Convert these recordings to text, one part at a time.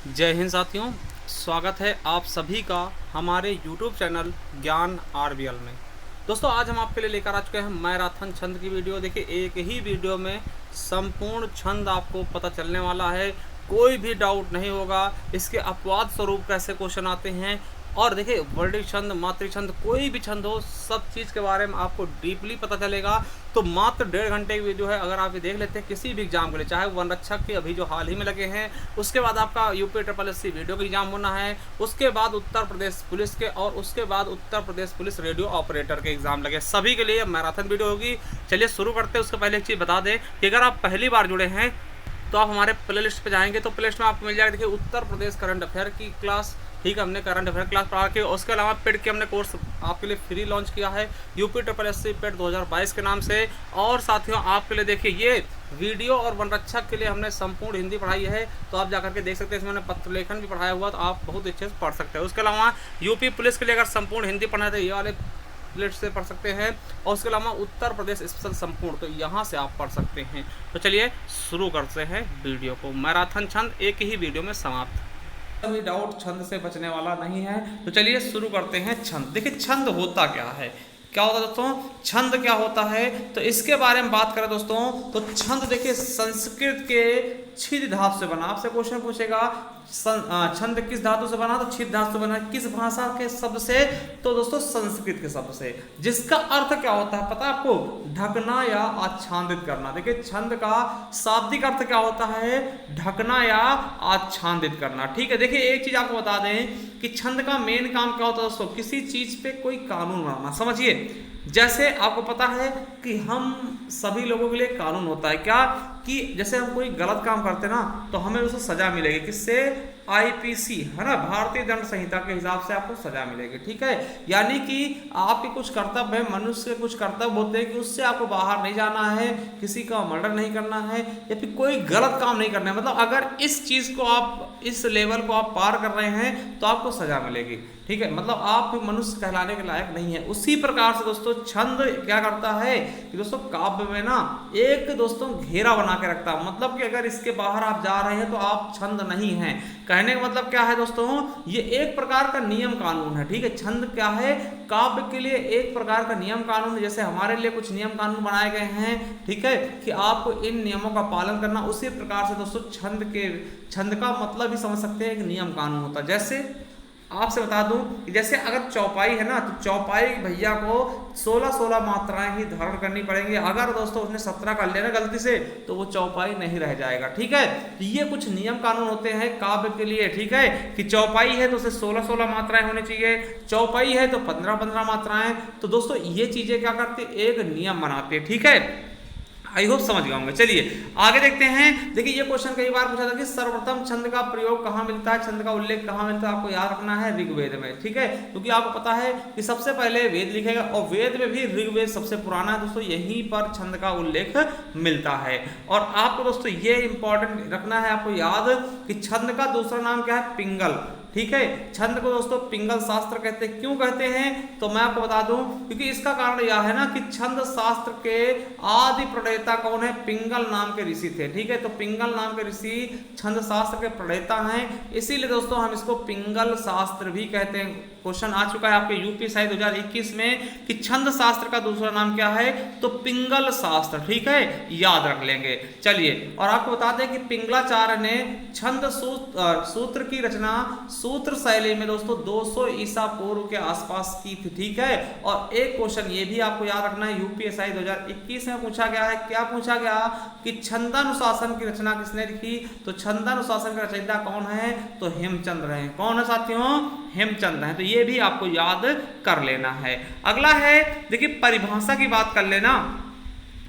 जय हिंद साथियों। स्वागत है आप सभी का हमारे YouTube चैनल ज्ञान आरबीएल में। दोस्तों, आज हम आपके लिए लेकर आ चुके हैं मैराथन छंद की वीडियो। देखिए, एक ही वीडियो में संपूर्ण छंद आपको पता चलने वाला है, कोई भी डाउट नहीं होगा। इसके अपवाद स्वरूप कैसे क्वेश्चन आते हैं, और देखिए वर्णिक छंद, मातृ छंद, कोई भी छंद हो, सब चीज़ के बारे में आपको डीपली पता चलेगा। तो मात्र 1.5 घंटे की वीडियो है। अगर आप ये देख लेते हैं किसी भी एग्जाम के लिए, चाहे वन रक्षक के अभी जो हाल ही में लगे हैं, उसके बाद आपका यूपी SSC वीडियो का एग्जाम होना है, उसके बाद उत्तर प्रदेश पुलिस के, और उसके बाद Uttar Pradesh police radio operator के एग्जाम लगे, सभी के लिए मैराथन वीडियो होगी। चलिए शुरू करते हैं। उसके पहले एक चीज़ बता दें कि अगर आप पहली बार जुड़े हैं तो आप हमारे प्ले लिस्ट पर जाएंगे तो प्ले लिस्ट में आपको मिल जाएगा। देखिए, उत्तर प्रदेश करंट अफेयर की क्लास, ठीक है, हमने करंट अफेयर क्लास पढ़ा के, उसके अलावा पेड के हमने कोर्स आपके लिए फ्री लॉन्च किया है यूपी SSC पेड 2022 के नाम से। और साथियों, आपके लिए देखिए ये वीडियो और वन रक्षक के लिए हमने संपूर्ण हिंदी पढ़ाई है, तो आप जाकर के देख सकते हैं। इसमें मैंने पत्र लेखन भी पढ़ाया हुआ, तो आप बहुत अच्छे से पढ़ सकते हैं। उसके अलावा यूपी पुलिस के लिए अगर संपूर्ण हिंदी पढ़ना है तो ये वाले प्लेट से पढ़ सकते हैं, और उसके अलावा उत्तर प्रदेश स्पेशल संपूर्ण, तो यहाँ से आप पढ़ सकते हैं। तो चलिए शुरू करते हैं वीडियो को। मैराथन छंद एक ही वीडियो में समाप्त। कोई डाउट छंद से बचने वाला नहीं है। तो चलिए शुरू करते हैं छंद। देखिए, छंद होता क्या है, क्या होता है दोस्तों, छंद क्या होता है, तो इसके बारे में बात करें दोस्तों। तो छंद देखिए संस्कृत के छिद धातु से बना। आपसे क्वेश्चन पूछेगा छंद किस धातु से बना, तो छिद धातु से बना। किस भाषा के शब्द से, तो दोस्तों संस्कृत के शब्द से। जिसका अर्थ क्या होता है पता है आपको, ढकना या आच्छादित करना। देखिए, छंद का शाब्दिक अर्थ क्या होता है, ढकना या आच्छादित करना। ठीक है, देखिए एक चीज आपको बता दें कि छंद का मेन काम क्या होता है दोस्तों, किसी चीज पे कोई कानून बनाना। समझिए, जैसे आपको पता है कि हम सभी लोगों के लिए कानून होता है क्या, कि जैसे हम कोई गलत काम करते हैं ना, तो हमें उससे सजा मिलेगी। किससे, IPC है ना, भारतीय दंड संहिता के हिसाब से आपको सजा मिलेगी। ठीक है, यानी कि आपके कुछ कर्तव्य है, मनुष्य के कुछ कर्तव्य होते हैं कि उससे आपको बाहर नहीं जाना है, किसी का मर्डर नहीं करना है, या फिर कोई गलत काम नहीं करना है। मतलब अगर इस चीज को आप, इस लेवल को आप पार कर रहे हैं तो आपको सजा मिलेगी। ठीक है, मतलब आप मनुष्य कहलाने के लायक नहीं है। उसी प्रकार से दोस्तों छंद क्या करता है कि दोस्तों काव्य में ना एक दोस्तों घेरा बना के रखता है। मतलब कि अगर इसके बाहर आप जा रहे हैं तो आप छंद नहीं हैं। कहने का मतलब क्या है दोस्तों, ये एक प्रकार का नियम कानून है। ठीक है, छंद क्या है, काव्य के लिए एक प्रकार का नियम कानून है। जैसे हमारे लिए कुछ नियम कानून बनाए गए हैं, ठीक है, कि आपको इन नियमों का पालन करना, उसी प्रकार से दोस्तों छंद का मतलब भी समझ सकते हैं कि नियम कानून होता है। जैसे आपसे बता दूं कि जैसे अगर चौपाई है ना, तो चौपाई भैया को 16 मात्राएं ही धारण करनी पड़ेंगी। अगर दोस्तों उसने 17 कर लिया ना गलती से, तो वो चौपाई नहीं रह जाएगा। ठीक है, तो ये कुछ नियम कानून होते हैं काव्य के लिए। ठीक है, कि चौपाई है तो उसे 16 मात्राएं होनी चाहिए, चौपाई है तो 15 मात्राएं। तो दोस्तों ये चीजें क्या करती है, एक नियम बनाती है। ठीक है, आई होप समझ गए होंगे। चलिए आगे देखते हैं। देखिए, ये क्वेश्चन कई बार पूछा था कि सर्वप्रथम छंद का प्रयोग कहाँ मिलता है, छंद का उल्लेख कहाँ मिलता है। आपको याद रखना है ऋग्वेद में। ठीक है, क्योंकि आपको पता है कि सबसे पहले वेद लिखेगा, और वेद में भी ऋग्वेद सबसे पुराना है दोस्तों, यहीं पर छंद का उल्लेख मिलता है। और आपको दोस्तों ये इंपॉर्टेंट रखना है, आपको याद कि छंद का दूसरा नाम क्या है, पिंगल। ठीक है, छंद को दोस्तों पिंगल शास्त्र कहते हैं। क्यों कहते हैं, तो मैं आपको बता दूं, क्योंकि इसका कारण यह है ना कि छंद शास्त्र के आदि प्रणेता कौन है, पिंगल नाम के ऋषि थे। ठीक है, तो पिंगल नाम के ऋषि छंद शास्त्र के प्रणेता हैं, इसीलिए दोस्तों हम इसको पिंगल शास्त्र भी कहते हैं। क्वेश्चन आ चुका है आपके यूपी 2021 में कि छंद शास्त्र का दूसरा नाम क्या है, तो पिंगल शास्त्र। ठीक है, याद रख लेंगे। चलिए, और आपको बता दें कि पिंगलाचार्य ने छंद सूत्र की रचना सूत्र शैली में दोस्तों 200 ईसा पूर्व के आसपास की थी। ठीक है, और एक क्वेश्चन ये भी आपको याद रखना है, यूपीएसआई 2021 में पूछा गया है। क्या पूछा गया कि छंदानुशासन की रचना किसने लिखी, तो छंदानुशासन का रचयिता कौन है, तो हेमचंद्र हैं। कौन है साथियों, हेमचंद्र हैं। तो ये भी आपको याद कर लेना है। अगला है, देखिए परिभाषा की बात कर लेना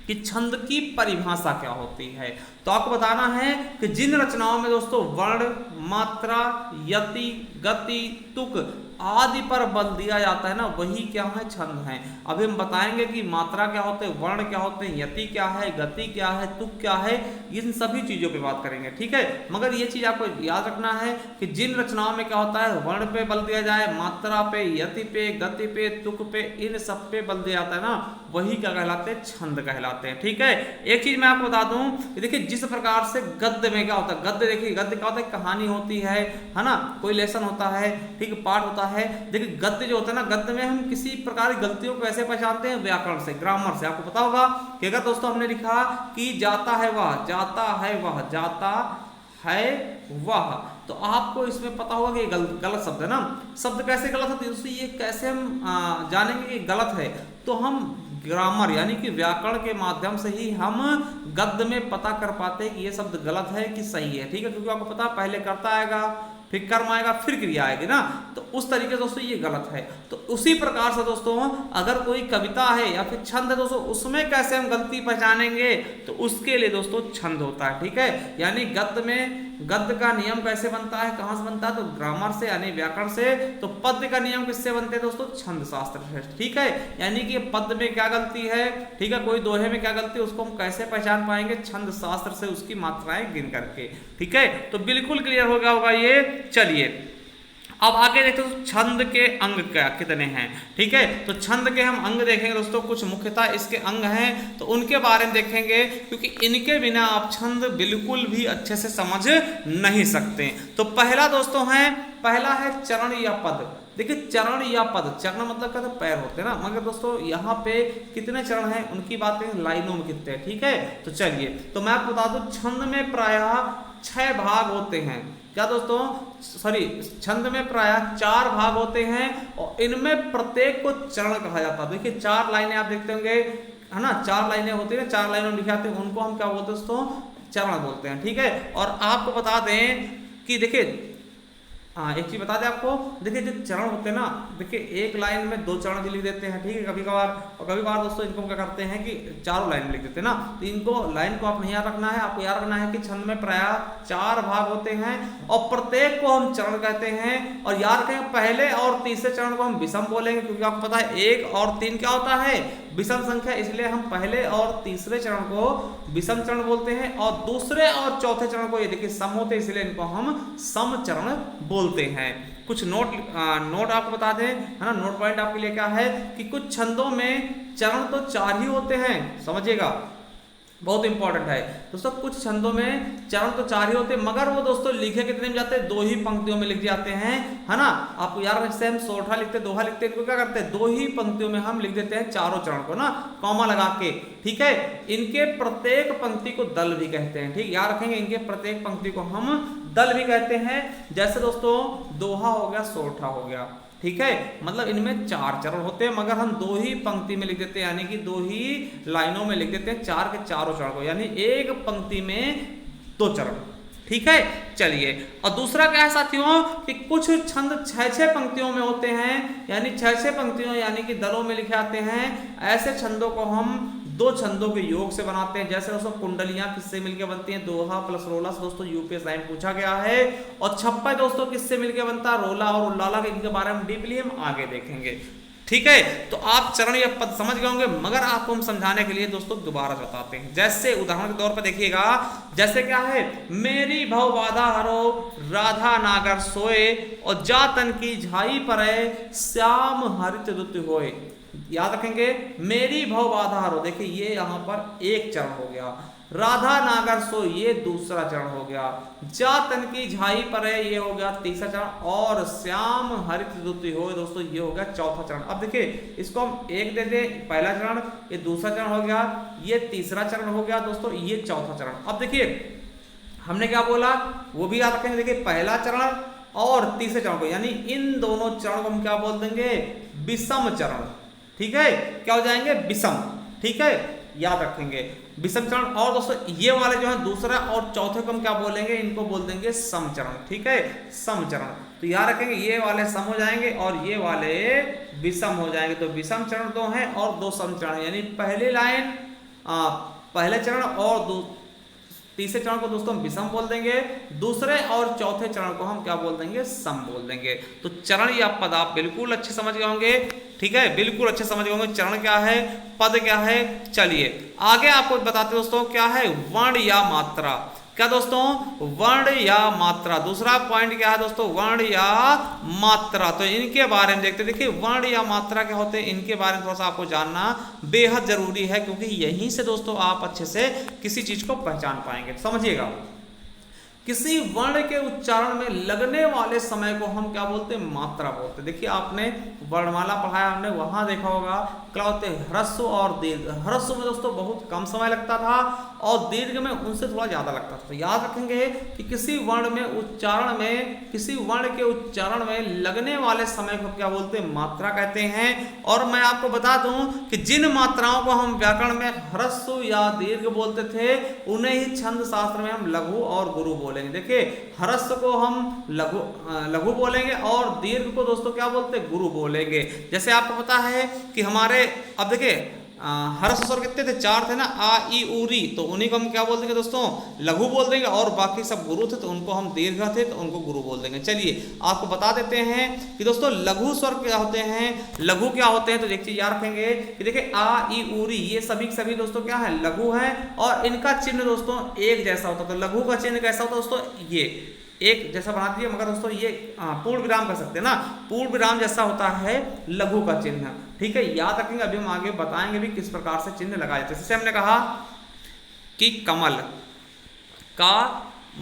कि छंद की परिभाषा क्या होती है। तो आपको बताना है कि जिन रचनाओं में दोस्तों वर्ण, मात्रा, यति, गति, तुक आदि पर बल दिया जाता है ना, वही क्या है, छंद है। अभी हम बताएंगे कि मात्रा क्या होते हैं, वर्ण क्या होते हैं, यति क्या है, गति क्या है, तुक क्या है, इन सभी चीजों पे बात करेंगे। ठीक है, मगर ये चीज आपको याद रखना है कि जिन रचनाओं में क्या होता है, वर्ण पे बल दिया जाए, मात्रा पे, यति पे, गति पे, तुक पे, इन सब पे बल दिया जाता है ना, वही क्या कहलाते हैं, छंद कहलाते हैं। ठीक है, एक चीज मैं आपको बता दूं, देखिए जिस प्रकार से गद्य में क्या होता है, गद्य देखिए, गद्य क्या होता है, कहानी होती है ना, कोई लेसन होता है, ठीक है, पाठ होता है। देखिए गद्य जो होता है ना, गद्य में हम किसी प्रकार की गलतियों को कैसे पहचानते हैं, व्याकरण से, ग्रामर से। आपको पता होगा कि अगर दोस्तों हमने लिखा कि जाता है वह, जाता है वह, जाता है वह, तो आपको इसमें पता होगा कि गलत शब्द है ना। शब्द कैसे गलत होती है दोस्तों, ये कैसे हम जानेंगे कि गलत है, तो हम ग्रामर यानी कि व्याकरण के माध्यम से ही हम गद्य में पता कर पाते हैं कि ये शब्द गलत है कि सही है, ठीक है, क्योंकि आपको पता पहले कर्ता आएगा, फिर कर्म आएगा, फिर क्रिया आएगी ना, तो उस तरीके से दोस्तों ये गलत है। तो उसी प्रकार से दोस्तों अगर कोई कविता है या फिर छंद है दोस्तों, उसमें कैसे हम गलती पहचानेंगे, तो उसके लिए दोस्तों छंद होता है, ठीक है। यानी गद्य में गद्य का नियम कैसे बनता है, कहां से बनता है, तो ग्रामर से यानी व्याकरण से। तो पद्य का नियम किससे बनते हैं दोस्तों, छंद शास्त्र से, ठीक है। यानी कि पद्य में क्या गलती है, ठीक है, कोई दोहे में क्या गलती है, उसको हम कैसे पहचान पाएंगे, छंद शास्त्र से उसकी मात्राएं गिन करके, ठीक है। तो बिल्कुल क्लियर हो गया होगा ये। चलिए अब आगे देखते हैं छंद के अंग क्या कितने हैं, ठीक है। तो छंद के हम अंग देखेंगे दोस्तों, कुछ मुख्यतः इसके अंग हैं, तो उनके बारे में देखेंगे, क्योंकि इनके बिना आप छंद बिल्कुल भी अच्छे से समझ नहीं सकते। तो पहला दोस्तों है, पहला है चरण या पद। देखिए चरण या पद, चरण मतलब क्या, पैर होते हैं ना, मगर दोस्तों यहाँ पे कितने चरण हैं उनकी बात करें, लाइनों में कितने हैं, ठीक है। तो चलिए, तो मैं आपको बता दूं, छंद में प्रायः 6 भाग होते हैं, क्या दोस्तों, सॉरी, छंद में प्रायः 4 भाग होते हैं, और इनमें प्रत्येक को चरण कहा जाता है। देखिए 4 लाइनें आप देखते होंगे, है ना, 4 लाइनें होती है, 4 लाइनों में लिखे आते हैं, उनको हम क्या बोलते हैं दोस्तों, चरण बोलते हैं, ठीक है। और आपको बता दें कि देखिए एक चीज बता दें आपको, देखिए जो चरण होते हैं ना, देखिए एक लाइन में 2 चरण भी लिख देते हैं, ठीक है, कभी कभार, और कभी कभार दोस्तों इनको क्या करते हैं कि 4 लाइन में लिख देते हैं ना। तो इनको लाइन को आप नहीं याद रखना है, आपको याद रखना है कि छंद में प्रायः 4 भाग होते हैं, और प्रत्येक को हम चरण कहते हैं। और याद रखें, पहले और तीसरे चरण को हम विषम बोलेंगे, क्योंकि आपको पता है 1 और 3 क्या होता है, विषम संख्या, इसलिए हम पहले और तीसरे चरण को विषम चरण बोलते हैं, और दूसरे और चौथे चरण को ये देखिए सम होते हैं, इसलिए इनको हम सम चरण बोलते हैं। कुछ नोट आपको बता दें, है ना, नोट पॉइंट आपके लिए क्या है कि कुछ छंदों में चरण तो 4 ही होते हैं, समझिएगा, बहुत इंपॉर्टेंट है दोस्तों। कुछ छंदों में चरण तो 4 ही होते हैं, मगर वो दोस्तों लिखे कितने में जाते हैं, 2 ही पंक्तियों में लिख जाते हैं, है ना। आपको याद रखते हैं, हम सोठा लिखते हैं, दोहा लिखते हैं, इनको क्या करते हैं, 2 ही पंक्तियों में हम लिख देते हैं चारों चरण को ना, कॉमा लगा के, ठीक है। इनके प्रत्येक पंक्ति को दल भी कहते हैं, ठीक, याद रखेंगे, इनके प्रत्येक पंक्ति को हम दल भी कहते हैं। जैसे दोस्तों दोहा हो गया, सोठा हो गया, ठीक है, मतलब इनमें 4 चरण होते हैं, मगर हम 2 ही पंक्ति में लिख देते हैं, यानी कि 2 ही लाइनों में लिख देते हैं 4 के चारों चरण को, यानी एक पंक्ति में 2 चरण, ठीक है। चलिए, और दूसरा क्या है साथियों कि कुछ छंद 6-6 पंक्तियों में होते हैं, यानी 6-6 पंक्तियों यानी कि दलों में लिखे आते हैं। ऐसे छंदों को हम 2 छंदों के योग से बनाते हैं। जैसे दोस्तों कुंडलियां किससे मिलकर बनती हैं, दोहा प्लस रोला से दोस्तों यूपीएस लाइन पूछा गया है। और छप्पा दोस्तों किससे मिलकर बनता है, रोला और उल्लाला, इनके बारे में डीपली हम आगे देखेंगे, ठीक है। तो आप चरण या पद समझ गए होंगे, मगर आपको हम समझाने के लिए दोस्तों दोबारा बताते हैं। जैसे उदाहरण के तौर पर देखिएगा, जैसे क्या है, मेरी भव बाधा हरो, राधा नागर सोए, और जातन की झाई परे, श्याम हरित दुत होए। याद रखेंगे, मेरी भव बाधा हरो, देखिए ये यहाँ पर एक चरण हो गया, राधा नागर सो ये दूसरा चरण हो गया, जातन की झाई पर है ये हो गया तीसरा चरण, और श्याम हरित दुति हो दोस्तों ये हो गया चौथा चरण। अब देखिए इसको हम 1 दे दें, पहला चरण, ये दूसरा चरण हो गया, ये तीसरा चरण हो गया दोस्तों, ये चौथा चरण। अब देखिए हमने क्या बोला वो भी याद रखेंगे, देखिए पहला चरण और तीसरे चरण को, यानी इन दोनों चरण को हम क्या बोल देंगे, विषम चरण, ठीक है, क्या हो जाएंगे, विषम, ठीक है, याद रखेंगे विषम चरण। और दोस्तों ये वाले जो है दूसरा और चौथे को हम क्या बोलेंगे, इनको बोल देंगे सम चरण, ठीक है, सम चरण। तो याद रखेंगे ये वाले सम हो जाएंगे और ये वाले विषम हो जाएंगे। तो विषम चरण 2 हैं और 2 सम चरण, यानी पहली लाइन पहले चरण और तीसरे चरण को दोस्तों हम विषम बोल देंगे, दूसरे और चौथे चरण को हम क्या बोल देंगे, सम बोल देंगे। तो चरण या पद आप बिल्कुल अच्छे समझ गए होंगे, ठीक है, बिल्कुल अच्छे समझ गए होंगे चरण क्या है, पद क्या है। चलिए आगे आपको बताते दोस्तों क्या है, वर्ण या मात्रा। क्या दोस्तों, वर्ण या मात्रा। दूसरा पॉइंट क्या है दोस्तों, वर्ण या मात्रा। तो इनके बारे में देखते हैं। देखिए वर्ण या मात्रा क्या होते हैं, इनके बारे में थोड़ा सा आपको जानना बेहद जरूरी है, क्योंकि यहीं से दोस्तों आप अच्छे से किसी चीज को पहचान पाएंगे। समझिएगा, किसी वर्ण के उच्चारण में लगने वाले समय को हम क्या बोलते हैं, मात्रा बोलते हैं। देखिए आपने वर्णमाला पढ़ाया, हमने वहां देखा होगा क्या होते हैं, ह्रस्व और दीर्घ। ह्रस्व में दोस्तों बहुत कम समय लगता था और दीर्घ में उनसे थोड़ा ज्यादा लगता था। तो याद रखेंगे कि किसी वर्ण में उच्चारण में, किसी वर्ण के उच्चारण में लगने वाले समय को क्या बोलते हैं, मात्रा कहते हैं। और मैं आपको बता दूं कि जिन मात्राओं को हम व्याकरण में ह्रस्व या दीर्घ बोलते थे, उन्हें ही छंद शास्त्र में हम लघु और गुरु बोलेंगे। देखिए ह्रस्व को हम लघु बोलेंगे और दीर्घ को दोस्तों क्या बोलते हैं, गुरु बोलेंगे। जैसे आपको पता है कि हमारे, अब देखिए ह्रस्व स्वर कितने थे, 4 थे ना, आ ई उ री। तो उन्हीं को हम क्या बोल देंगे दोस्तों, लघु बोल देंगे। और बाकी सब गुरु थे तो उनको हम दीर्घ थे तो उनको गुरु बोल देंगे। चलिए आपको बता देते हैं कि दोस्तों लघु स्वर क्या होते हैं, लघु क्या होते हैं। तो एक चीज याद रखेंगे कि देखिए आ ई उ री ये सभी दोस्तों क्या है, लघु है। और इनका चिन्ह दोस्तों एक जैसा होता है। तो लघु का चिन्ह कैसा होता है दोस्तों, ये एक जैसा बना दिया, मगर दोस्तों ये पूर्ण विराम कर सकते हैं ना, पूर्ण विराम जैसा होता है लघु का चिन्ह। ठीक है, याद रखेंगे। अभी हम आगे बताएंगे भी किस प्रकार से चिन्ह लगाए जाते हैं। जैसे हमने कहा कि कमल, का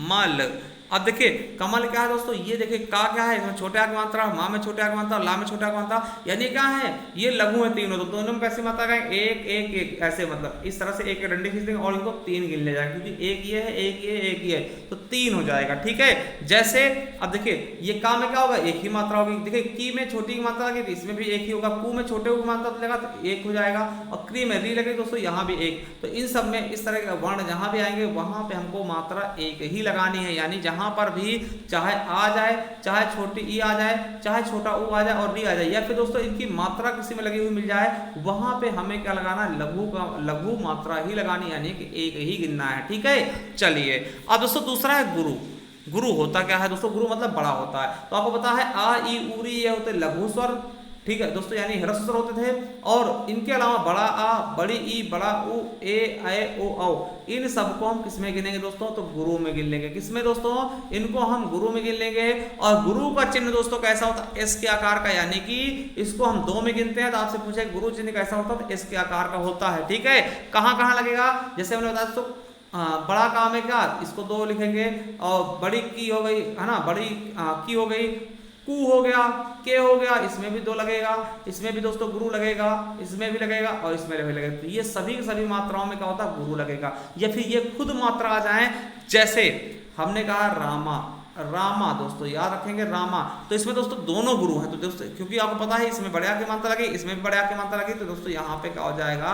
मल। अब देखिए कमल क्या है दोस्तों, ये देखिए का क्या है, इसमें छोटे आ की मात्रा, माँ में छोटे आ की मात्रा, ला में छोटे आ की मात्रा, यानी क्या है, ये लघु है तीनों। तो दोनों में कैसी मात्रा है, एक एक एक, ऐसे मतलब इस तरह से एक डंडे खींच देंगे और इनको 3 गिन ले जाएगा, क्योंकि एक ये है, एक ये, एक ये, तो 3 हो जाएगा। ठीक है, जैसे अब देखिए ये का में क्या होगा, एक ही मात्रा होगी। देखिए की में छोटी की मात्रा लगी, इसमें भी एक ही होगा। कु में छोटे की मात्रा लगा तो 1 हो जाएगा। और क्री में री लगे दोस्तों, यहाँ भी 1। तो इन सब में इस तरह के वर्ण जहां भी आएंगे वहां पे हमको मात्रा एक ही लगानी है। यानी जहां पर भी चाहे आ जाए, चाहे छोटी ई आ जाए, चाहे छोटा ऊ आ जाए और री आ जाए, या फिर दोस्तों इनकी मात्रा किसी में लगी हुई मिल जाए, वहां पे हमें क्या लगाना है, लघु मात्रा ही लगानी, यानी कि एक ही गिनना है। ठीक है, चलिए अब दोस्तों दूसरा है गुरु। गुरु होता क्या है दोस्तों, गुरु मतलब बड़ा होता है। तो आपको पता है आ ई उ री ये होते लघु स्वर। ठीक है दोस्तों, यानी ह्रस्व स्वर होते थे। और इनके अलावा बड़ा आ, बड़ी ई, बड़ा उ, ए ओ औ, इन सबको हम किसमें गिनेंगे दोस्तों, तो गुरु में गिन लेंगे। किसमें दोस्तों, इनको हम गुरु में गिन लेंगे। और गुरु का चिन्ह दोस्तों कैसा होता है, एस के आकार का, यानी कि इसको हम 2 में गिनते हैं। तो आपसे पूछे गुरु चिन्ह कैसा होता है, तो एस के आकार का होता है। ठीक है, कहाँ कहाँ लगेगा, जैसे हमने बताया दोस्तों बड़ा काम है क्या, इसको 2 लिखेंगे। और बड़ी की हो गई है ना, बड़ी की हो गई, कु हो गया, के हो गया, इसमें भी 2 लगेगा। इसमें भी दोस्तों गुरु लगेगा, इसमें भी लगेगा और इसमें भी लगेगा। तो ये सभी मात्राओं में क्या होता है, गुरु लगेगा। या फिर ये खुद मात्रा आ जाए, जैसे हमने कहा रामा, रामा दोस्तों याद रखेंगे रामा। तो इसमें दोस्तों दोनों गुरु हैं। तो दोस्तों क्योंकि आपको पता है इसमें बड़े आ की मात्रा लगी, इसमें भी बड़े आ की मात्रा लगी, तो दोस्तों यहाँ पे क्या हो जाएगा,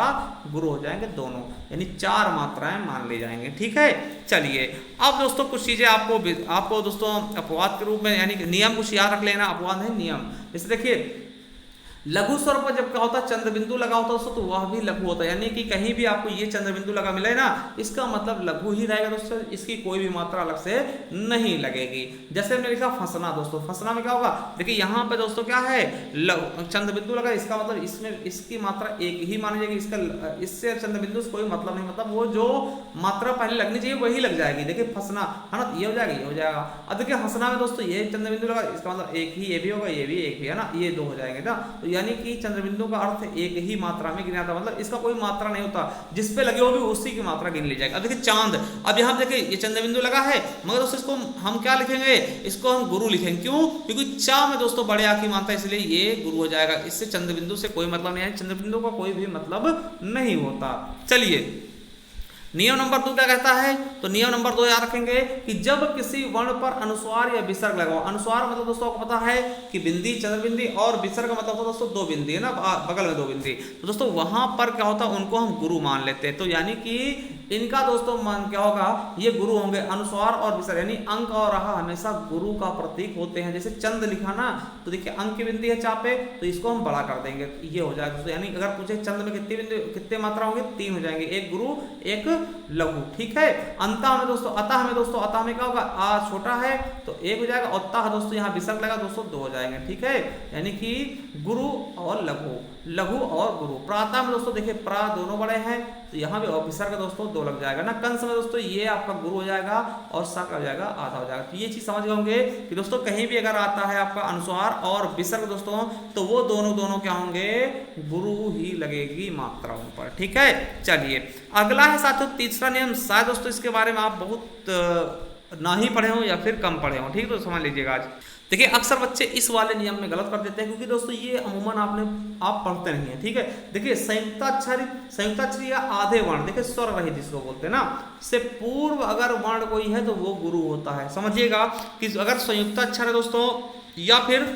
गुरु हो जाएंगे दोनों, यानी 4 मात्राएं मान ली जाएंगे। ठीक है, चलिए अब दोस्तों कुछ चीजें आपको दोस्तों अपवाद के रूप में, यानी कि नियम कुछ याद रख लेना। अपवाद है नियम। जैसे देखिए लघु स्वर पर जब क्या होता है, चंद्र बिंदु लगा होता है तो वह भी लघु होता है। यानी कि कहीं भी आपको ये चंद्र बिंदु लगा मिले ना, इसका मतलब लघु ही रहेगा दोस्तों, इसकी कोई भी मात्रा अलग से नहीं लगेगी। जैसे हमने लिखा फंसना दोस्तों, फंसना में क्या होगा, देखिए यहाँ पे दोस्तों क्या है, चंद्र बिंदु लगा, इसका मतलब इसमें इसकी मात्रा एक ही मानी जाएगी। इसका इससे चंद्र बिंदु से कोई मतलब नहीं, मतलब वो जो मात्रा पहले लगनी चाहिए वही लग जाएगी। देखिए फंसना है ना, ये हो जाएगा, ये हो जाएगा। अब देखिए हंसना में दोस्तों ये चंद्र बिंदु लगा, इसका मतलब एक ही, ये भी होगा, ये भी एक ही है ना, ये 2 हो जाएंगे ना। तो यानी कि चंद्रबिंदु का अर्थ एक ही मात्रा में गिना था, मतलब इसका कोई मात्रा नहीं होता, जिस पे लगे होगी उसी की मात्रा गिन ली जाएगी। अब देखिए चांद, अब यहाँ देखिए ये चंद्रबिंदु लगा है, मगर दोस्तों इसको हम क्या लिखेंगे, इसको हम गुरु लिखेंगे। क्यों, क्योंकि चा में दोस्तों बड़े आ की मात्रा, इसलिए ये गुरु हो जाएगा। इससे चंद्रबिंदु से कोई मतलब नहीं है, चंद्रबिंदु का कोई भी मतलब नहीं होता। चलिए नियम नंबर 2 क्या कहता है, तो नियम नंबर 2 याद रखेंगे कि जब किसी वर्ण पर अनुस्वार या विसर्ग लगाओ। अनुस्वार मतलब दोस्तों आपको पता है कि बिंदी, चंद्र बिंदी, और विसर्ग मतलब होता है दोस्तों 2 बिंदी है ना, बगल में 2 बिंदी। तो दोस्तों वहां पर क्या होता है, उनको हम गुरु मान लेते हैं। तो यानी कि इनका दोस्तों मान क्या होगा, ये गुरु होंगे। अनुस्वार और विसर्ग यानी अंक और रहा हमेशा गुरु का प्रतीक होते हैं। जैसे चंद लिखा ना, तो देखिए अंक की बिंदी है चा पे, तो इसको हम बड़ा कर देंगे, ये हो जाएगा दोस्तों। यानी अगर पूछे चंद में कितनी बिंदी, कितने मात्रा होंगे, 3 हो जाएंगे, एक गुरु एक लघु, ठीक है। अंतः में दोस्तों, अतः में क्या होगा, आ छोटा है तो एक हो जाएगा, और ता दोस्तों यहाँ विसर्ग लगा दोस्तों दो हो जाएंगे, ठीक है। यानी कि गुरु और लघु, लघु और गुरु। प्रातः में दोस्तों देखिए प्रा दोनों बड़े हैं तो यहाँ भी विसर्ग दोस्तों दो लग जाएगा ना। कंस में दोस्तों ये आपका गुरु हो जाएगा और सा का हो जाएगा आधा हो जाएगा। तो ये चीज समझ गए होंगे कि दोस्तों कहीं भी अगर आता है आपका अनुस्वार और विसर्ग दोस्तों तो वो दोनों क्या होंगे, गुरु ही लगेगी मात्रा उन पर, ठीक है। चलिए अगला है साथियों तीसरा नियम। शायद दोस्तों इसके बारे में आप बहुत ना ही पढ़े हो या फिर कम पढ़े हो, ठीक है। तो समझ लीजिएगा आज देखिए अक्सर बच्चे इस वाले नियम में गलत कर देते हैं क्योंकि दोस्तों ये अमूमन आप पढ़ते नहीं है, ठीक है। देखिए संयुक्ताक्षर या आधे वर्ण, देखिए स्वर रहित जिसको बोलते हैं ना, से पूर्व अगर वर्ण कोई है तो वो गुरु होता है। समझिएगा कि अगर संयुक्ताक्षर है दोस्तों या फिर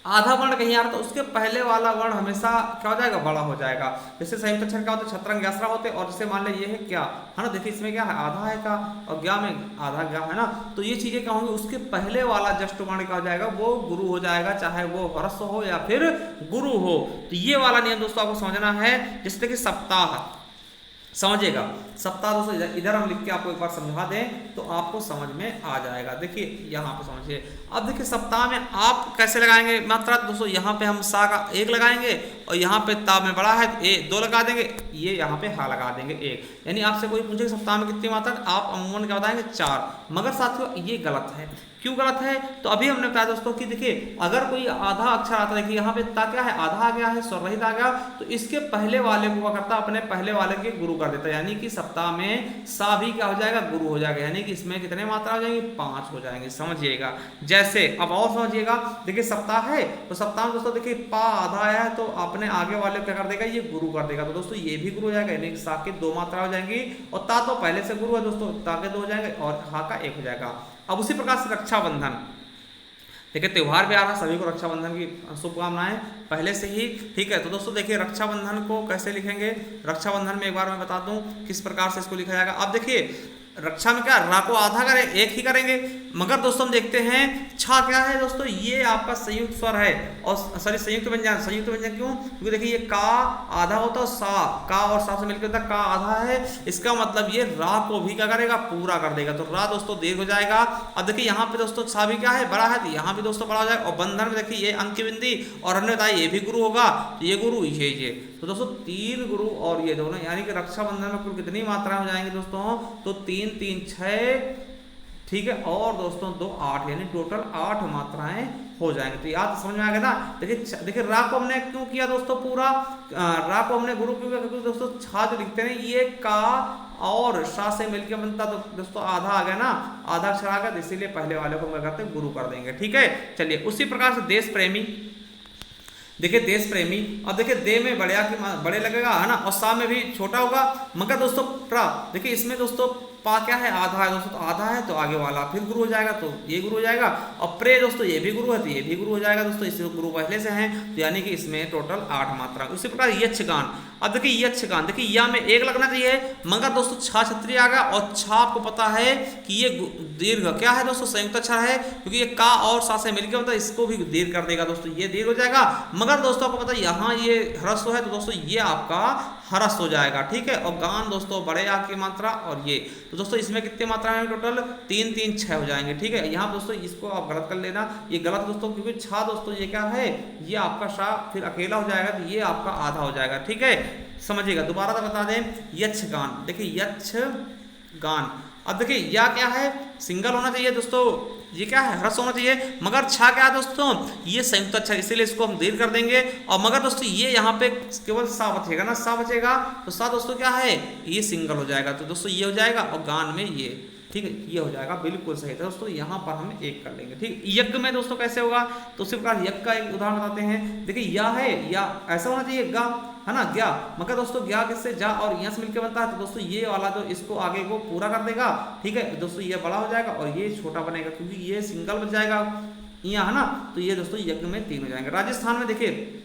आधा वर्ण कहीं आ रहा तो उसके पहले वाला वर्ण हमेशा क्या हो जाएगा, बड़ा हो जाएगा। जैसे संयुक्त अक्षर क्या होता है, छत्रंग ग्यासरा होते हैं, और जैसे मान लीजिए ये है क्या है ना, देखिए इसमें क्या है आधा है का और ज्ञा में आधा ज्ञा है ना, तो ये चीजें क्या होंगी, उसके पहले वाला जस्ट वर्ण क्या हो जाएगा, वो गुरु हो जाएगा, चाहे वो ह्रस्व हो या फिर गुरु हो। तो ये वाला नियम दोस्तों आपको समझना है। जैसे कि सप्ताह, समझिएगा सप्ताह दोस्तों इधर हम लिख के आपको एक बार समझा दें तो आपको समझ में आ जाएगा। देखिए यहाँ पे समझिए, अब देखिए सप्ताह में आप कैसे लगाएंगे मात्रा दोस्तों, यहाँ पे हम सा का एक लगाएंगे और यहाँ पे ता में बड़ा है तो ए दो लगा देंगे, ये यहाँ पे हा लगा देंगे एक। यानी आपसे कोई पूछे सप्ताह में कितनी मात्रा, आप अमूमन क्या बताएंगे 4। मगर साथियों ये गलत है। क्यों गलत है, तो अभी हमने बताया दोस्तों कि देखिए अगर कोई आधा अक्षर आता है, देखिए यहाँ पे ता क्या है, आधा आ गया है, स्वर रहित आ गया, तो इसके पहले वाले को क्या करता है, अपने पहले वाले के गुरु कर देता है। यानी कि सप्ताह में सा भी क्या हो जाएगा, गुरु हो जाएगा। यानी कि इसमें कितने मात्रा हो जाएंगी, 5 हो जाएंगे। समझिएगा जैसे अब और समझिएगा, देखिए सप्ताह है तो सप्ताह में दोस्तों देखिए पा आधा आया है तो अपने आगे वाले क्या कर देगा, ये गुरु कर देगा। तो दोस्तों ये भी गुरु हो जाएगा, यानी कि सा के 2 मात्रा हो जाएंगी, और ता तो पहले से गुरु है दोस्तों, ता के 2 हो जाएंगे और हा का 1 हो जाएगा। अब उसी प्रकार से रक्षाबंधन, देखिए त्योहार भी आ रहा है, सभी को रक्षाबंधन की शुभकामनाएं पहले से ही, ठीक है। तो दोस्तों देखिए रक्षाबंधन को कैसे लिखेंगे, रक्षाबंधन में एक बार मैं बता दूं किस प्रकार से इसको लिखा जाएगा। अब देखिए रक्षा में क्या रा को आधा करें, एक ही करेंगे, मगर दोस्तों हम देखते हैं छा क्या है दोस्तों, ये आपका संयुक्त स्वर है और सॉरी संयुक्त व्यंजन। संयुक्त व्यंजन क्यों, क्योंकि देखिए ये का आधा होता है, सा का और सा से मिलकर होता है, का आधा है, इसका मतलब ये रा को भी क्या करेगा, पूरा कर देगा। तो रा दोस्तों दीर्घ हो जाएगा। अब देखिए यहाँ पे दोस्तों सा भी क्या है, बड़ा है, तो यहाँ भी दोस्तों बड़ा हो जाएगा। और बंधन में देखिए ये अंक बिंदी और हमने बताया ये भी गुरु होगा, तो ये गुरु ये तो दोस्तों 3 गुरु और ये दोनों, यानी कि रक्षाबंधन में कुल कितनी मात्रा हो जाएंगी दोस्तों, तो 3 3 6, ठीक है, और दोस्तों 2 8, यानी टोटल 8 मात्राएं हो जाएंगे। तो याद समझ में आ गया ना। देखिए रा को हमने क्यों किया दोस्तों, पूरा रा को हमने गुरु क्यों किया, क्योंकि दोस्तों छा जो लिखते हैं ये का और सा से मिलकर बनता, तो दोस्तों आधा आ गया ना, आधा अक्षर आ गया, इसीलिए पहले वाले को हम क्या करते हैं, गुरु कर देंगे, ठीक है। चलिए उसी प्रकार से देश प्रेमी, देखिए देश प्रेमी, अब देखिए दे में बड़े लगेगा है ना, और सा में भी छोटा होगा। मगर दोस्तों प्रा, देखिए इसमें दोस्तों पा क्या है, आधा है दोस्तों, तो आधा है तो आगे वाला फिर गुरु हो जाएगा, तो ये गुरु हो जाएगा। और प्रे दोस्तों ये भी गुरु है तो ये भी गुरु हो जाएगा दोस्तों, इससे गुरु पहले से हैं, तो यानी कि इसमें टोटल 8 मात्रा। उसी प्रकार यक्षगान, अब देखिए यक्षगान, देखिए या में 1 लगना चाहिए, मगर दोस्तों छा छत्री आ गया, और छा आपको पता है कि ये दीर्घ क्या है दोस्तों, संयुक्त अक्षर है, क्योंकि ये का और सा से मिलकर होता है, इसको भी दीर्घ कर देगा दोस्तों, ये दीर्घ हो जाएगा। मगर दोस्तों आपको पता है यहाँ ये ह्रस्व है, तो दोस्तों ये आपका ह्रस्व हो जाएगा, ठीक है। और गान दोस्तों बड़े आ की मात्रा, और ये तो दोस्तों इसमें कितनी मात्रा है टोटल, 3 3 6 हो जाएंगे, ठीक है। यहाँ दोस्तों इसको आप गलत कर लेना, ये गलत दोस्तों, क्योंकि छा दोस्तों ये क्या है, ये आपका शा फिर अकेला हो जाएगा, तो ये आपका आधा हो जाएगा, ठीक है। समझिएगा दोबारा तो बता दें, यक्षगान, देखिए यक्षगान, अब देखिए या क्या है, सिंगल होना चाहिए दोस्तों, ये क्या है, ह्रस्व होना चाहिए, मगर छा क्या है दोस्तों, ये संयुक्त अक्षर, इसीलिए इसको हम दीर्घ कर देंगे। और मगर दोस्तों ये यहाँ पे केवल सा बचेगा ना, सा बचेगा, तो सा दोस्तों क्या है, ये सिंगल हो जाएगा, तो दोस्तों ये हो जाएगा, और गान में ये, ठीक है, ये हो जाएगा, बिल्कुल सही था दोस्तों। यहाँ पर हम 1 कर लेंगे, ठीक। यज्ञ में दोस्तों कैसे होगा, तो उसी प्रकार यज्ञ का एक उदाहरण बताते हैं। देखिए या है, या ऐसा होना चाहिए, गा है ना, ज्ञा, मगर दोस्तों ज्ञा किससे, जा और यहाँ से मिलकर बनता है, तो दोस्तों ये वाला जो इसको आगे को पूरा कर देगा, ठीक है दोस्तों, ये बड़ा हो जाएगा और ये छोटा बनेगा, क्योंकि ये सिंगल बच जाएगा यहाँ है ना, तो ये दोस्तों यज्ञ में 3 हो जाएंगे। राजस्थान में देखिए,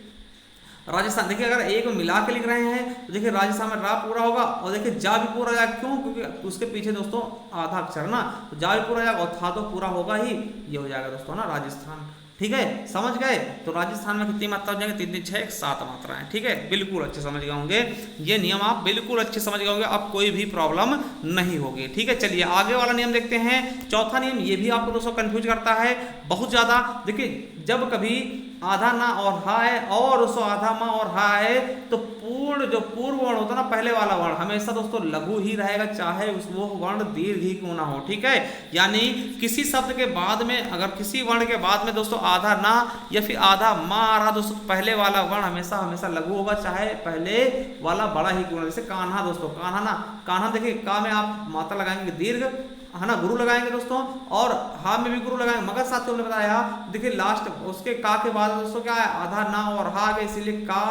राजस्थान देखिए अगर एक मिला के लिख रहे हैं तो देखिए राजस्थान में रा पूरा होगा, और देखिए जा भी पूरा जाएगा, क्यों, क्योंकि उसके पीछे दोस्तों आधा अक्षर ना, तो जा भी पूरा जाएगा, और था तो पूरा होगा ही, ये हो जाएगा दोस्तों ना राजस्थान, ठीक है, समझ गए। तो राजस्थान में कितनी मात्रा हो जाएंगे, 3 3 6 7 मात्राएं। ठीक है, बिल्कुल अच्छे समझ गए होंगे, ये नियम आप बिल्कुल अच्छे समझ गए होंगे, अब कोई भी प्रॉब्लम नहीं होगी। ठीक है, चलिए आगे वाला नियम देखते हैं। चौथा नियम, ये भी आपको दोस्तों कंफ्यूज करता है बहुत ज्यादा। देखिए, जब कभी आधा ना और हा है और उसको आधा मा और हा है, तो पूर्ण जो पूर्व वर्ण होता है ना, पहले वाला वर्ण हमेशा दोस्तों लघु ही रहेगा, चाहे उस वो वर्ण दीर्घ ही क्यों ना हो। ठीक है, यानी किसी शब्द के बाद में, अगर किसी वर्ण के बाद में दोस्तों आधा ना या फिर आधा मा आ रहा दोस्तों, पहले वाला वर्ण हमेशा हमेशा लघु होगा, चाहे पहले वाला बड़ा ही क्यों ना। जैसे कान्हा दोस्तों, कान्हा ना, कान्हा देखिए, का में आप मात्रा लगाएंगे दीर्घ, है ना, गुरु लगाएंगे दोस्तों, और हा में भी गुरु लगाएंगे। मगर साथियों ने बताया, देखिए लास्ट उसके का के बाद दोस्तों क्या है, आधा ना और हा आ गया, इसीलिए का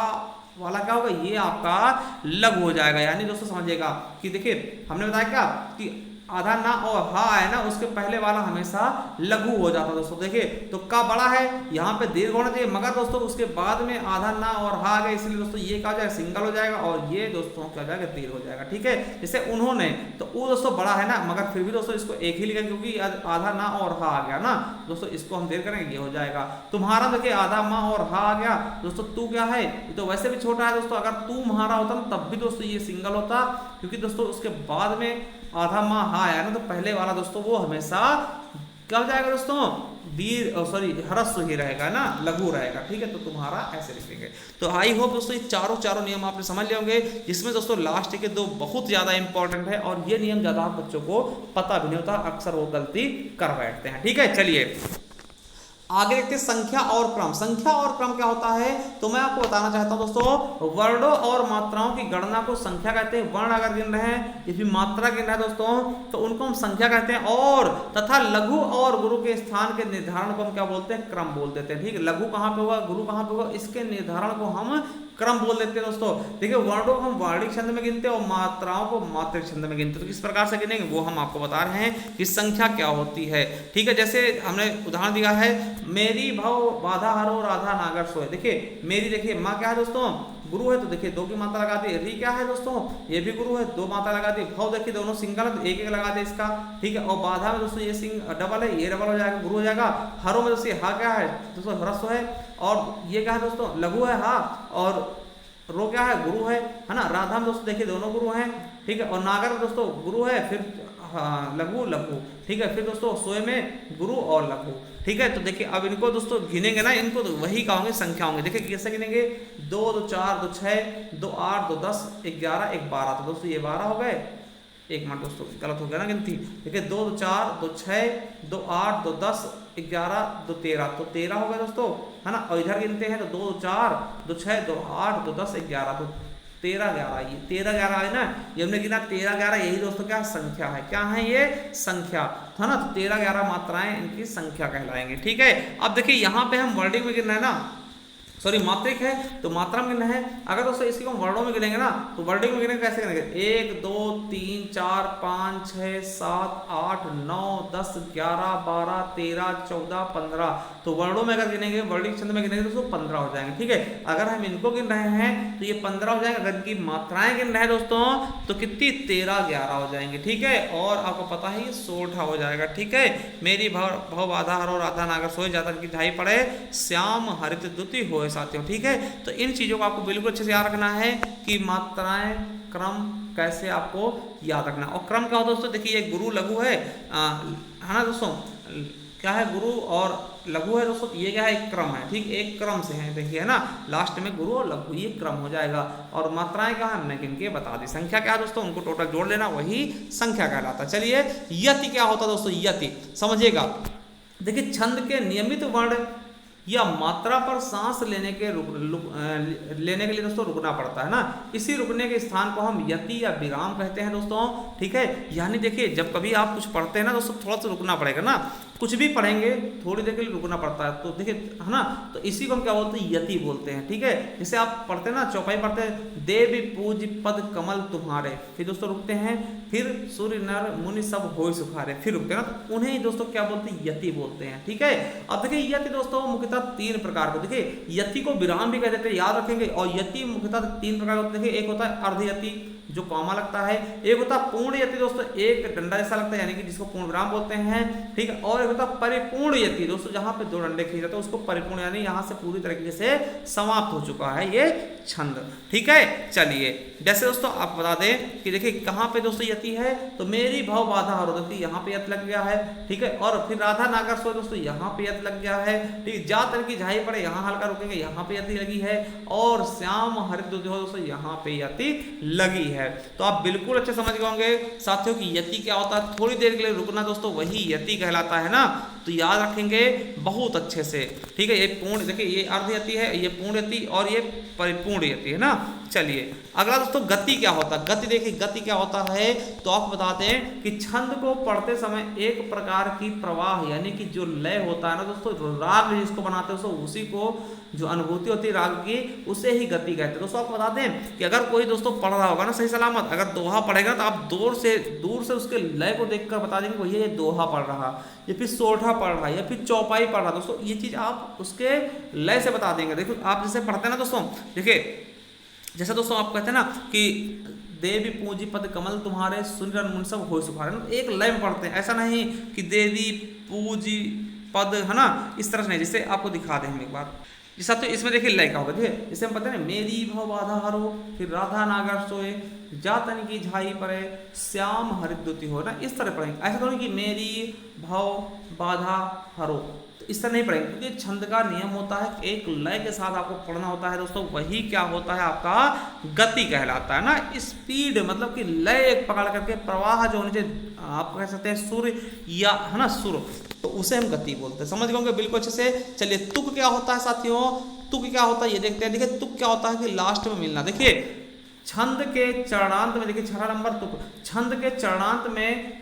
वाला क्या होगा, ये आपका लघु हो जाएगा। यानी दोस्तों समझिएगा कि देखिए हमने बताया क्या कि आधा ना और हा है ना, उसके पहले वाला हमेशा लघु हो जाता है दोस्तों। देखिए तो का बड़ा है, यहाँ पे दीर्घ होना चाहिए, मगर दोस्तों उसके बाद में आधा ना और हा आ गया, इसलिए दोस्तों ये क्या हो जाएगा, सिंगल हो जाएगा, और ये दोस्तों क्या हो जाएगा, दीर्घ हो जाएगा। ठीक है, जैसे उन्होंने, तो वो दोस्तों बड़ा है ना, मगर फिर भी दोस्तों इसको एक ही लिखा, क्योंकि आधा ना और हा आ गया ना दोस्तों, इसको हम दीर्घ करेंगे, ये हो जाएगा। तुम्हारा देखिए आधा मा और हा आ गया दोस्तों, तू क्या है, तो वैसे भी छोटा है दोस्तों, अगर तू तुम्हारा होता ना तब भी दोस्तों ये सिंगल होता, क्योंकि दोस्तों उसके बाद में आधा मा हा आया ना, तो पहले वाला दोस्तों वो हमेशा क्या हो जाएगा दोस्तों, ह्रस्व ही रहेगा ना, लघु रहेगा। ठीक है, तो तुम्हारा ऐसे लिखेंगे। तो आई होप दोस्तों ये चारों नियम आपने समझ लिए होंगे, जिसमें दोस्तों लास्ट के 2 बहुत ज्यादा इंपॉर्टेंट है, और ये नियम ज्यादा बच्चों को पता भी नहीं होता, अक्सर वो गलती कर बैठते हैं। ठीक है, चलिए आगे देखते हैं संख्या और क्रम। संख्या और क्रम क्या होता है, तो मैं आपको बताना चाहता हूं दोस्तों, वर्णों और मात्राओं की गणना को संख्या कहते हैं। वर्ण अगर गिन रहे हैं या फिर मात्रा गिन रहे हैं दोस्तों, तो उनको हम संख्या कहते हैं, और तथा लघु और गुरु के स्थान के निर्धारण को हम क्या बोलते हैं, क्रम बोल देते हैं। ठीक है, लघु कहाँ पे होगा, गुरु कहाँ पे होगा, इसके निर्धारण को हम क्रम बोल देते हैं दोस्तों। देखिए वर्णों को हम वर्णिक छंद में गिनते हैं और मात्राओं को मात्रिक छंद में गिनते हैं। तो किस प्रकार से गिनेंगे वो हम आपको बता रहे हैं कि संख्या क्या होती है। ठीक है, जैसे हमने उदाहरण दिया है, मेरी भव बाधा हरो राधा नागर सोए। देखिए मेरी, देखिए माँ क्या है दोस्तों, गुरु है, तो देखिए 2 की मात्रा लगा दी। री क्या है दोस्तों, ये भी गुरु है, 2 मात्रा लगा दी। भव देखिए दोनों सिंगल है, तो 1 1 लगा दे इसका। ठीक है, और बाधा में दोस्तों ये डबल है, ये डबल हो जाएगा, गुरु हो जाएगा। हरो में दोस्तों हा क्या है दोस्तों, ह्रस्व है, और ये क्या है दोस्तों, लघु है हा, और रो क्या है, गुरु है ना। राधा में दोस्तों देखिए दोनों गुरु हैं। ठीक है, और नागर में दोस्तों गुरु है, फिर लघु लघु। ठीक है, फिर दोस्तों सोए में गुरु और लघु। ठीक है, तो देखिए अब इनको दोस्तों गिनेंगे ना, इनको तो वही कहोगे संख्या होंगे। देखिए कैसे गिनेंगे, 2 2 4 2 6 2 8 2 10 11 1 12। तो दोस्तों ये 12 हो गए। एक मिनट दोस्तों, गलत हो गया ना गिनती। देखिए 2 2 4 2 6 2 8 2 10 11 2 13, तो 13 हो गए दोस्तों, है ना। और इधर गिनते हैं तो 2 2 4 2 6 2 8 2 10 11, तो 13 11, ये 13 11 है ना, ये हमने गिना 13 11, यही दोस्तों क्या संख्या है, क्या है ये संख्या, है ना। तो 13 11 मात्राएं इनकी संख्या कहलाएंगे। ठीक है, अब देखिए यहाँ पे हम वर्डिंग में गिनना है ना, सॉरी मात्रिक है तो मात्रा में गिनना है। अगर दोस्तों इसको हम वर्णों में गिनेंगे ना, तो वर्डिंग में गिनेंगे कैसे गिनेंगे, 1 2 3 4 5 6 7 8 9 10 11 12 13 14 15। तो वर्णों में अगर गिनेंगे, वर्णिक छंद में गिनेंगे दोस्तों 15 हो जाएंगे। ठीक है, अगर हम इनको गिन रहे हैं तो ये 15 हो जाएंगे। अगर इनकी मात्राएं गिन रहे हैं दोस्तों तो कितनी 13 11 हो जाएंगे। ठीक है, और आपको पता है ये 16 हो जाएगा। ठीक है, मेरी भव बाधा हरो राधा नागर सोए, ज्यादा की ढाई पड़े श्याम हरित द्युति होए साथियों। ठीक है, तो इन चीजों को आपको बिल्कुल अच्छे से याद रखना है कि मात्राएं क्रम कैसे आपको याद रखना। और क्रम क्या होता है दोस्तों, देखिए ये गुरु लघु है ना दोस्तों, क्या है गुरु और लघु है दोस्तों, ये क्या है एक क्रम है। ठीक, एक क्रम से है, देखिए है ना, लास्ट में गुरु और लघु ये क्रम हो जाएगा। और मात्राएं क्या है हमने गिनके बता दी। संख्या क्या है दोस्तों, उनको टोटल जोड़ लेना, वही संख्या कहलाता है। चलिए यति क्या होता है दोस्तों, यति समझिएगा। देखिए छंद के नियमित वर्ण या मात्रा पर सांस लेने के लिए दोस्तों रुकना पड़ता है ना, इसी रुकने के स्थान को हम यति या विराम कहते हैं दोस्तों। ठीक है, यानी देखिए जब कभी आप कुछ पढ़ते हैं ना दोस्तों, थोड़ा सा रुकना पड़ेगा ना, कुछ भी पढ़ेंगे थोड़ी देर के लिए रुकना पड़ता है। तो देखिए है ना, तो इसी को हम क्या बोलते हैं, यति बोलते हैं। ठीक है, जैसे आप पढ़ते हैं ना, चौपाई पढ़ते हैं, देवी पूज पद कमल तुम्हारे, फिर दोस्तों रुकते हैं, फिर सूर्य नर मुनि सब होय सुखारे, फिर रुकते हैं ना, तो उन्हें दोस्तों क्या बोलते हैं, यति बोलते हैं। ठीक है, अब देखिए यति दोस्तों मुख्यतः 3 प्रकार को, देखिए यति को विराम भी कह देते हैं, याद रखेंगे। और यति मुख्यतः 3 प्रकार होते हैं। एक होता है अर्ध यति, जो कॉमा लगता है, एक होता है पूर्ण यति दोस्तों, एक डंडा जैसा लगता है यानी कि जिसको पूर्ण विराम बोलते हैं, ठीक है, और एक होता है परिपूर्ण यति दोस्तों, जहां पे 2 डंडे खींचे जाते हैं उसको परिपूर्ण, यानी यहां से पूरी तरीके से समाप्त हो चुका है ये छंद, ठीक है। चलिए जैसे दोस्तों आप बता दें कि देखिए कहां पे दोस्तों यति है, तो मेरी भव बाधा हरोदती यहाँ पे यति लग गया है, ठीक है, और फिर राधा नागर सोए दोस्तों यहाँ पे यति लग गया है, ठीक, जा तन की झाई पड़े यहाँ हल्का रुकेंगे, यहाँ पे यति लगी है, और श्याम हरित दोस्तों यहाँ पे यति लगी है। तो आप बिल्कुल अच्छे समझ गए होंगे साथियों कि यति क्या होता है, थोड़ी देर के लिए रुकना दोस्तों वही यति कहलाता है ना, तो याद रखेंगे बहुत अच्छे से, ठीक है। ये पूर्ण, देखिए ये अर्ध यति है, ये पूर्ण यति और ये परिपूर्ण यति है ना। चलिए अगला दोस्तों गति क्या होता है, गति देखिए गति क्या होता है, तो आपको बताते हैं कि छंद को पढ़ते समय एक प्रकार की प्रवाह यानी कि जो लय होता है ना दोस्तों, राग जिसको बनाते हैं दोस्तों, उसी को जो अनुभूति होती है राग की उसे ही गति कहते हैं। दोस्तों आपको बता दें कि अगर कोई दोस्तों पढ़ रहा होगा ना सही सलामत, अगर दोहा पढ़ेगा तो आप दूर से उसके लय को देखकर बता देंगे भैया ये दोहा पढ़ रहा, या फिर सोरठा पढ़ रहा, या फिर चौपाई पढ़ रहा, दोस्तों ये चीज आप उसके लय से बता देंगे। देखो आप जैसे पढ़ते हैं ना दोस्तों, देखिए जैसे दोस्तों आप कहते हैं ना कि देवी पूंजी पद कमल तुम्हारे सुनिरन मुन सब हो सुखारे, एक लय में पढ़ते हैं, ऐसा नहीं कि देवी पूजी पद है ना, इस तरह से नहीं। जैसे आपको दिखा दें हम एक बार, जैसा तो इसमें देखिए लय का होगा, ठीक है, जैसे हम पता है ना मेरी भव बाधा हरो, फिर राधा नागर सोए, जातन की झाई परे, श्याम हरित द्युति हो ना, इस तरह पढ़ेंगे। ऐसा थोड़ी कि मेरी भव बाधा हरो, तो इस तरह नहीं पढ़ेंगे, क्योंकि छंद का नियम होता है एक लय के साथ आपको पढ़ना होता है दोस्तों, वही क्या होता है आपका गति कहलाता है ना। स्पीड मतलब कि लय पकड़ करके प्रवाह जो होने चाहिए, आप कह सकते हैं सुर या है ना सुर, तो उसे हम गति बोलते हैं। समझ गए बिल्कुल अच्छे से। चलिए तुक क्या होता है साथियों, तुक क्या होता है ये देखते हैं। देखिए तुक क्या होता है कि लास्ट में मिलना, देखिए छंद के चरणांत में, देखिए 6 नंबर तुक, छंद के चरणांत में,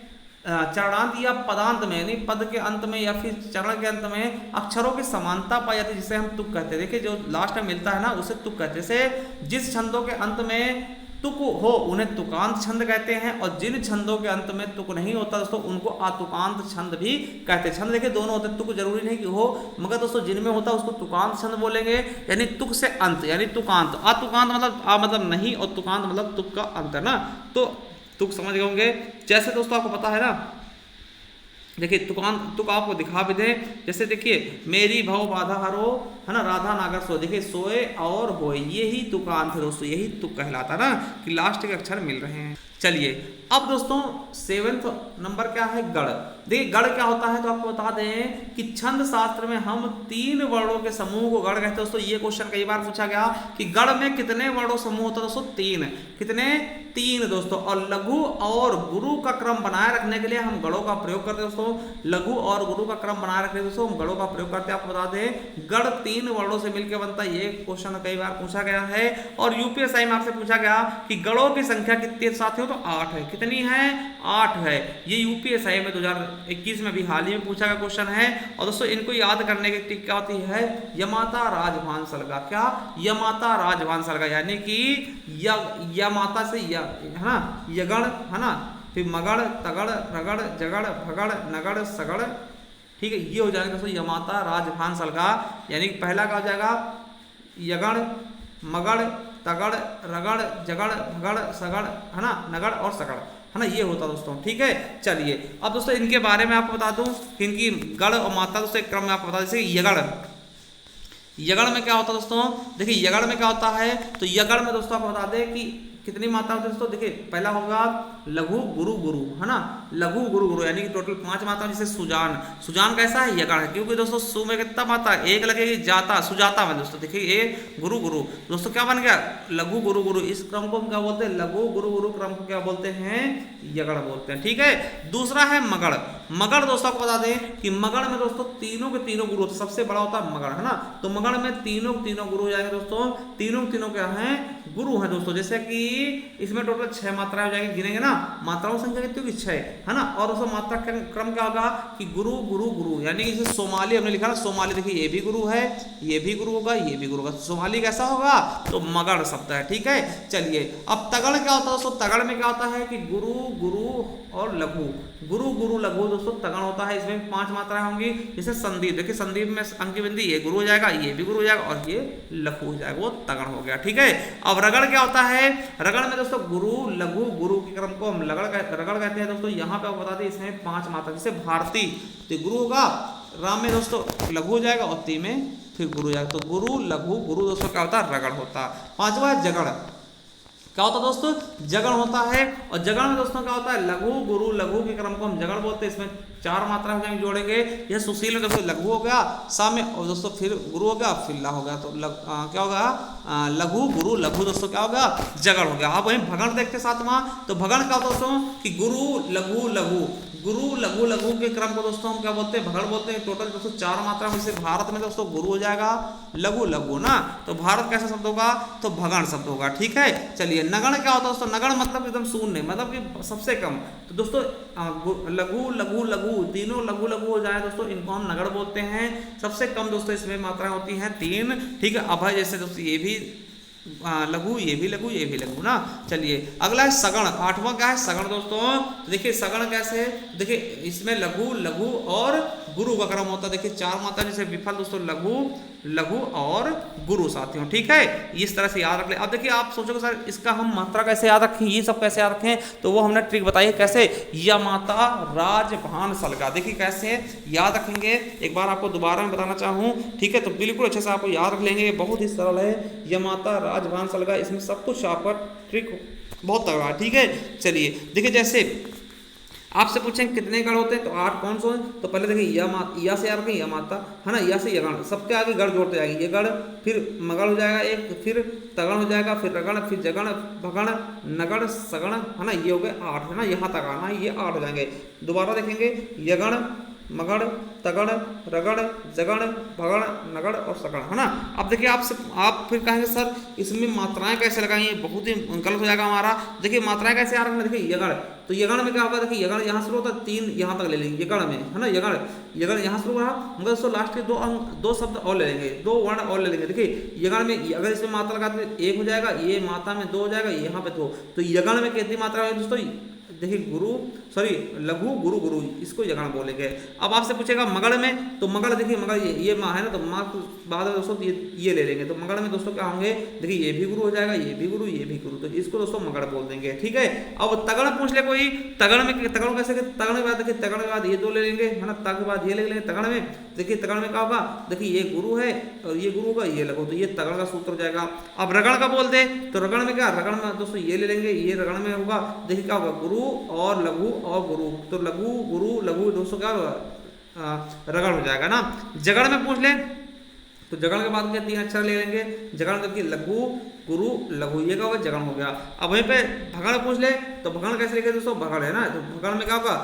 चरणांत या पदांत में यानी पद के अंत में या फिर चरण के अंत में अक्षरों की समानता पाई जाती है, जिसे हम तुक कहते हैं। देखिए जो लास्ट में मिलता है ना उसे तुक कहते हैं। जैसे जिस छंदों के अंत में तुक हो उन्हें तुकांत छंद कहते हैं, और जिन छंदों के अंत में तुक नहीं होता दोस्तों उनको अतुकांत छंद भी कहते हैं। छंद देखिए दोनों होते हैं, तुक जरूरी नहीं कि हो, मगर दोस्तों जिनमें होता है उसको तुकांत छंद बोलेंगे, यानी तुक से अंत यानी तुकांत। अतुकांत मतलब नहीं, और तुकांत मतलब तुक का अंत है ना, तो तुक समझ गए होंगे। जैसे दोस्तों आपको पता है ना, देखिए तुक आपको दिखा भी दें, जैसे देखिए मेरी भव बाधा हरो है ना, राधा नागर सोए, देखिए सोए और होए ये ही तुकांत है दोस्तों, यही तुक कहलाता है ना कि लास्ट के अक्षर मिल रहे हैं। चलिए अब दोस्तों 7वां नंबर क्या है, गढ़। देखिए गढ़ क्या होता है तो आपको बता दें कि छंद शास्त्र में हम 3 वर्णों के समूह को गढ़ कहते हैं दोस्तों। ये क्वेश्चन कई बार पूछा गया कि गढ़ में कितने वर्णों समूह होता है दोस्तों, 3। कितने, 3 दोस्तों। और लघु और गुरु का क्रम बनाए रखने के लिए हम गढ़ों का प्रयोग करते हैं दोस्तों। लघु और गुरु का क्रम बनाए रखने के लिए दोस्तों हम गढ़ों का प्रयोग करते हैं। आपको बता दें गढ़ 3 वर्णों से मिलकर बनता है, ये क्वेश्चन कई बार पूछा गया है। और यूपीएसआई में आपसे पूछा गया कि गढ़ों की संख्या कितनी है साथियों, तो 8 है। कितनी है, 8 है। ये यूपीएसआई में 2021 में भी हाल ही में पूछा गया क्वेश्चन है। और दोस्तों इनको याद करने की ट्रिक क्या होती है, यमाता राजभान सलगा। क्या, यमाता राजभान सलगा, यानी कि यमाता से है ना, यगण है ना, फिर मगड़ तगड़ रगड़ जगड़ भगड़ नगड़ सगड़, ठीक है, ये हो जाएगा दोस्तों यमाता राजभान सलगा। यानी पहला क्या हो जाएगा, यगण मगड़ तगड़ रगड़ जगड़ भगड़ सगड़ है ना, नगड़ और सगड़ है ना, ये होता दोस्तों, ठीक है। चलिए अब दोस्तों इनके बारे में आपको बता दूं कि इनकी गढ़ और मात्रा दोस्तों एक क्रम में आपको बता दें। जैसे यगड़ में क्या होता है दोस्तों, देखिए यगड़ में क्या होता है, तो यगड़ में दोस्तों आपको बता दें कि कितनी मात्रा होती है दोस्तों। देखिए पहला होगा लघु गुरु गुरु है ना, लघु गुरु गुरु यानी कि टोटल 5 मात्रा। जैसे सुजान कैसा है, यगड़ है, क्योंकि दोस्तों सु में कितना मात्रा, 1 लगेगी, जाता सुजाता में दोस्तों। देखिए ये गुरु गुरु दोस्तों क्या बन गया, लघु गुरु गुरु। इस क्रम को हम क्या बोलते हैं, लघु गुरु गुरु क्रम को क्या बोलते हैं, यगड़ बोलते हैं, ठीक है। दूसरा है मगड़। मगड़ दोस्तों आपको बता दें कि मगड़ में दोस्तों तीनों के तीनों गुरु, सबसे बड़ा होता है मगड़ है ना, तो मगड़ में तीनों गुरु हो जाएंगे दोस्तों। तीनों क्या है, गुरु है दोस्तों। जैसे कि इसमें टोटल 6 मात्राएं हो जाएंगी, गिनेंगे ना, मात्राओं संख्या कितनी होगी, 6 है ना। और उसका मात्रा क्रम क्या होगा कि गुरु गुरु गुरु, यानी कि जैसे सोमाली हमने लिखा ना, सोमाली देखिए ये भी गुरु है, ये भी गुरु होगा, ये भी गुरु होगा। सोमाली कैसा होगा, तो मगड़ शब्द है, ठीक है। चलिए अब तगड़ क्या होता है दोस्तों, तगड़ में क्या होता है कि गुरु गुरु और लघु, गुरु गुरु लघु दोस्तों तगण होता है, इसमें 5 मात्राएं होंगी। जैसे संदीप, देखिए संदीप में अंक की बिंदी ये गुरु हो जाएगा, ये भी गुरु हो जाएगा और ये लघु हो जाएगा, वो तगण हो गया। ठीक है, अब रगड़ क्या होता है? रगड़ में दोस्तों गुरु लघु गुरु के क्रम को हम रगड़ कहते हैं दोस्तों। यहाँ पे आपको बता दें इसमें 5 मात्रा, जैसे भारती तो गुरु होगा, राम में दोस्तों लघु हो जाएगा और ती में फिर गुरु हो जाएगा, तो गुरु लघु गुरु दोस्तों क्या होता है? रगड़ होता है। 5वां है जगड़, क्या होता है दोस्तों? जगड़ होता है। और जगड़ में दोस्तों क्या होता है? लघु गुरु लघु के क्रम को हम जगड़ बोलते हैं, इसमें 4 मात्रा हो जाएंगे, जोड़ेंगे। यह सुशील में दोस्तों लघु हो गया, सा में और दोस्तों फिर गुरु हो गया, फिर ला हो गया, तो क्या होगा? लघु गुरु लघु दोस्तों क्या हो गया? जगड़ हो गया। अब वहीं भगण देखते साथ वहां, तो भगण क्या होता है दोस्तों कि गुरु लघु लघु गुरु लघु लघु के क्रम को दोस्तों हम क्या बोलते हैं? भगड़ बोलते हैं। टोटल दोस्तों 4 मात्रा में से भारत में दोस्तों गुरु हो जाएगा, लघु लघु ना, तो भारत कैसा शब्द होगा? तो भगण शब्द होगा। ठीक है, चलिए नगण क्या होता है दोस्तों? नगण मतलब एकदम शून्य, मतलब कि सबसे कम। तो दोस्तों लघु लघु लघु तीनों लघु लघु हो जाए दोस्तों, इनको हम नगण बोलते हैं। सबसे कम दोस्तों इसमें मात्राएं होती हैं 3। ठीक है, अभय जैसे दोस्तों ये भी लघु, ये भी लघु, ये भी लघु ना। चलिए अगला है सगण। 8वां क्या है? सगण दोस्तों। तो देखिए सगण कैसे है? देखिए इसमें लघु लघु और गुरु का क्रम होता है। देखिए 4 मात्रा, जैसे विफल दोस्तों लघु लघु और गुरु साथियों। ठीक है, इस तरह से याद रख ले। अब देखिए आप सोचोगे सर इसका हम मात्रा कैसे याद रखें, ये सब कैसे याद रखें? तो वो हमने ट्रिक बताई है कैसे। यमाता राज भान सलगा, देखिए कैसे याद रखेंगे, एक बार आपको दोबारा मैं बताना चाहूँ। ठीक है, तो बिल्कुल अच्छे से आपको याद रख लेंगे, बहुत ही सरल है। यमाता राज भान सलगा, इसमें सब कुछ आपका ट्रिक बहुत तगड़ा है। ठीक है, चलिए देखिए जैसे आपसे पूछें कितने गण होते हैं, तो 8 कौन से हैं? तो पहले देखिए या से याद रखें, या माता है ना, या से यगण, सबके आगे गण जोड़ते जाएंगे। ये गण फिर मगड़ हो जाएगा एक, फिर तगण हो जाएगा, फिर रगण, फिर जगण, भगण, नगण, सगण, है ना, ये हो गए 8, है ना, यहाँ तक आना, ये 8 हो जाएंगे। दोबारा देखेंगे यगण, मगड़, तगड़, रगड़, जगण, भगण, नगड़ और सगण, है ना। अब देखिए आप फिर कहेंगे सर इसमें मात्राएं कैसे लगाएंगे, बहुत ही गलत हो जाएगा हमारा। देखिए मात्राएं कैसे आ रही है, देखिए यगण, तो यगण में क्या होगा? देखिए यगण यहाँ शुरू होता है, 3 यहाँ तक ले लेंगे यगण में, है ना। यगण यहाँ शुरू रहा, मगर दोस्तों लास्ट के 2 शब्द और ले लेंगे, 2 वर्ण और ले लेंगे। देखिए यगण में अगर इसमें मात्रा लगाते हैं 1 हो जाएगा, ये मात्रा में 2 हो जाएगा, यहाँ पे 2, तो यगण में कितनी मात्रा है दोस्तों? देखिए लघु गुरु गुरु, इसको यगण बोलेंगे। अब आपसे पूछेगा मगड़ में, तो मगड़ देखिए मगड़ ये माँ है ना, तो माँ बाद में दोस्तों ये ले लेंगे, तो मगड़ में दोस्तों क्या होंगे? देखिए ये भी गुरु हो जाएगा, ये भी गुरु, ये भी गुरु, तो इसको दोस्तों मगड़ बोल देंगे। ठीक है, अब तगड़ पूछ ले कोई, तगड़ में तगड़ कैसे? तगड़ के बाद देखिए तगड़ के बाद ये 2 ले लेंगे, है ना, तग के बाद ये ले लेंगे तगड़ में। देखिए तगड़ में क्या होगा? देखिए ये गुरु है और ये गुरु होगा, ये लघु, तो ये तगड़ का सूत्र हो जाएगा। अब रगड़ का बोल दे, तो रगड़ में क्या? रगड़ में दोस्तों ये ले लेंगे, ये रगड़ में होगा, देखिए क्या होगा? गुरु और लघु और गुरु, तो लघु गुरु लघु दोस्तों क्या होगा? रगड़ हो जाएगा ना। जगड़ में पूछ ले, तो जगड़ के बाद क्या 3 अक्षर ले लेंगे, जगड़ देखिए लघु गुरु लघु, ये क्या होगा? जगड़ हो गया। अब वहीं पे भगड़ पूछ ले, तो भगड़ कैसे लिखे दोस्तों? भगड़ है ना, तो भगड़ में क्या होगा?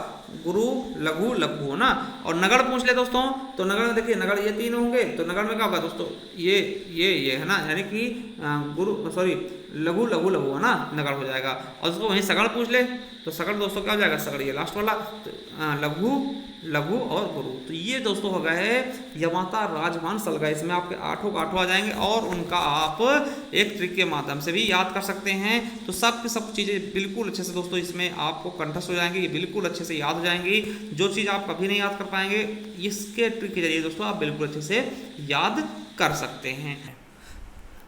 गुरु लघु लघु, है ना। और नगड़ पूछ ले दोस्तों, तो नगड़ में देखिए नगड़ ये 3 होंगे, तो नगड़ में क्या होगा दोस्तों? ये है ना, यानी कि लघु लघु लघु, है ना, नगड़ हो जाएगा। और उसको वहीं सगड़ पूछ ले, तो सगड़ दोस्तों क्या हो जाएगा? सगड़ ये लास्ट वाला, तो लघु लघु और गुरु, तो ये दोस्तों हो गए यमाता राजभान सलगा। इसमें आपके 8 आ जाएंगे और उनका आप एक ट्रिक के माध्यम से भी याद कर सकते हैं। तो सब की सब चीज़ें बिल्कुल अच्छे से दोस्तों इसमें आपको कंठस्थ हो जाएंगी, बिल्कुल अच्छे से याद हो जाएंगी। जो चीज़ आप कभी नहीं याद कर पाएंगे, इसके ट्रिक के जरिए दोस्तों आप बिल्कुल अच्छे से याद कर सकते हैं।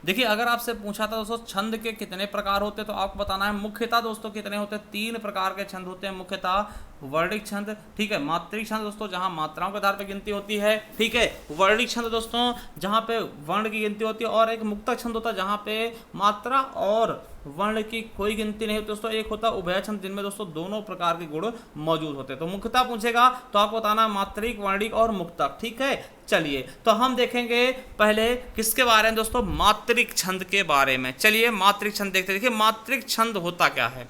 देखिए अगर आपसे पूछा था दोस्तों छंद के कितने प्रकार होते हैं, तो आपको बताना है मुख्यतः दोस्तों कितने होते हैं? 3 प्रकार के छंद होते हैं मुख्यतः। वर्णिक छंद, ठीक है, मात्रिक छंद दोस्तों जहां मात्राओं के आधार पर गिनती होती है, ठीक है, वर्णिक छंद दोस्तों जहां पे वर्ण की गिनती होती है, और एक मुक्तक छंद होता है जहां पे मात्रा और वर्ण की कोई गिनती नहीं होती दोस्तों। एक होता है उभय छंद जिनमें दोस्तों दोनों प्रकार के गुण मौजूद होते हैं। तो मुख्यतः पूछेगा तो आपको बताना मात्रिक, वर्णिक और मुक्तक, ठीक है। चलिए तो हम देखेंगे पहले किसके बारे में दोस्तों? मात्रिक छंद के बारे में। चलिए मात्रिक छंद देखते हैं। देखिए मात्रिक छंद होता क्या है,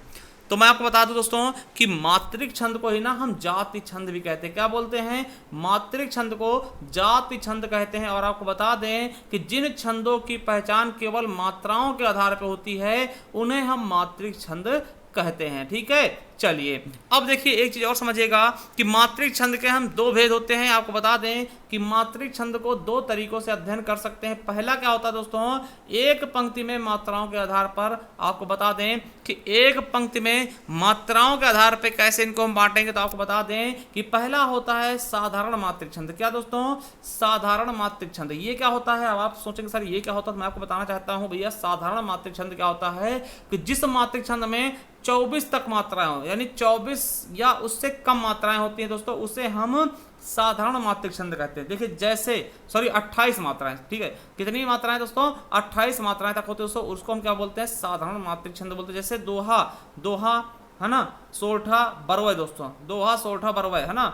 तो मैं आपको बता दूं दोस्तों कि मात्रिक छंद को ही ना हम जाति छंद भी कहते हैं। क्या बोलते हैं? मात्रिक छंद को जाति छंद कहते हैं। और आपको बता दें कि जिन छंदों की पहचान केवल मात्राओं के आधार पर होती है उन्हें हम मात्रिक छंद कहते हैं, ठीक है। चलिए अब देखिए एक चीज और समझिएगा कि मात्रिक छंद के हम दो भेद होते हैं। आपको बता दें कि मात्रिक छंद को दो तरीकों से अध्ययन कर सकते हैं। पहला क्या होता है दोस्तों, एक पंक्ति में मात्राओं के आधार पर, आपको बता दें कि एक पंक्ति में मात्राओं के आधार पर कैसे इनको हम बांटेंगे। तो आपको बता दें कि पहला होता है साधारण मात्रिक छंद। क्या दोस्तों, साधारण मात्रिक छंद। ये क्या होता है, अब आप सोचेंगे सर ये क्या होता है, तो मैं आपको बताना चाहता हूं भैया, साधारण मात्रिक छंद क्या होता है कि जिस मात्रिक छंद में 24 तक मात्राएं हो, यानी 24 या उससे कम मात्राएं होती हैं दोस्तों, उसे हम साधारण मात्रिक छंद कहते हैं। देखिए जैसे 28 मात्राएं, ठीक है, कितनी मात्राएं दोस्तों, 28 मात्राएं तक होती है दोस्तों, उसको हम क्या बोलते हैं, साधारण मात्रिक छंद बोलते हैं। जैसे दोहा, दोहा है ना, सोरठा बरवय दोस्तों, दोहा सोरठा बरवय है ना,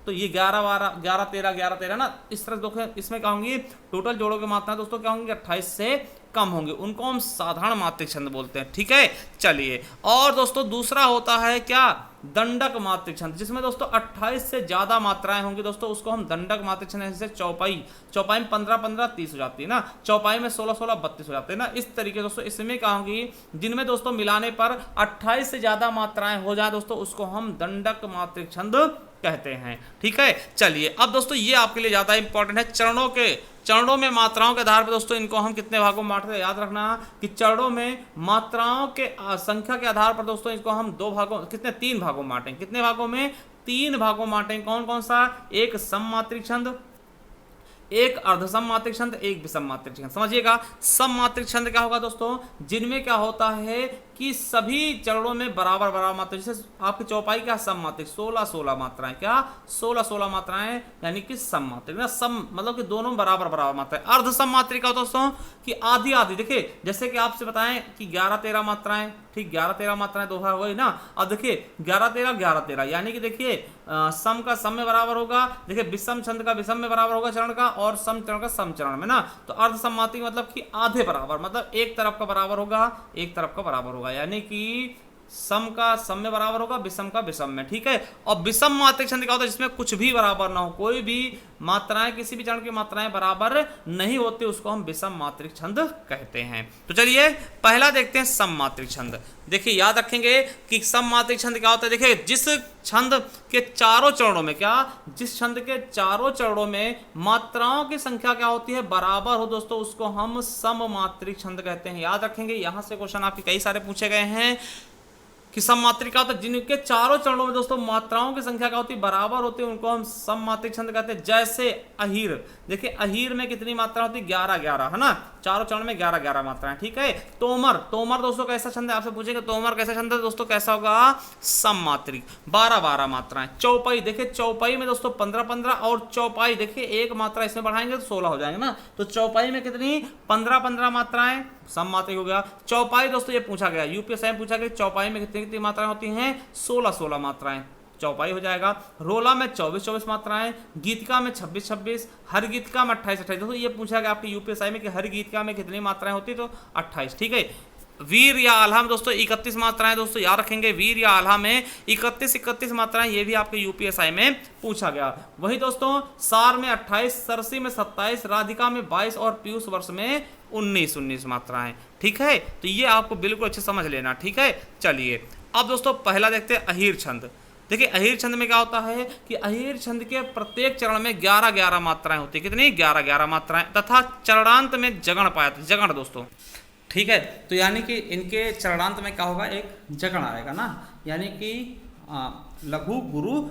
तो ये 11 12 11 13 11 13 ना, इस तरह देखो इसमें क्या होंगी, टोटल जोड़ों की मात्राएं दोस्तों क्या होंगी, 28 से कम होंगे, उनको हम साधारण मात्रिक छंद बोलते हैं। ठीक है, चलिए और दोस्तों दूसरा होता है क्या, दंडक मात्रिक छंद, जिसमें दोस्तों 28 से ज्यादा मात्राएं होंगी दोस्तों, उसको हम दंडक मात्रिक छंद। जैसे चौपाई, चौपाई में 15 15 30 हो जाती है ना, चौपाई में 16 16 32 हो जाते हैं ना, इस तरीके दोस्तों इसमें क्या होंगी, जिनमें दोस्तों मिलाने पर 28 से ज्यादा मात्राएं हो जाए दोस्तों, उसको हम दंडक मात्रिक छंद कहते हैं। ठीक है, चलिए अब दोस्तों ये आपके लिए ज्यादा इंपॉर्टेंट है, चरणों में मात्राओं के आधार पर दोस्तों इनको हम कितने भागों में बांटते हैं। याद रखना कि चरणों में मात्राओं के संख्या के आधार पर दोस्तों इसको हम दो भागों, कितने, 3 भागों में बांटेंगे। कितने भागों में, 3 भागों में बांटेंगे। कौन कौन सा, एक सम मात्रिक छंद, एक अर्धसम मात्रिक छंद, एक विषम मात्रिक छंद। समझिएगा, सम मात्रिक छंद क्या होगा दोस्तों, जिनमें क्या होता है कि सभी चरणों में बराबर बराबर मात्रा, जैसे आपकी चौपाई क्या, सम मात्रिक, 16 16 मात्राएं, क्या 16 16 मात्राएं, यानी कि सम मात्रिक ना, सम मतलब कि दोनों बराबर बराबर मात्राएं। अर्धसम मात्रिक का दोस्तों कि आधी आधी, देखिए जैसे कि आपसे बताएं कि 11 13 मात्राएं, ठीक, 11 13 मात्राएं दोहा हुई ना। अब देखिए 11 13 11 13, यानी कि देखिए सम का सम में बराबर होगा, देखिए विषम छंद का विषम में बराबर होगा चरण का, और सम चरण का सम चरण में ना। तो अर्धसम मात्रिक मतलब कि आधे बराबर, मतलब एक तरफ का बराबर होगा, एक तरफ का बराबर होगा, यानी कि सम का सम में बराबर होगा, विषम का विषम में। ठीक है, और विषम मात्रिक छंद क्या होता है, जिसमें कुछ भी बराबर ना हो, कोई भी मात्राएं, किसी भी चरण की मात्राएं बराबर नहीं होती, उसको हम विषम मात्रिक छंद कहते हैं। तो चलिए पहला देखते हैं सम मात्रिक छंद। देखिए याद रखेंगे कि सम मात्रिक छंद क्या होता है। देखिए जिस छंद के चारों चरणों में, क्या, जिस छंद के चारों चरणों में मात्राओं की संख्या क्या होती है, बराबर हो दोस्तों, उसको हम सम मात्रिक छंद कहते हैं। याद रखेंगे, यहां से क्वेश्चन आपके कई सारे पूछे गए हैं कि सम मात्रिक क्या होता है, जिनके चारों चरणों में दोस्तों मात्राओं की संख्या क्या होती है, बराबर होती है, उनको हम सम मात्रिक छंद कहते हैं। जैसे अहीर, देखिए अहीर में कितनी मात्रा होती है, 11 11 है ना, चारों चरण में 11 11 मात्राएं। ठीक है, तोमर, तोमर दोस्तों कैसा छंद है, आपसे पूछेंगे तोमर कैसा छंद है दोस्तों, कैसा होगा, सम मात्रिक, 12 12 मात्राएं। चौपाई, देखिए चौपाई में दोस्तों 15 15, और चौपाई देखिए एक मात्रा इसमें बढ़ाएंगे तो 16 हो जाएंगे ना, तो चौपाई में कितनी, 15 15 मात्राएं, सम मात्रिक हो गया। चौपाई दोस्तों ये पूछा गया, यूपीएससी में पूछा गया, चौपाई में कितनी कितनी मात्राएं होती हैं, 16 16 मात्राएं, चौपाई हो जाएगा। रोला में 24 24 मात्राएं, गीतिका में 26 26, हर गीतिका में 28 28। दोस्तों ये पूछा गया आपके यूपीएससी में कि हर गीतिका में कितनी मात्राएं होती, तो 28। ठीक है, वीर या आल्हा में दोस्तों 31 मात्राएं, दोस्तों याद रखेंगे, वीर या आल्हा में 31 31 मात्राएं, ये भी आपके यूपीएससी में पूछा गया। वही दोस्तों सार में 28, सरसी में 27, राधिका में 22, और पीयूष वर्ष में 19 19 मात्राएं। ठीक है, तो ये आपको बिल्कुल अच्छे समझ लेना। ठीक है, चलिए अब दोस्तों पहला देखते हैं अहीर छंद। देखिए अहीर छंद में क्या होता है कि अहीर छंद के प्रत्येक चरण में 11 11 मात्राएं होती है। कितनी, 11 11 मात्राएं, तथा चरणांत में जगण पाया, जगण दोस्तों। ठीक है, तो यानी कि इनके चरणांत में क्या होगा, एक जगण आएगा ना, यानी कि लघु गुरु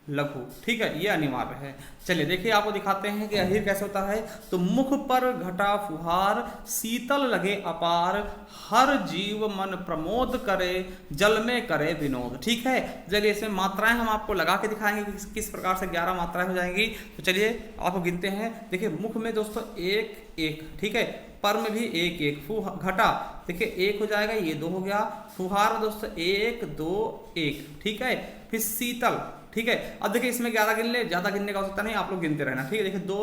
लघु। ठीक है, ये अनिवार्य है। चलिए देखिए आपको दिखाते हैं कि अहीर कैसे होता है। तो मुख पर घटा फुहार, शीतल लगे अपार, हर जीव मन प्रमोद करे, जल में करे विनोद। ठीक है, चलिए इसमें मात्राएं हम आपको लगा के दिखाएंगे कि किस प्रकार से 11 मात्राएं हो जाएंगी। तो चलिए आपको गिनते हैं। देखिए मुख में दोस्तों 1 1, ठीक है, पर में भी 1 1, घटा देखिए 1 हो जाएगा, ये 2 हो गया। फुहार दोस्तों 1 2 1, ठीक है। फिर शीतल, ठीक है। अब देखिए इसमें 11 गिन ले, ज्यादा गिनने का आवश्यकता नहीं, आप लोग गिनते रहना। ठीक है, देखिए 2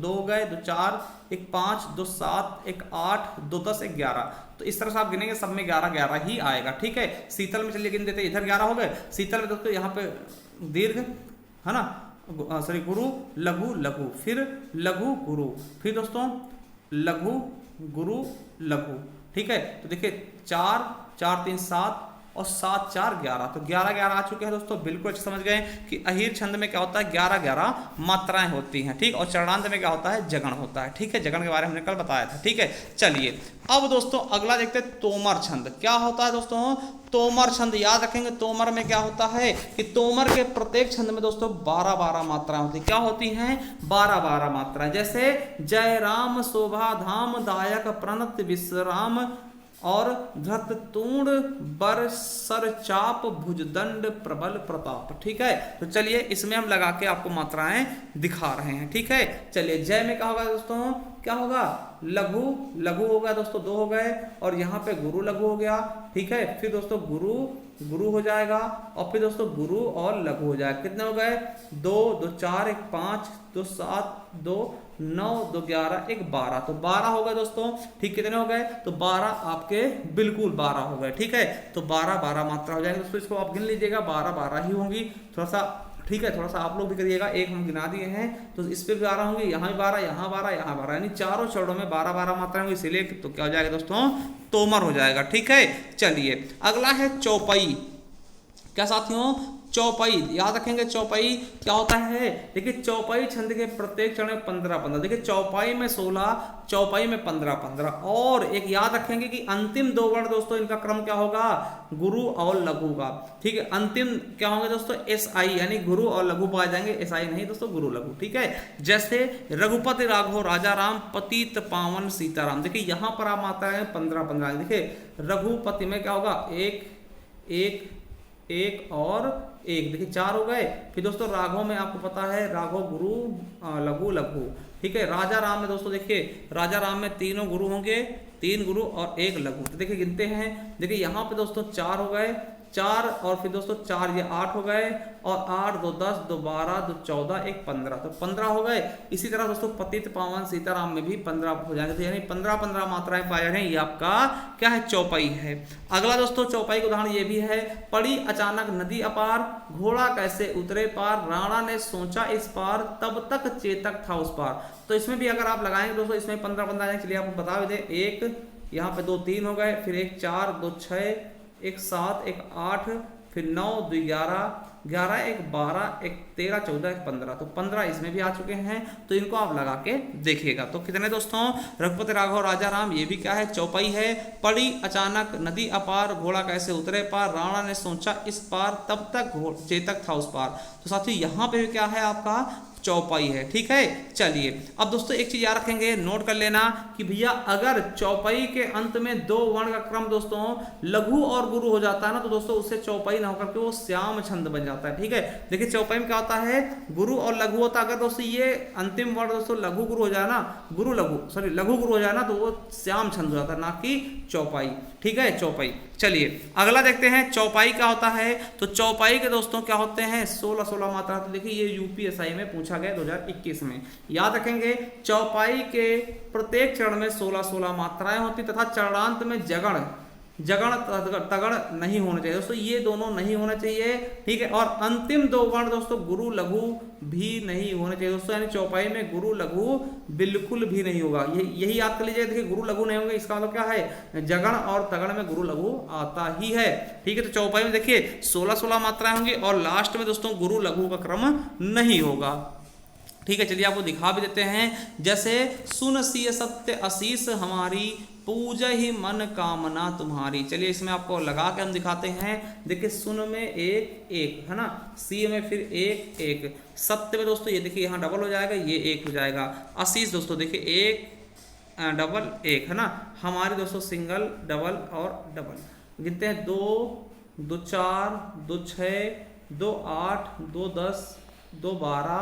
हो गए, 2 4, 1 5, 2 7, 1 8, 2 10, 1 11। तो इस तरह से आप गिनेंगे, सब में 11 11 ही आएगा। ठीक है, शीतल में चलिए गिन देते, इधर 11 हो गए। शीतल में दोस्तों यहाँ पे दीर्घ है ना, सॉरी गुरु लघु लघु, फिर लघु गुरु, फिर दोस्तों लघु गुरु लघु। ठीक है, तो देखिए 4 4 3 7, और 7 4 11, तो 11 11 आ चुके हैं दोस्तों। बिल्कुल अच्छे समझ गए कि अहीर छंद में क्या होता है, 11 11 मात्राएं होती हैं, ठीक। और चरणांत में क्या होता है, जगण होता है, ठीक है। जगण के बारे में हमने कल बताया था, ठीक है। चलिए अब दोस्तों अगला देखते हैं तोमर छंद। क्या होता है दोस्तों, तोमर छंद। याद रखेंगे तोमर में क्या होता है कि तोमर के प्रत्येक छंद में दोस्तों 12 12 मात्राएं होती है। क्या होती हैं, 12 12 मात्राएं। जैसे जय राम शोभा धाम दायक प्रणत विश्राम और धृत तूण बर सर चाप भुजदंड प्रबल प्रताप, ठीक है। तो चलिए इसमें हम लगा के आपको मात्राएं दिखा रहे हैं, ठीक है। चलिए जय में क्या होगा दोस्तों, क्या होगा, लघु लघु हो गया दोस्तों, 2 हो गए। और यहाँ पे गुरु लघु हो गया, ठीक है। फिर दोस्तों गुरु गुरु हो जाएगा, और फिर दोस्तों गुरु और लघु हो जाएगा। कितने हो गए, 2 2 4 1 5 2 7 2 9 2 11 1 12, तो 12 हो गए दोस्तों, ठीक। कितने हो गए, तो 12 आपके बिल्कुल 12 हो गए, ठीक है। तो 12 12 मात्रा हो जाएंगे दोस्तों। इसको आप गिन लीजिएगा, 12 12 ही होंगी। थोड़ा सा, ठीक है, थोड़ा सा आप लोग भी करिएगा। एक हम गिना दिए हैं, तो इस पे भी 12 होंगे, यहाँ भी 12, यहाँ 12, यहाँ 12, यानी चारों चरणों में 12 12 मात्राएं होंगी। इसीलिए तो क्या हो जाएगा दोस्तों, तोमर हो जाएगा, ठीक है। चलिए अगला है चौपाई। क्या साथियों, चौपाई। याद रखेंगे चौपाई क्या होता है। देखिए चौपाई छंद के प्रत्येक चरण में 15 15, देखिए चौपाई में 16, चौपाई में 15 15। और एक याद रखेंगे कि अंतिम 2 वर्ण दोस्तों इनका क्रम क्या होगा, गुरु और लघु का, ठीक है। अंतिम क्या होंगे दोस्तों, SI, यानी गुरु और लघु पाए जाएंगे, SI नहीं दोस्तों, गुरु लघु, ठीक है। जैसे रघुपति राघव राजा राम पतित पावन सीताराम। देखिए यहाँ पर आप मात्राएं 15 15। देखिए रघुपति में क्या होगा, 1 1 1 और 1, देखिए 4 हो गए। फिर दोस्तों राघव में आपको पता है, राघव गुरु लघु लघु, ठीक है। राजा राम में दोस्तों देखिए, राजा राम में तीनों गुरु होंगे, 3 गुरु और 1 लघु। तो देखिए गिनते हैं, देखिए यहाँ पे दोस्तों 4 हो गए, 4 और फिर दोस्तों 4 ये 8 हो गए, और 8 2 10 2 12 2 14 1 15, तो 15 हो गए। इसी तरह दोस्तों पतित पावन सीताराम में भी 15 हो जाएंगे, तो यानी 15 15 मात्राएं पाए जा रहे हैं। ये आपका क्या है, चौपाई है। अगला दोस्तों चौपाई का उदाहरण ये भी है, पड़ी अचानक नदी अपार घोड़ा कैसे उतरे पार राणा ने सोचा इस पार तब तक चेतक था उस पार। तो इसमें भी अगर आप लगाएंगे दोस्तों, इसमें 15 15 आएंगे। चलिए आपको बता दें, 1 यहाँ पे 2 3 हो गए, फिर 1 4 2 6 1 7 1 8, फिर 9 2 11 11 1 12 1 13 14 1 15, तो 15 इसमें भी आ चुके हैं। तो इनको आप लगा के देखिएगा। तो कितने दोस्तों, रघुपति राघव राजा राम, ये भी क्या है, चौपाई है। पड़ी अचानक नदी अपार घोड़ा कैसे उतरे पार राणा ने सोचा इस पार तब तक चेतक था उस पार। तो साथियों यहाँ पे भी क्या है, आपका चौपाई है, ठीक है। चलिए अब दोस्तों एक चीज याद रखेंगे, नोट कर लेना कि भैया अगर चौपाई के अंत में 2 वर्ण का क्रम दोस्तों लघु और गुरु हो जाता है ना, तो दोस्तों उससे चौपाई ना होकर के वो श्याम छंद बन जाता है, ठीक है। देखिए चौपाई में क्या होता है, गुरु और लघु होता है। अगर दोस्तों ये अंतिम वर्ण दोस्तों लघु गुरु हो जाए ना, लघु गुरु हो जाए ना, तो वो श्याम छंद हो जाता है, ना कि चौपाई, ठीक है, चौपाई। चलिए अगला देखते हैं, चौपाई क्या होता है। तो चौपाई के दोस्तों क्या होते हैं, 16 16 मात्रा। तो देखिए ये UPSI में पूछा गया 2021 में। याद रखेंगे चौपाई के प्रत्येक चरण में 16 16 मात्राएं होती तथा चरणांत में जगण तगड़ नहीं होने चाहिए दोस्तों, ये दोनों नहीं होने चाहिए, ठीक है। और अंतिम 2 वर्ण दोस्तों गुरु लघु भी नहीं होने चाहिए दोस्तों, यानी चौपाई में गुरु लघु बिल्कुल भी नहीं होगा। यही याद कर लीजिए। देखिए गुरु लघु नहीं होंगे, इसका मतलब क्या है, जगण और तगड़ में गुरु लघु आता ही है, ठीक है। तो चौपाई में देखिए 16 16 मात्राएं होंगी, और लास्ट में दोस्तों गुरु लघु का क्रम नहीं होगा, ठीक है। चलिए आपको दिखा भी देते हैं। जैसे सुन सिय सत्य आशीष हमारी पूजा ही मन कामना तुम्हारी। चलिए इसमें आपको लगा के हम दिखाते हैं। देखिए सुन में 1 1 है ना, सी में फिर 1 1, सत्य में दोस्तों ये देखिए यहाँ डबल हो जाएगा, ये 1 हो जाएगा। आशीष दोस्तों देखिए 1 डबल 1 है ना, हमारी दोस्तों सिंगल डबल और डबल। गिनते हैं 2 2 4 2 6 2 8 2 10 2 12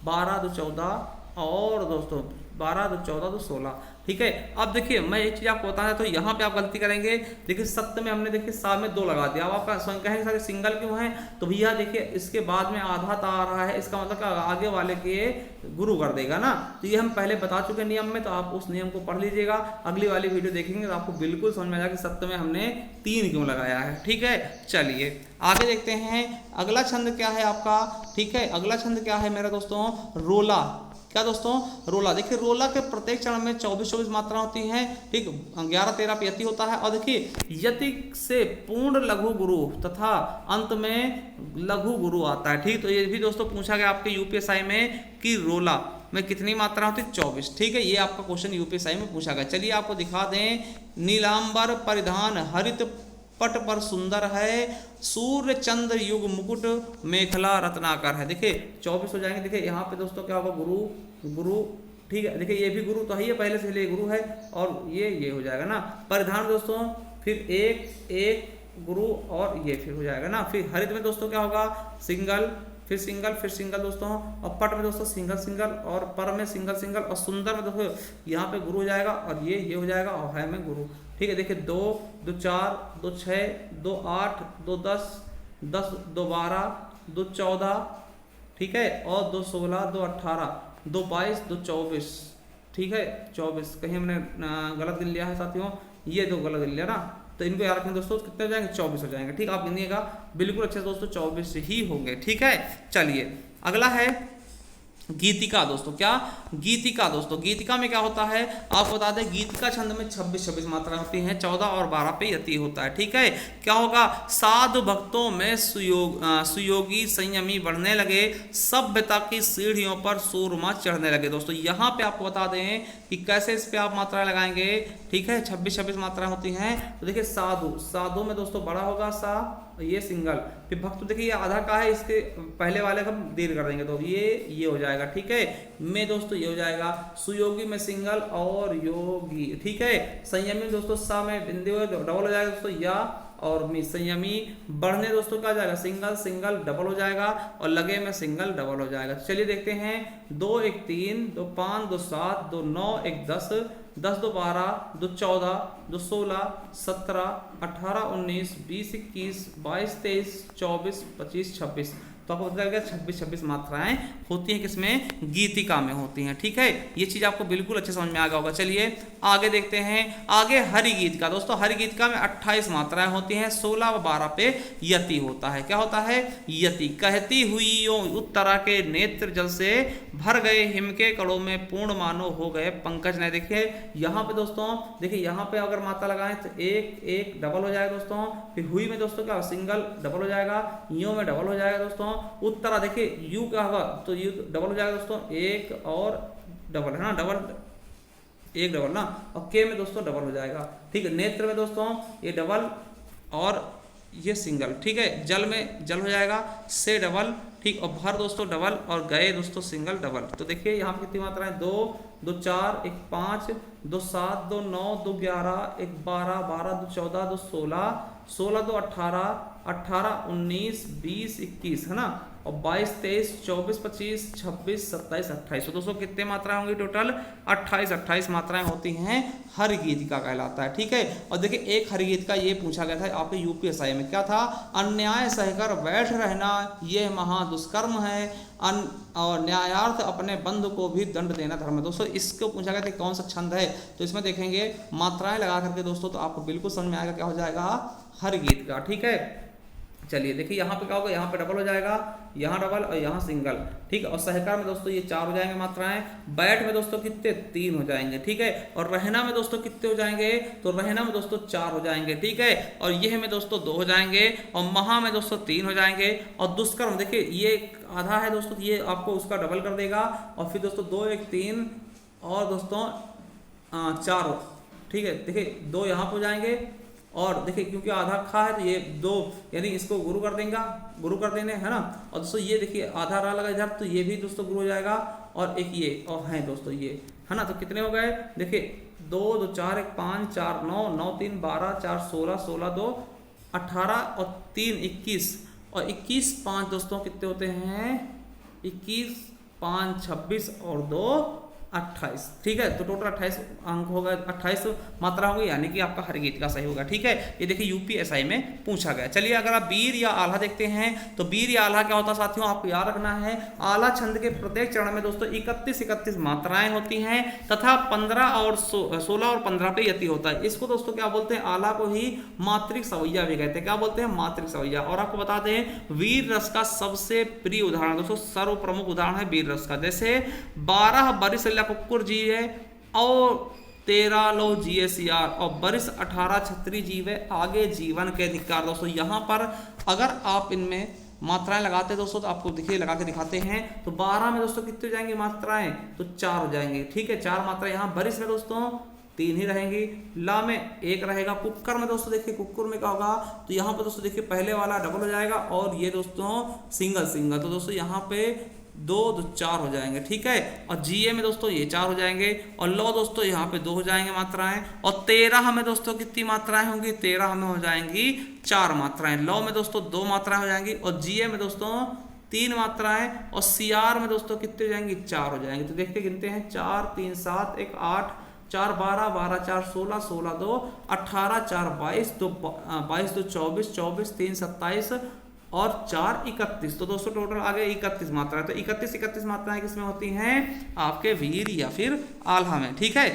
12 2 14 और दोस्तों 12 2 14 2 16, ठीक है। अब देखिए मैं एक चीज आपको बताना, तो यहाँ पे आप गलती करेंगे। देखिए सत्य में हमने देखिए सा में 2 लगा दिया। अब आपका कहेंगे सारे सिंगल क्यों है, तो भैया देखिए इसके बाद में आधा ता आ रहा है, इसका मतलब क्या आगे वाले के गुरु कर देगा ना। तो ये हम पहले बता चुके नियम में, तो आप उस नियम को पढ़ लीजिएगा। अगली वाली वीडियो देखेंगे तो आपको बिल्कुल समझ में आएगा कि सत्य में हमने 3 क्यों लगाया है, ठीक है। चलिए आगे देखते हैं, अगला छंद क्या है आपका, ठीक है। अगला छंद क्या है मेरा दोस्तों, रोला। क्या दोस्तों, रोला। देखिए रोला के प्रत्येक चरण में 24-24 मात्रा होती हैं, ठीक। 11-13 पे यति होता है। और देखिए यति से पूर्ण लघु गुरु तथा अंत में लघु गुरु आता है, ठीक। तो ये भी दोस्तों पूछा गया आपके यूपीएसआई में कि रोला में कितनी मात्रा होती है, 24, ठीक है। ये आपका क्वेश्चन यूपीएसआई में पूछा गया। चलिए आपको दिखा दें, नीलांबर परिधान हरित पट पर सुंदर है, सूर्य चंद्र युग मुकुट मेखला रत्नाकर है। देखिए 24 हो जाएंगे। देखिए यहाँ पे दोस्तों क्या होगा, गुरु गुरु, ठीक है। देखिए ये भी गुरु तो है, ये पहले से लिए गुरु है, और ये हो जाएगा ना परिधान दोस्तों, फिर एक एक गुरु, और ये फिर हो जाएगा ना। फिर हरित में दोस्तों क्या होगा, सिंगल, फिर सिंगल, फिर सिंगल दोस्तों, और पट में दोस्तों सिंगल सिंगल, और पर में सिंगल सिंगल, और सुंदर में दोस्तों यहाँ पे गुरु हो जाएगा, और ये हो जाएगा, और है में गुरु, ठीक है। देखिए 2, 2, 4, 2, 6, 2, 8, 2, 10, 10, 2, 12, 2, 14, ठीक है, और 2, 16, 2, 18, 2, 22, 2, 24, ठीक है, 24। कहीं हमने गलत गिन लिया है साथियों, ये 2 गलत गिन लिया ना, तो इनको याद रखें दोस्तों, कितने हो जाएंगे, 24 हो जाएंगे, ठीक। आप गिनिएगा बिल्कुल अच्छे से दोस्तों, 24 ही होंगे, ठीक है। चलिए अगला है गीतिका दोस्तों। क्या, गीतिका दोस्तों। गीतिका में क्या होता है, आपको बता दें, गीतिका छंद में 26-26 मात्राएं होती हैं, 14 और 12 पे यति होता है, ठीक है। क्या होगा, साधु भक्तों में सुयोगी संयमी बढ़ने लगे, सभ्यता की सीढ़ियों पर सूरमा चढ़ने लगे। दोस्तों यहाँ पे आपको बता दें कि कैसे इस पे आप मात्राएं लगाएंगे, ठीक है। 26-26 मात्राएं होती हैं। तो देखिए साधु, साधु में दोस्तों बड़ा होगा सा, ये सिंगल, फिर भक्त देखिए ये आधा का है, इसके पहले वाले का हम दीर्घ कर देंगे, तो ये हो जाएगा, ठीक है। में दोस्तों ये हो जाएगा, सुयोगी में सिंगल और योगी, ठीक है। संयमी दोस्तों सा में बिंदु डबल हो जाएगा दोस्तों, या और मी संयमी। बढ़ने दोस्तों क्या जाएगा, सिंगल सिंगल डबल हो जाएगा, और लगे में सिंगल डबल हो जाएगा। चलिए देखते हैं, 2, 1, 3, 2, 5, 2, 7, 2, 9, 1, 10, 10, 2, 12, 2, 14, 2, 16, 17, 18, 19, 20, 21, 22, 23, 24, 25, 26। तो आपको पता चल गया 26-26 मात्राएं होती हैं, किसमें, गीतिका में होती हैं, ठीक है। ये चीज आपको बिल्कुल अच्छे समझ में आ गया होगा। चलिए आगे देखते हैं, आगे हरिगीत का दोस्तों। हरिगीत का में 28 मात्राएं होती हैं, 16 व 12 पे यति होता है। क्या होता है, यति। कहती हुई यो उत्तरा के नेत्र जल से भर गए, हिम के कड़ों में पूर्ण मानो हो गए पंकज ने। देखिए यहाँ पे दोस्तों, देखिए यहाँ पे अगर मात्रा लगाएं तो एक एक डबल हो जाएगा दोस्तों, फिर हुई में दोस्तों क्या, सिंगल डबल हो जाएगा, यो में डबल हो जाएगा दोस्तों। उत्तरा देखिए यू क्या होगा, तो यू डबल हो जाएगा दोस्तों, एक और डबल है ना, डबल एक डबल ना, और के में दोस्तों डबल हो जाएगा, ठीक है। नेत्र में दोस्तों ये डबल और ये सिंगल, ठीक है। जल में जल हो जाएगा, से डबल, ठीक। और भर दोस्तों डबल, और गए दोस्तों सिंगल डबल। तो देखिए यहाँ पे कितनी मात्रा है, 2, 2, 4, 1, 5, 2, 7, 2, 9, 2, 11, 1, 12, 12, 2, 14, 2, 16, 16, 2, 18, 18, 19, 20, 21 है ना, और 22, 23, 24, 25, 26, 27, 28। तो दोस्तों कितने मात्राएं होंगी टोटल, 28 मात्राएं होती हैं, हर गीतिका कहलाता है, ठीक है। और देखिए एक हर गीत का ये पूछा गया था आपके यूपीएसआई में, क्या था, अन्याय सहकर बैठ रहना ये महा दुष्कर्म है, और न्यायार्थ अपने बंधु को भी दंड देना धर्म है। दोस्तों इसको पूछा गया था कौन सा छंद है, तो इसमें देखेंगे मात्राएं लगा करके दोस्तों, तो आपको बिल्कुल समझ में आएगा क्या हो जाएगा, हर गीत का, ठीक है। चलिए देखिए यहाँ पे क्या होगा, यहाँ पे डबल हो जाएगा, यहाँ डबल और यहाँ सिंगल, ठीक है। और सहकार में दोस्तों ये 4 हो जाएंगे मात्राएं, बैठ में दोस्तों कितने 3 हो जाएंगे, ठीक है। और रहना में दोस्तों कितने हो जाएंगे, तो रहना में दोस्तों 4 हो जाएंगे, ठीक है। और यह में दोस्तों 2 हो जाएंगे, और महा में दोस्तों 3 हो जाएंगे। और दुष्कर्म देखिए ये आधा है दोस्तों, ये आपको उसका डबल कर देगा, और फिर दोस्तों 2, 1, 3 और दोस्तों 4, ठीक है। देखिए 2 यहाँ पर हो जाएंगे, और देखिए क्योंकि आधा खा है तो ये 2 यानी इसको गुरु कर देंगे, गुरु कर देने है ना। और दोस्तों ये देखिए आधा रहा लगा इधर, तो ये भी दोस्तों गुरु हो जाएगा, और एक ये और है दोस्तों ये है ना। तो कितने हो गए, देखिए 2, 2, 4, 1, 5, 4, 9, 9, 3, 12, 4, 16, 16, 2, 18 और 3, 21, और 21, 5 दोस्तों कितने होते हैं, 21, 5, 26 और 2, 28। 28। ठीक है, तो टोटल 28 अंक होगा, 28 मात्रा होगी, यानी कि आपका हर गीत का सही होगा। ठीक है, ये देखिए यूपीएसआई में पूछा गया। चलिए अगर आप बीर या आल्हा देखते हैं तो बीर या आल्हा क्या होता है साथियों, आपको याद रखना है आल्हा छंद के प्रत्येक चरण में दोस्तों 31 मात्राएं होती हैं तथा 15 और 16 और 15 पे यति होता है। इसको दोस्तों क्या बोलते हैं, आल्हा को ही मात्रिक सवैया भी कहते हैं। क्या बोलते हैं, मात्रिक सवैया। और आपको बता दें वीर रस का सबसे प्रिय उदाहरण दोस्तों, सर्व प्रमुख उदाहरण है वीर रस का। जैसे 12 बरिस कुक्कुर जी है और 13 लो जीएसीआर और बरिस 18 छत्री जीव है आगे जीवन के धिक्कार। दोस्तों यहाँ पर अगर आप इनमें मात्राएं लगाते हैं दोस्तों तो आपको देखिए लगा के दिखाते हैं, तो 12 में दोस्तों कितनी हो जाएंगी मात्राएं, तो 4 हो जाएंगे। ठीक है, 4 मात्रा यहाँ। बरिस में दोस्तों 3 ही रहेंगी, ला में 1 रहेगा, कुक्कर में दोस्तों देखिए कुक्कुर में क्या होगा, तो यहाँ पर दोस्तों देखिए पहले वाला डबल हो जाएगा और ये दोस्तों सिंगल, तो दोस्तों यहाँ पे 2 तो 4 हो जाएंगे। ठीक है, और जीए में दोस्तों ये 4 हो जाएंगे और लौ दोस्तों यहाँ पे 2 हो जाएंगे मात्राएं। और 13 में दोस्तों कितनी मात्राएं होंगी, 13 में हो जाएंगी 4 मात्राएं। लौ में दोस्तों 2 मात्राएं हो जाएंगी और जीए में दोस्तों 3 मात्राएं और सीआर में दोस्तों कितने हो जाएंगी, 4 हो जाएंगे। तो देखते गिनते हैं, 4 3 7 1 8 4 12 12 4 16 16 2 18 4 22 2 22 2 24 24 3 27 और 4 31। तो दोस्तों टोटल आ गए 31 मात्रा। तो 31 मात्राएं किसमें होती हैं, आपके वीर या फिर आल्हा में। ठीक है,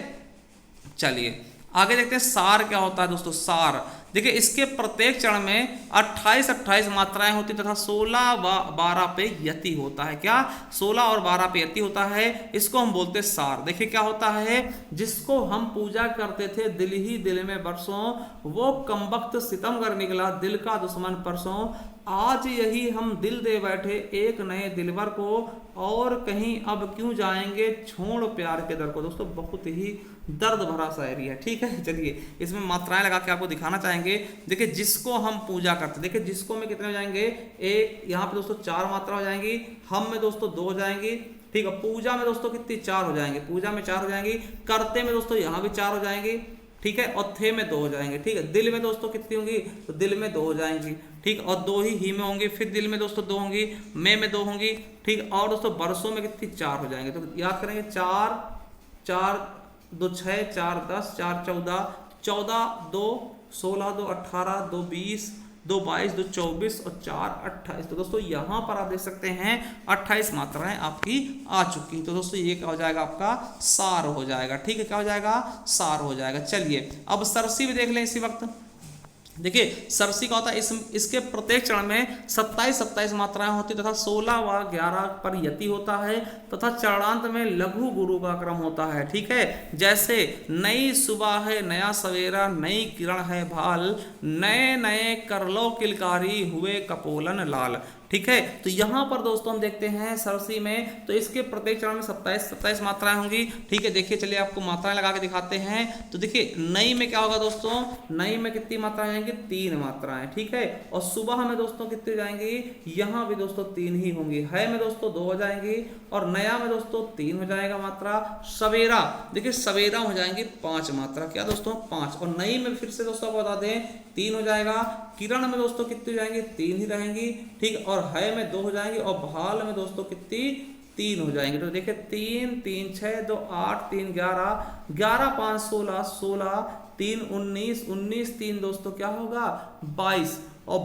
चलिए आगे देखते हैं सार क्या होता है दोस्तों। सार देखिए इसके प्रत्येक चरण में 28 मात्राएं होती तथा 16 व 12 पे यति होता है। क्या, 16 और 12 पे यति होता है, इसको हम बोलते हैं सार। देखिए क्या होता है, जिसको हम पूजा करते थे दिल ही दिल में बरसों, वो कमबख्त सितमगर निकला दिल का दुश्मन परसों, आज यही हम दिल दे बैठे एक नए दिलबर को, और कहीं अब क्यों जाएंगे छोड़ प्यार के दर को। दोस्तों बहुत ही दर्द भरा शायरी है। ठीक है, चलिए इसमें मात्राएं लगा के आपको दिखाना चाहेंगे। देखिए जिसको हम पूजा करते, देखिए जिसको में कितने हो जाएंगे, एक यहाँ पे दोस्तों 4 मात्रा हो जाएंगी, हम में दोस्तों 2 हो जाएंगी। ठीक है, पूजा में दोस्तों कितनी 4 हो जाएंगे, पूजा में 4 हो जाएंगी, करते में दोस्तों यहाँ भी 4 हो जाएंगी। ठीक है, और थे में 2 हो जाएंगे। ठीक है, दिल में दोस्तों कितनी होंगी, तो दिल में 2 हो जाएंगी। ठीक, और 2 ही में होंगी, फिर दिल में दोस्तों 2 होंगी, में 2 होंगी। ठीक, और दोस्तों बरसों में कितनी 4 हो जाएंगे। तो याद करेंगे 4 4 2 6 4 10 4 14 14 2 16 2 18 2 20 2 22 2 24 और 4 28। तो दोस्तों यहाँ पर आप देख सकते हैं 28 मात्राएं आपकी आ चुकी। तो दोस्तों ये क्या हो जाएगा, आपका सार हो जाएगा। ठीक है, क्या हो जाएगा, सार हो जाएगा। चलिए अब सरसी भी देख लें इसी वक्त। देखिए सरसी का होता है इसके प्रत्येक चरण में 27 मात्राएं होती तथा 16 व 11 पर यति होता है तथा चरणांत में लघु गुरु का क्रम होता है। ठीक है, जैसे नई सुबह है नया सवेरा, नई किरण है भाल, नए नए करलो किलकारी हुए कपोलन लाल। ठीक है, तो यहाँ पर दोस्तों हम देखते हैं सरसी में, तो इसके प्रत्येक चरण में 27 मात्राएं होंगी। ठीक है, देखिए चलिए आपको मात्राएं लगा के दिखाते हैं। तो देखिए नई में क्या होगा दोस्तों, नई में कितनी मात्राएं आएंगी, 3 मात्राएं। ठीक है, और सुबह में दोस्तों कितनी हो जाएंगी, यहाँ भी दोस्तों 3 ही होंगी। है में दोस्तों 2 हो जाएंगी और नया में दोस्तों 3 हो जाएगा मात्रा। सवेरा देखिए सवेरा हो जाएंगी 5 मात्रा। क्या दोस्तों, 5। और नई में फिर से दोस्तों आपको बता दें 3 हो जाएगा। किरण में दोस्तों कितनी हो जाएंगी, 3 ही रहेंगी। ठीक, और है में 2 हो जाएंगे और भाल में दोस्तों कितनी, 3 हो जाएंगे। तो देखिए 3 3 6 2 8 3 11 11 5 16 16 3 19 19 3 दोस्तों क्या होगा, 22 और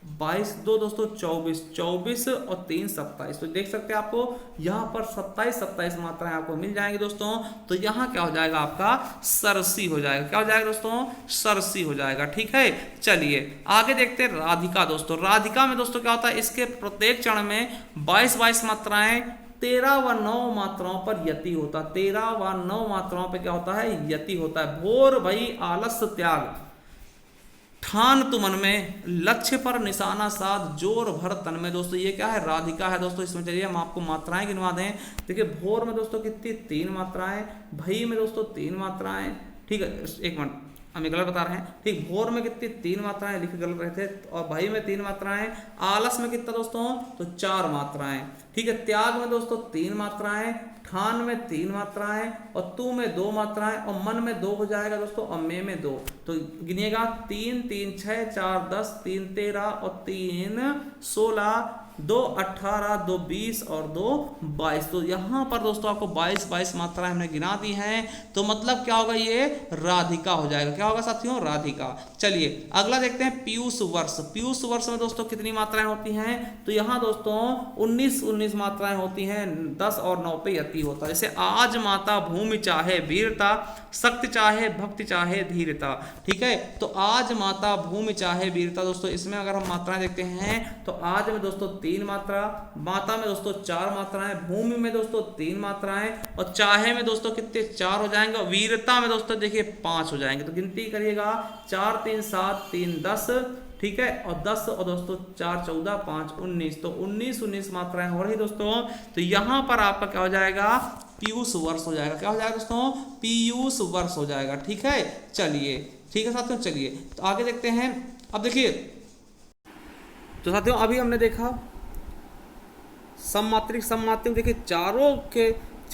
22 2 दोस्तों 24 और 3 27। तो देख सकते हैं आपको यहाँ पर 27 मात्राएं आपको मिल जाएंगी दोस्तों। तो यहाँ क्या हो जाएगा, आपका सरसी हो जाएगा। क्या हो जाएगा दोस्तों, सरसी हो जाएगा। ठीक है, चलिए आगे देखते हैं राधिका दोस्तों। राधिका में दोस्तों क्या होता है, इसके प्रत्येक चरण में 22 मात्राएं 13 व 9 मात्राओं पर यति होता है। 13 व 9 मात्राओं पर क्या होता है, यति होता है। भोर भई आलस्य त्याग ठान तुमन में, लक्ष्य पर निशाना साध जोर भर तन में। दोस्तों ये क्या है, राधिका है दोस्तों। इसमें चलिए हम आपको मात्राएं गिनवा दें। देखिए भोर में दोस्तों कितनी, 3 मात्राएं, भई में दोस्तों 3 मात्राएं। ठीक है, एक मिनट हम गलत बता रहे हैं। ठीक, भोर में कितनी, 3 मात्राएं, लिख गलत रहे थे। और भई में 3 मात्राएं, आलस में कितना दोस्तों, तो 4 मात्राएं। ठीक है, त्याग में दोस्तों 3 मात्राएं, ठान में 3 मात्राएं और तू में 2 मात्राएं और मन में 2 हो जाएगा दोस्तों और में 2। तो गिनिएगा 3 3 6 4 10 3 13 और 3 16 2 18, 2 20 और 2 22। तो यहाँ पर दोस्तों आपको 22 मात्राएं हमने गिना दी हैं, तो मतलब क्या होगा, ये राधिका हो जाएगा। क्या होगा साथियों, राधिका। चलिए अगला देखते हैं पीयूष वर्ष। पीयूष वर्ष में दोस्तों कितनी मात्राएं होती हैं, तो यहाँ दोस्तों 19 मात्राएं होती हैं, 10 और 9 पे यति होता है। जैसे आज माता भूमि चाहे वीरता, शक्ति चाहे भक्ति चाहे धीरता। ठीक है, तो आज माता भूमि चाहे वीरता, दोस्तों इसमें अगर हम मात्राएं देखते हैं तो आज में दोस्तों 3 मात्रा, माता में दोस्तों 4 मात्राएं, भूमि में दोस्तों 3 मात्राएं, और चाहे में दोस्तों कितने 4 हो जाएंगे, वीरता में दोस्तों देखिए 5 हो जाएंगे। तो गिनती करिएगा, 4 3 7 3 10, ठीक है, और 10 और दोस्तों 4 14 5 19, तो 19 मात्राएं हो रही दोस्तों। तो यहाँ पर आपका क्या हो जाएगा, पीयूष वर्ष हो जाएगा। क्या हो जाएगा दोस्तों, पीयूष वर्ष हो जाएगा। ठीक है, चलिए ठीक है साथियों, चलिए तो आगे देखते हैं। अब देखिए, तो साथियों अभी हमने देखा सममात्रिक, देखिए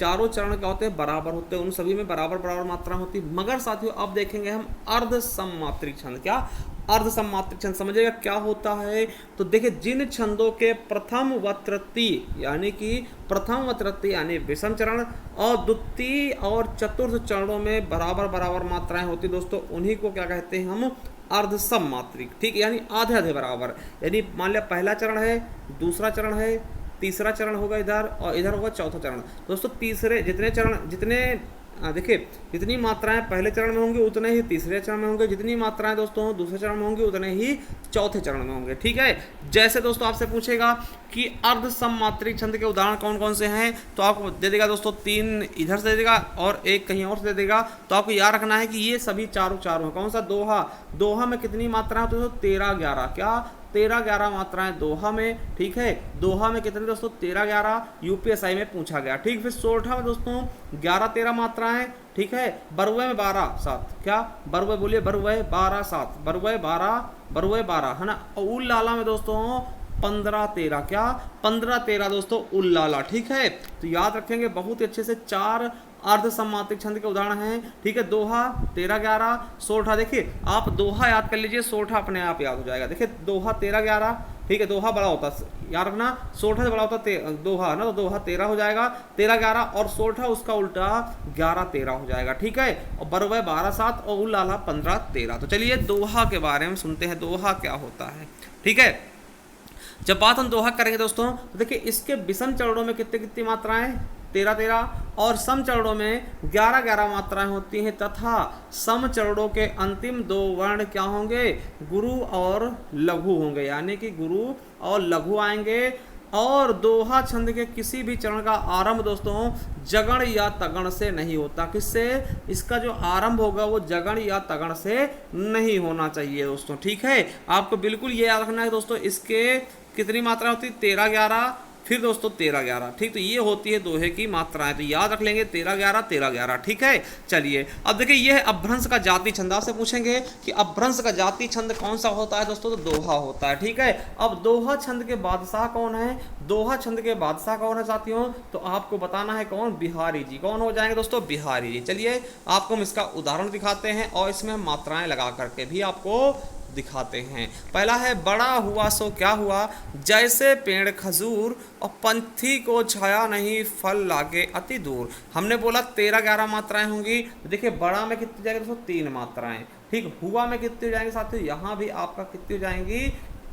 चारों चरण क्या होते हैं, बराबर होते हैं, उन सभी में बराबर मात्रा होती है। मगर साथियों अब देखेंगे हम अर्ध सममात्रिक छंद। क्या अर्ध सममात्रिक छंद, समझिएगा क्या होता है। तो देखिए, जिन छंदों के प्रथम व तृतीय यानी विषम चरण और द्वितीय और चतुर्थ चरणों में बराबर मात्राएं होती दोस्तों, उन्हीं को क्या कहते हैं हम, अर्ध सममात्रिक। ठीक, यानी आधे बराबर। यानी मान लिया पहला चरण है, दूसरा चरण है, तीसरा चरण होगा इधर, और इधर होगा चौथा चरण। दोस्तों देखिए जितनी मात्राएं पहले चरण में होंगी उतने ही तीसरे चरण में होंगे, जितनी मात्राएं दोस्तों दूसरे चरण में होंगी उतने ही चौथे चरण में होंगे। ठीक है, जैसे दोस्तों आपसे पूछेगा कि अर्ध सममात्रिक छंद के उदाहरण कौन कौन से हैं, तो आपको दे देगा दोस्तों 3 इधर से दे देगा और 1 कहीं और से दे देगा। तो आपको याद रखना है कि ये सभी चारों हैं। कौन सा, दोहा में कितनी मात्राएं होती है, 13-11। क्या 13-11 मात्राएं दोहा में। ठीक है, दोहा में कितने दोस्तों, 13-11 यूपीएसआई में पूछा गया। ठीक, फिर सोरठा में दोस्तों 11-13 मात्राएं। ठीक है, बरुए में 12-7। क्या बरुए, बोलिए बरुए 12-7, बरुए 12 है ना। उल लाला में दोस्तों 15-13। क्या 15-13 दोस्तों उल लाला। ठीक है, तो याद रखेंगे बहुत ही अच्छे से। 4 अर्ध सममात्रिक छंद के उदाहरण हैं। ठीक है, दोहा 13-11, सोरठा। देखिए आप दोहा याद कर लीजिए, सोरठा अपने आप याद हो जाएगा। देखिए दोहा 13-11, ठीक है, दोहा बड़ा होता है, याद रखना, सोरठा से बड़ा होता दोहा ना, तो दोहा 13 हो जाएगा, 13-11, और सोरठा उसका उल्टा 11-13 हो जाएगा। ठीक है, और बरुए 12-7 और उल लाला 15-13। तो चलिए दोहा के बारे में सुनते हैं, दोहा क्या होता है। ठीक है, जब बात हम दोहा करेंगे दोस्तों, तो देखिए इसके विषम चरणों में कितनी मात्राएं, 13-13, और सम चरणों में 11-11 मात्राएं होती हैं, तथा सम चरणों के अंतिम 2 वर्ण क्या होंगे, गुरु और लघु होंगे। यानी कि गुरु और लघु आएंगे। और दोहा छंद के किसी भी चरण का आरंभ दोस्तों जगण या तगण से नहीं होता। किससे, इसका जो आरंभ होगा वो जगण या तगण से नहीं होना चाहिए दोस्तों। ठीक है, आपको बिल्कुल ये याद रखना है दोस्तों। इसके कितनी मात्रा होती है, 13-11, फिर दोस्तों 13-11। ठीक, तो ये होती है दोहे की मात्राएं, तो याद रख लेंगे 13-11। ठीक है, चलिए अब देखिए ये है अपभ्रंश का जाति छंद। आपसे पूछेंगे कि अपभ्रंश का जाति छंद कौन सा होता है दोस्तों, तो दोहा होता है। ठीक है, अब दोहा छंद के बादशाह कौन है, दोहा छंद के बादशाह कौन है साथियों, तो आपको बताना है कौन, बिहारी जी। कौन हो जाएंगे दोस्तों, बिहारी जी। चलिए आपको हम इसका उदाहरण दिखाते हैं और इसमें हम मात्राएं लगा करके भी आपको दिखाते हैं। पहला है, बड़ा हुआ सो क्या हुआ, जैसे पेड़ खजूर और पंथी को छाया नहीं, फल लागे अति दूर। हमने बोला 13-11 मात्राएं होंगी। तो देखिए बड़ा में कितनी जाएगी दोस्तों, 3 मात्राएं। ठीक, हुआ में कितनी हो जाएंगी साथियों, यहाँ भी आपका कितनी हो जाएंगी,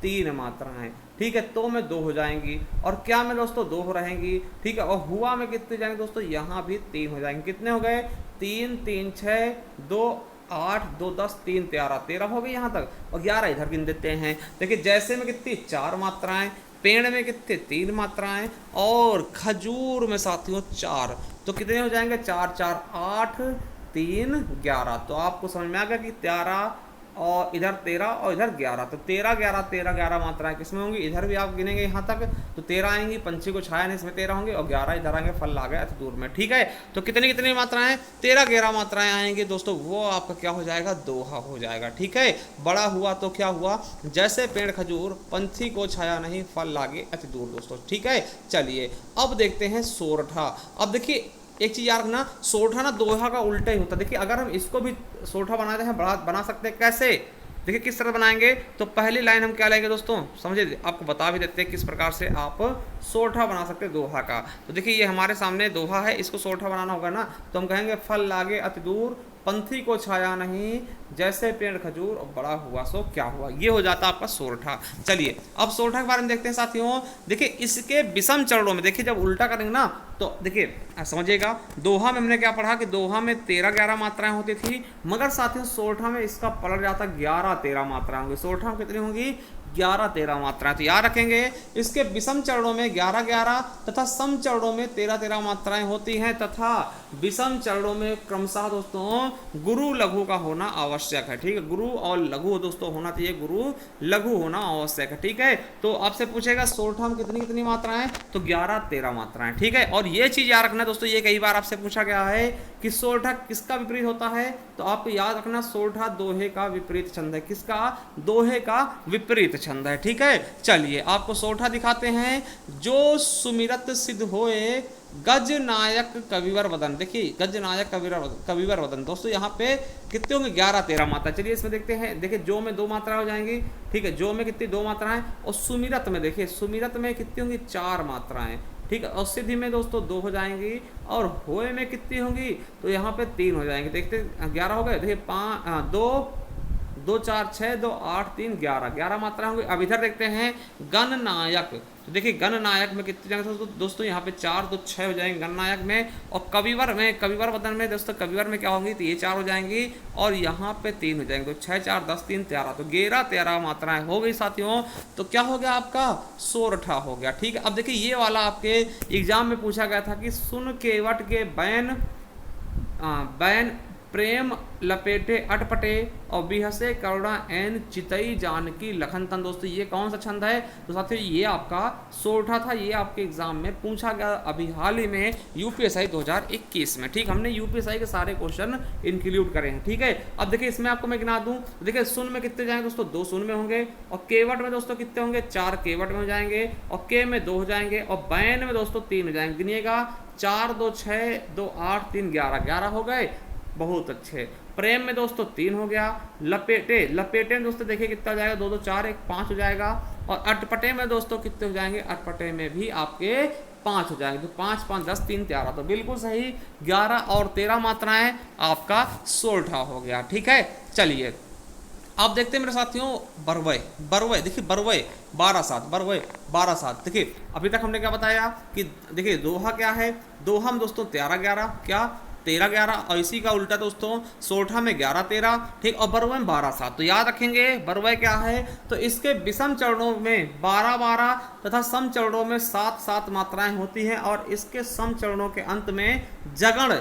3 मात्राएं। ठीक है, तो में 2 हो जाएंगी, और क्या में दोस्तों 2 रहेंगी। ठीक है, और हुआ में कितने जाएंगे दोस्तों, यहाँ भी 3 हो जाएंगे। कितने हो गए, 3 3 6 2 8 2 10 3 13 हो गई यहाँ तक, और 11 इधर गिन देते हैं। देखिए जैसे में कितनी 4 मात्राएं, पेड़ में कितने 3 मात्राएं, और खजूर में साथियों 4। तो कितने हो जाएंगे, 4 4 8 3 11। तो आपको समझ में आ गया कि 13 और इधर 13 और इधर 11, तो 13-11 मात्राएं किसमें होंगी, इधर भी आप गिनेंगे यहाँ तक तो 13 आएंगी, पंछी को छाया नहीं, इसमें 13 होंगे, और 11 इधर आएंगे, फल ला गया तो दूर में। ठीक है, तो कितनी मात्राएं, 13-11 मात्राएं आएंगी दोस्तों, वो आपका क्या हो जाएगा, दोहा हो जाएगा। ठीक है, बड़ा हुआ तो क्या हुआ, जैसे पेड़ खजूर, पंछी को छाया नहीं, फल लागे अति दूर दोस्तों। ठीक है, चलिए अब देखते हैं सोरठा। अब देखिए एक चीज याद रखना, सोरठा ना दोहा का उल्टा ही होता है। देखिए अगर हम इसको भी सोरठा बनाते हैं, बना सकते हैं कैसे, देखिए किस तरह बनाएंगे, तो पहली लाइन हम क्या लेंगे दोस्तों, समझे, आपको बता भी देते हैं किस प्रकार से आप सोरठा बना सकते हैं दोहा का। तो देखिए ये हमारे सामने दोहा है, इसको सोरठा बनाना होगा ना, तो हम कहेंगे फल लागे अति दूर, पंथी को छाया नहीं, जैसे पेड़ खजूर और बड़ा हुआ सो क्या हुआ। ये हो जाता है आपका सोरठा। चलिए अब सोरठा के बारे में देखते हैं साथियों। देखिए इसके विषम चरणों में, देखिए जब उल्टा करेंगे ना तो देखिए समझिएगा, दोहा में हमने क्या पढ़ा कि दोहा में 13-11 मात्राएं होती थी, मगर साथियों सोरठा में इसका पलट जाता 11-13 मात्राएं होंगी। सोरठा में कितनी होंगी, 11-13 मात्राएं। तो याद रखेंगे इसके विषम चरणों में 11-11 तथा सम चरणों में 13-13 मात्राएं होती हैं, तथा विषम चरणों में क्रमशः दोस्तों गुरु लघु का होना आवश्यक है। ठीक है, गुरु और लघु दोस्तों होना चाहिए, गुरु लघु होना आवश्यक है। ठीक है, तो आपसे पूछेगा सोरठा में कितनी कितनी मात्राएं, तो 11-13 मात्राएं। ठीक है, और ये चीज याद रखना दोस्तों, ये कई बार आपसे पूछा गया है कि सोरठा किसका विपरीत होता है, तो आपको याद रखना सोरठा दोहे का विपरीत छंद है। किसका, दोहे का विपरीत छंद है। ठीक है, चलिए आपको सोरठा दिखाते हैं। जो सुमिरत सिद्ध होए गज नायक कविवर वदन। देखिए गज नायक कविवर वदन दोस्तों, यहाँ पे कितने होंगे, 11-13 मात्रा। चलिए इसमें देखते हैं। देखिए जो में 2 मात्रा हो जाएंगी, ठीक है, जो में कितनी 2 मात्राएं, और सुमिरत में देखिए सुमिरत में कितनी होंगी, 4 मात्राएं। ठीक है, और सिद्धि में दोस्तों 2 हो जाएंगी, और होए में कितनी होंगी, तो यहाँ पे 3 हो जाएंगे। देखते 11 हो गए, देखिए 2 4 6 2 8 3 11 मात्रा होंगी। अब इधर देखते हैं गण नायक। तो देखिए गण नायक में कितने जाएंगे दोस्तों, यहाँ पे 4 तो 6 हो जाएंगे गण नायक में, और कविवर वदन में दोस्तों कविवर में क्या होंगी, तो ये 4 हो जाएंगी, और यहाँ पे 3 हो जाएंगे। तो 6 4 10 3 13, तो 11-13 मात्राएं हो गई साथियों। तो क्या हो गया आपका, सोरठा हो गया। ठीक है, अब देखिए ये वाला आपके एग्जाम में पूछा गया था कि सुन केवट के बैन प्रेम लपेटे अटपटे और बिहसे करुणा एन चितई जानकी लखन तन। दोस्तों ये कौन सा छंद है, तो साथियों ये आपका सोरठा था। ये आपके एग्जाम में पूछा गया अभी हाल ही में यूपीएसआई 2021 में। ठीक, हमने यूपीएसआई के सारे क्वेश्चन इंक्लूड करे हैं। ठीक है, अब देखिए इसमें आपको मैं गिना दूं, देखिए सुन में कितने जाएंगे दोस्तों, 2 सुन में होंगे, और केवट में दोस्तों कितने होंगे, 4 केवट में हो जाएंगे, और के में 2 हो जाएंगे, और बैन में दोस्तों 3 हो जाएंगे। गिनिएगा 4 2 6 2 8 3 11 हो गए, बहुत अच्छे। प्रेम में दोस्तों 3 हो गया, लपेटे में दोस्तों देखिए कितना हो जाएगा, 2 2 4 1 5 हो जाएगा, और अटपटे में दोस्तों कितने हो जाएंगे, अटपटे में भी आपके 5 हो जाएंगे। तो 5 5 10 3 13, तो बिल्कुल सही 11 और 13 मात्राएं आपका सोरठा हो गया। ठीक है, चलिए आप देखते हैं मेरे साथियों बरवय देखिए बरवय 12-7 बरवय 12-7। देखिए अभी तक हमने क्या बताया कि देखिए दोहा क्या है, दोहा में दोस्तों 13-11 क्या 13-11, और इसी का उल्टा दोस्तों सोरठा में 11-13, ठीक, और बरवय में 12-7। तो याद रखेंगे बरवय क्या है, तो इसके विषम चरणों में 12-12 तथा सम चरणों में 7-7 मात्राएं होती हैं, और इसके सम चरणों के अंत में जगण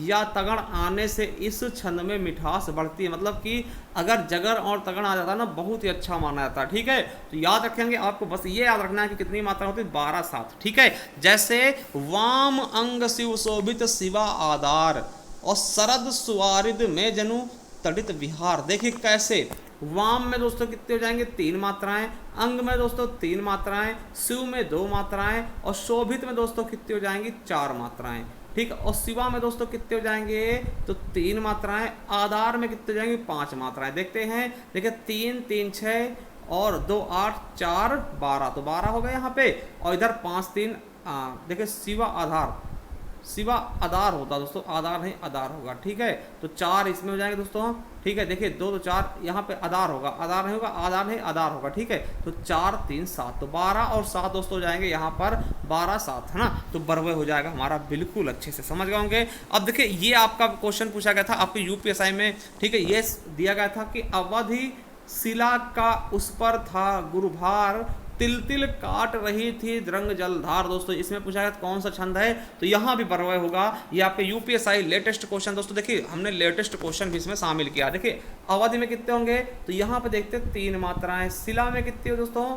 या तगड़ आने से इस छंद में मिठास बढ़ती है। मतलब कि अगर जगर और तगड़ आ जाता है ना, बहुत ही अच्छा माना जाता है। ठीक है, तो याद रखेंगे, आपको बस ये याद रखना है कि कितनी मात्रा होती है, 12-7। ठीक है, जैसे वाम अंग शिव शोभित शिवा आधार, और शरद सुवारिद में जनु तड़ित विहार। देखिए कैसे वाम में दोस्तों कितने हो जाएंगे, 3 मात्राएं, अंग में दोस्तों 3 मात्राएं, शिव में 2 मात्राएं, और शोभित में दोस्तों कितने हो जाएंगी, 4 मात्राएं। ठीक, और शिवा में दोस्तों कितने हो जाएंगे, तो 3 मात्राएं, आधार में कितने हो जाएंगे, 5 मात्राएं। देखते हैं, देखिए 3 3 6 और 2 8 4 12, तो 12 हो गए यहाँ पे, और इधर 5 3 देखिए शिवा आधार होता दोस्तों, आधार नहीं आधार होगा। ठीक है, तो 4 इसमें हो जाएंगे दोस्तों। ठीक है, देखिए 2 2 4 यहाँ पे आधार होगा, आधार नहीं होगा, आधार नहीं आधार होगा। ठीक है, तो 4 3 7, तो 12 और 7 दोस्तों हो जाएंगे यहाँ पर 12-7, है ना, तो बरवे हो जाएगा हमारा। बिल्कुल अच्छे से समझ गए होंगे। अब देखिए ये आपका क्वेश्चन पूछा गया था आपके यूपीएसआई में। ठीक है, ये दिया गया था कि अवधि शिला का उस पर था गुरुभार, तिल तिल काट रही थी द्रंग जलधार। दोस्तों इसमें पूछा गया कौन सा छंद है, तो यहाँ भी बरवय होगा। ये आपके यूपीएसआई लेटेस्ट क्वेश्चन दोस्तों, देखिए हमने लेटेस्ट क्वेश्चन भी इसमें शामिल किया। देखिए अवधि में कितने होंगे, तो यहाँ पे देखते 3 मात्राएं, शिला में कितनी हो दोस्तों,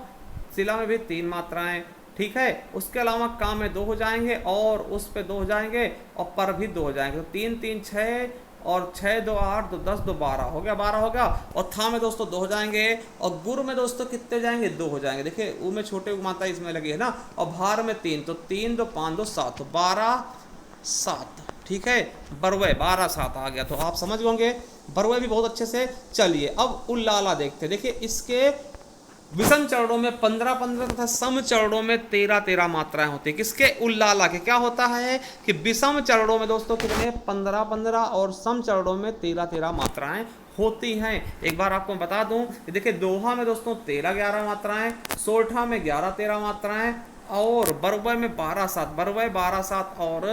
शिला में भी 3 मात्राएं। ठीक है, उसके अलावा काम में 2 हो जाएंगे, और उस पे 2 हो जाएंगे, और पर भी 2 हो जाएंगे, तो 3 3 6 और 6 2 8 2 10 2 12 हो गया, 12 होगा। और था में दोस्तों 2 हो जाएंगे, और गुर में दोस्तों कितने जाएंगे, 2 हो जाएंगे। देखिए ऊ में छोटे मात्रा इसमें लगी है ना, और भार में 3, तो 3 2 5 2 7, तो 12-7। ठीक है। बरवे 12 7 आ गया, तो आप समझ होंगे बरवे भी बहुत अच्छे से। चलिए अब उल्लाला देखते हैं। देखिए इसके विषम चरणों में 15 15 तथा सम चरणों में 13 13 मात्राएं होती है। किसके? उल्लाला के। क्या होता है कि विषम चरणों में दोस्तों कितने? 15 15 और सम चरणों में 13 13 मात्राएं होती हैं। एक बार आपको बता दूं कि देखिए दोहा में दोस्तों 13 11 मात्राएं, सोरठा में 11 13 मात्राएं और बरवे में 12 7, बरवे 12 7 और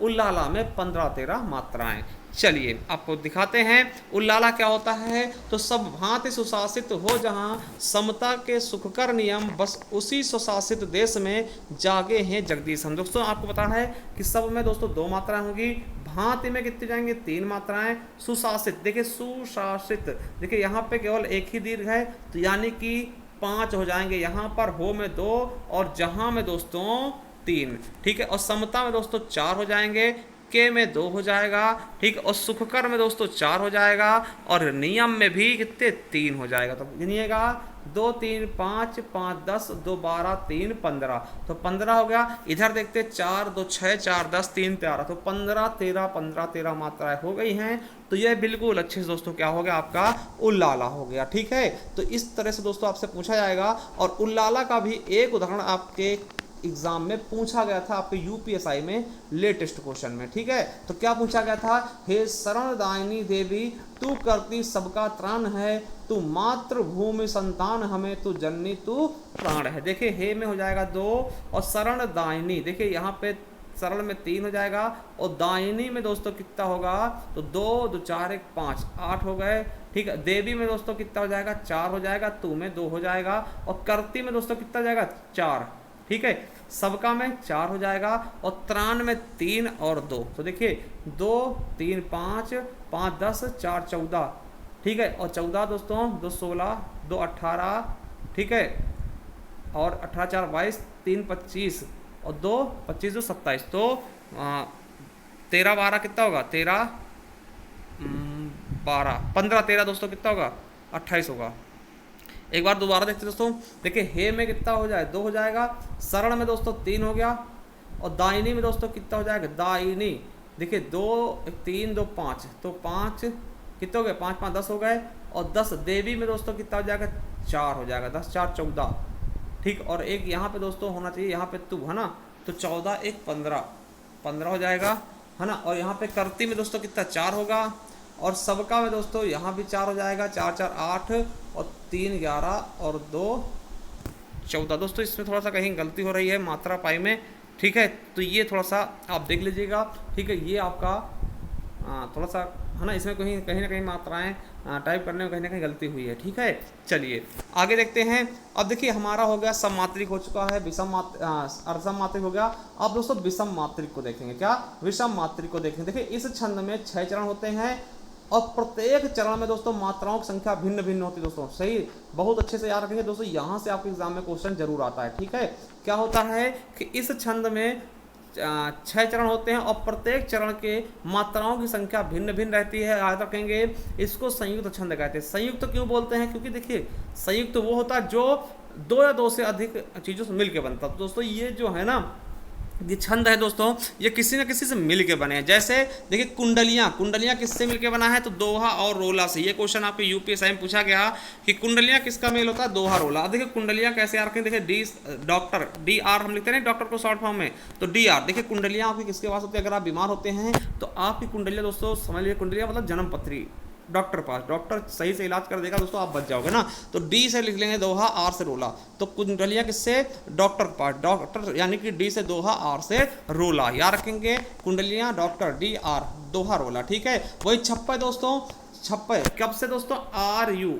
उल्लाला में 15 13 मात्राएं। चलिए आपको दिखाते हैं उल्लाला क्या होता है। तो सब भांति सुशासित हो जहां समता के सुखकर नियम, बस उसी सुशासित देश में जागे हैं जगदीश हम। दोस्तों आपको बताना है कि सब में दोस्तों 2 मात्राएं होगी, भांति में कितनी जाएंगे? 3 मात्राएं। सुशासित, देखिए सुशासित, देखिए यहाँ पे केवल एक ही दीर्घ है तो यानी कि 5 हो जाएंगे यहाँ पर, हो में 2 और जहां में दोस्तों 3, ठीक है। और समता में दोस्तों 4 हो जाएंगे, के में 2 हो जाएगा, ठीक है। और सुखकर में दोस्तों 4 हो जाएगा और नियम में भी कितने? 3 हो जाएगा। तो गिनिएगा 2 3 5 5 10 2 12 3 15, तो 15 हो गया। इधर देखते 4 2 6 4 10 3 13, तो 15 13 15 13 मात्राएं हो गई हैं। तो ये बिल्कुल अच्छे से दोस्तों क्या हो गया? आपका उल्लाला हो गया, ठीक है। तो इस तरह से दोस्तों आपसे पूछा जाएगा। और उल्लाला का भी एक उदाहरण आपके एग्जाम में पूछा गया था, आपके यूपीएसआई में लेटेस्ट क्वेश्चन में, ठीक है। तो क्या पूछा गया था? हे शरणदायिनी देवी तू करती सबका त्राण है, तू मातृभूमि संतान हमें, तू जननी तू प्राण है। देखिए हे में हो जाएगा 2 और शरणदायिनी, देखिए यहाँ पे शरण में 3 हो जाएगा और दायिनी में दोस्तों कितना होगा? तो 2 2 4 1 5 8 हो गए, ठीक है। देवी में दोस्तों कितना हो जाएगा? 4 हो जाएगा, तू में 2 हो जाएगा और करती में दोस्तों कितना जाएगा? 4, ठीक है। सबका में 4 हो जाएगा और त्राण में 3 और 2, तो देखिए 2 3 5 5 10 4 14, ठीक है। और 14 दोस्तों 2 16 2 18, ठीक है। और 18 4 22 3 25 और 2 25 2 27, तो 13 12 कितना होगा? 13 12 15 13 दोस्तों कितना होगा? 28 होगा। एक बार दोबारा देखते दोस्तों, देखिए हे में कितना हो जाए? 2 हो जाएगा, शरण में दोस्तों 3 हो गया और दायिनी में दोस्तों कितना हो जाएगा? दायिनी देखिए 2 3 2 5, तो 5 कितने हो गए? 5 5 10 हो गए और 10 देवी में दोस्तों कितना हो जाएगा? 4 हो जाएगा, 10 4 14, ठीक। और एक यहाँ पे दोस्तों होना चाहिए, यहाँ पे तू है ना, तो 14 1 15 15 हो जाएगा, है ना। और यहाँ पे करती में दोस्तों कितना? 4 होगा और सबका में दोस्तों यहाँ भी 4 हो जाएगा, 4 4 8 और 3 11 और 2 14। दोस्तों इसमें थोड़ा सा कहीं गलती हो रही है मात्रा पाई में, ठीक है। तो ये थोड़ा सा आप देख लीजिएगा, ठीक है। ये आपका थोड़ा सा है ना, इसमें कहीं ना कहीं मात्राएं टाइप करने में कहीं ना कहीं गलती हुई है, ठीक है। चलिए आगे देखते हैं। अब देखिए हमारा हो गया सम मात्रिक हो चुका है, विषम अर्धसम मात्रिक हो गया। अब दोस्तों विषम मात्रिक को देखेंगे। क्या? विषम मात्रिक को देखेंगे। देखिए इस छंद में 6 चरण होते हैं और प्रत्येक चरण में दोस्तों मात्राओं की संख्या भिन्न भिन्न होती है दोस्तों, सही। बहुत अच्छे से याद रखेंगे दोस्तों, यहाँ से आपके एग्जाम में क्वेश्चन जरूर आता है, ठीक है। क्या होता है कि इस छंद में 6 चरण होते हैं और प्रत्येक चरण के मात्राओं की संख्या भिन्न भिन्न रहती है, याद रखेंगे। इसको संयुक्त छंद कहते हैं। संयुक्त क्यों बोलते हैं? क्योंकि देखिए संयुक्त वो होता है जो 2 या 2 से अधिक चीज़ों से मिलकर बनता है। तो दोस्तों ये जो है ना, ये छंद है दोस्तों, ये किसी न किसी से मिल के बने हैं। जैसे देखिए कुंडलियाँ किससे मिलके बना है? तो दोहा और रोला से। ये क्वेश्चन आपके यूपीएसआई में पूछा गया कि कुंडलियाँ किसका मेल होता है? दोहा रोला। देखिए कुंडलियाँ कैसे याद रखें? देखिए डी डॉक्टर DR हम लिखते हैं डॉक्टर को शॉर्ट फॉर्म में, तो DR। देखिए कुंडलियाँ आपकी किसके पास होती है? अगर आप बीमार होते हैं तो आपकी कुंडलियाँ दोस्तों समझ लीजिए, कुंडलियाँ मतलब जन्म पत्री, डॉक्टर पास, डॉक्टर सही से इलाज कर देगा दोस्तों, आप बच जाओगे ना। तो D से लिख लेंगे दोहा, R से रोला। तो कुंडलियाँ किससे? डॉक्टर पास, डॉक्टर यानी कि D से दोहा, R से रोला। याद रखेंगे कुंडलियाँ डॉक्टर DR, दोहा रोला, ठीक है। वही छप्पे दोस्तों, छप्पे कब से दोस्तों? RU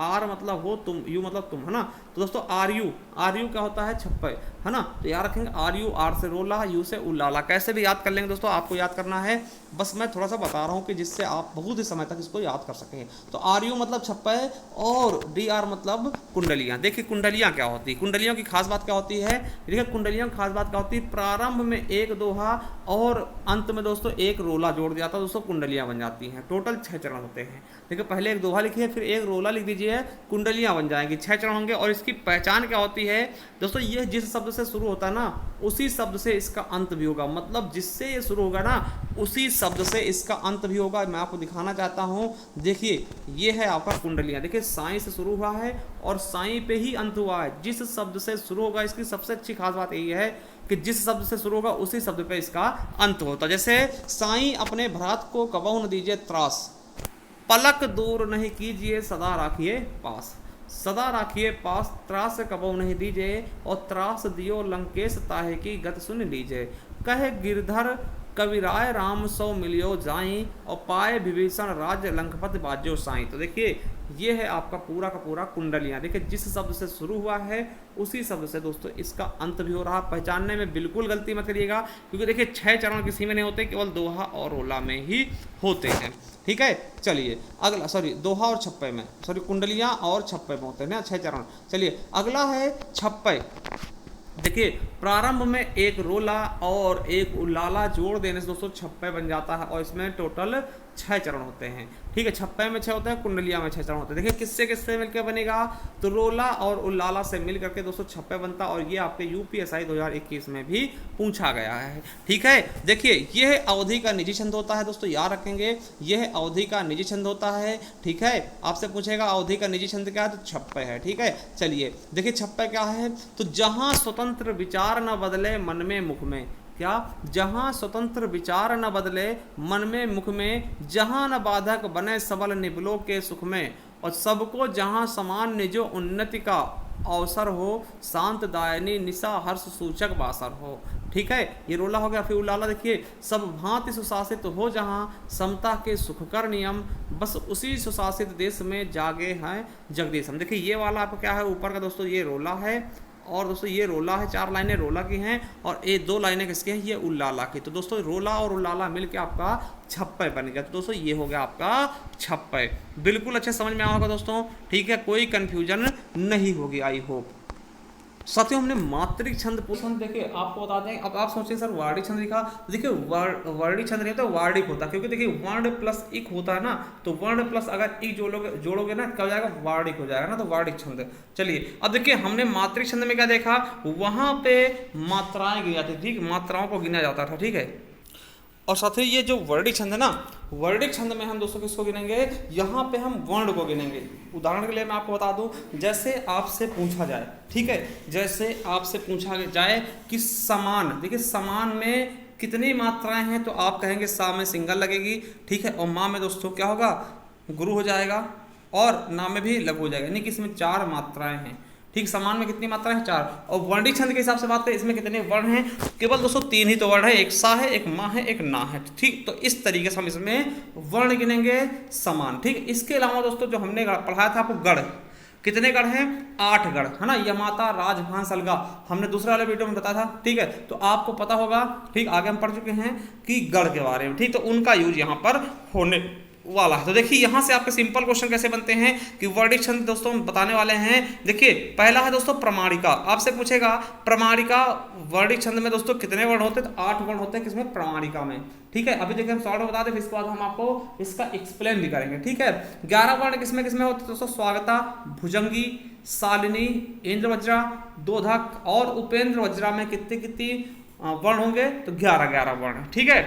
R मतलब हो तुम, U मतलब तुम, है ना। तो दोस्तों RU क्या होता है? छप्पे, है ना। तो याद रखेंगे RU, R से रोला, U से उल्लाला। कैसे भी याद कर लेंगे दोस्तों, आपको याद करना है, बस मैं थोड़ा सा बता रहा हूँ कि जिससे आप बहुत ही समय तक इसको याद कर सकें। तो RU मतलब छप्पे और DR मतलब कुंडलियाँ। देखिए कुंडलियाँ क्या होती है? कुंडलियों की खास बात क्या होती है? देखिए कुंडलियों की खास बात क्या होती है? प्रारंभ में एक दोहा और अंत में दोस्तों एक रोला जोड़ दिया था दोस्तों, कुंडलियाँ बन जाती हैं। टोटल 6 चरण होते हैं। देखिए पहले एक दोहा लिखिए, फिर एक रोला लिख दीजिए, कुंडलियाँ बन जाएंगी। 6 चरण होंगे और इसके की पहचान क्या होती है दोस्तों, ये जिस शब्द से शुरू होता है ना उसी शब्द से इसका अंत भी होगा, मतलब जिससे ये शुरू होगा ना उसी शब्द से इसका अंत भी होगा। मैं आपको दिखाना चाहता हूँ, देखिए ये है आपका कुंडलियाँ, देखिए साई से शुरू हुआ है और साई पे ही अंत हुआ है। जिस शब्द से शुरू होगा, इसकी सबसे अच्छी खास बात यही है कि जिस शब्द से शुरू होगा उसी शब्द पे इसका अंत होता है। जैसे साई अपने भ्रात को कबहु न दीजिए त्रास, पलक दूर नहीं कीजिए सदा राखिए पास, सदा राखिए पास, त्रास कबहु नहीं दीजिए, और त्रास दियो लंकेश ताहे की गत सुन लीजिए। कहे गिरधर कविराय राम सौ मिलियो जाई, और पाए विभीषण राज्य लंकपति बाज्यो साई। तो देखिए ये है आपका पूरा का पूरा कुंडलियाँ। देखिए जिस शब्द से शुरू हुआ है उसी शब्द से दोस्तों इसका अंत भी हो रहा। पहचानने में बिल्कुल गलती मत करिएगा, क्योंकि देखिए 6 चरण किसी में नहीं होते, केवल दोहा और रोला में ही होते हैं। ठीक है, चलिए अगला, सॉरी दोहा और छप्पे में, सॉरी कुंडलियाँ और छप्पे में होते हैं ना 6 चरण। चलिए अगला है छप्पे। देखिए प्रारंभ में एक रोला और एक उल्लाला जोड़ देने से दोस्तों छप्पे बन जाता है, और इसमें टोटल 6 चरण होते हैं। ठीक है, छप्पे में 6 होते हैं, कुंडलिया में 6 चरण होते हैं। देखिए किससे किससे मिलकर बनेगा, तो रोला और उल्लाला से मिल करके दोस्तों छप्पे बनता, और ये आपके यूपीएसआई 2021 में भी पूछा गया है। ठीक है, देखिए यह अवधि का निजी छंद होता है दोस्तों, याद रखेंगे यह अवधि का निजी छंद होता है। ठीक है, आपसे पूछेगा अवधि का निजी छंद क्या है, तो छप्पे है। ठीक है, चलिए देखिए छप्पे क्या है, तो जहां स्वतंत्र विचार न बदले मन में मुख में, क्या, जहां स्वतंत्र विचार न बदले मन में मुख में, जहां न बाधक बने सबल निबलों के सुख में, और सबको जहां समान निजो उन्नति का अवसर हो, शांत दायनी निशा हर्ष सूचक बासर हो। ठीक है, ये रोला हो गया। फिर उलाला देखिए, सब भांति सुशासित हो जहां समता के सुखकर नियम, बस उसी सुशासित देश में जागे हैं जगदीश हम। देखिए ये वाला आपका क्या है ऊपर का दोस्तों, ये रोला है, और दोस्तों ये रोला है, 4 लाइनें रोला की हैं, और ये 2 लाइनें किसकी हैं, ये उल्लाला की। तो दोस्तों रोला और उल्लाला मिलके आपका छप्पे बन गया। तो दोस्तों ये हो गया आपका छप्पे। बिल्कुल अच्छे समझ में आया होगा दोस्तों। ठीक है, कोई कंफ्यूजन नहीं होगी, आई होप। साथियों हमने मात्रिक छंद पूछा। देखिए आपको बता दें, अब आप सोचिए सर वार्णिक छंद लिखा, देखिए वर्णिक छंद नहीं होता, वार्णिक होता, क्योंकि देखिए वर्ण प्लस इक होता है ना, तो वर्ण प्लस अगर इक जोड़ोगे ना क्या हो जाएगा, वार्णिक हो जाएगा ना, तो वार्णिक छंद। चलिए अब देखिए हमने मात्रिक छंद में क्या देखा, वहां पे मात्राएं गिनी जाती, ठीक, मात्राओं को गिना जाता था। ठीक है, और साथ ही ये जो वर्णिक छंद है ना, वर्णिक छंद में हम दोस्तों किसको गिनेंगे, यहाँ पे हम वर्ण को गिनेंगे। उदाहरण के लिए मैं आपको बता दूं, जैसे आपसे पूछा जाए, ठीक है, जैसे आपसे पूछा जाए कि समान, देखिए समान में कितनी मात्राएं हैं, तो आप कहेंगे सा में सिंगल लगेगी। ठीक है, और माँ में दोस्तों क्या होगा, गुरु हो जाएगा, और ना में भी लघु हो जाएगा, यानी कि इसमें 4 मात्राएं हैं। ठीक, समान में कितनी मात्रा है, 4। और वर्णिक छंद के हिसाब से बात करें, इसमें कितने वर्ण हैं, केवल दोस्तों 3 ही तो वर्ण है, एक सा है, एक माँ है, एक ना है। ठीक, तो इस तरीके से हम इसमें वर्ण गिनेंगे समान। ठीक, इसके अलावा दोस्तों जो हमने पढ़ाया था आपको गढ़, कितने गढ़ हैं, 8 गढ़ है ना, यमाता राजभान सलगा, हमने दूसरे वाले वीडियो में बताया था। ठीक है, तो आपको पता होगा, ठीक, आगे हम पढ़ चुके हैं कि गढ़ के बारे में। ठीक, तो उनका यूज यहाँ पर होने वाला है। तो देखिए यहाँ से आपके सिंपल क्वेश्चन कैसे बनते हैं कि वर्णिक छंद दोस्तों हम बताने वाले हैं। देखिए पहला है दोस्तों प्रमाणिका, आपसे पूछेगा प्रमाणिका वर्णिक छंद में दोस्तों कितने वर्ण होते हैं, तो 8 वर्ण होते हैं किसमें, प्रमाणिका में। ठीक है, अभी देखिए हम शॉर्ट में बता दें, फिर इसके बाद हम आपको इसका एक्सप्लेन भी करेंगे। ठीक है, 11 वर्ण किसमें किसमें होते हैं दोस्तों, स्वागता, भुजंगी, शालिनी, इंद्रवज्रा, दोधक और उपेंद्र वज्रा में कितने कितने वर्ण होंगे, तो 11 वर्ण। ठीक है,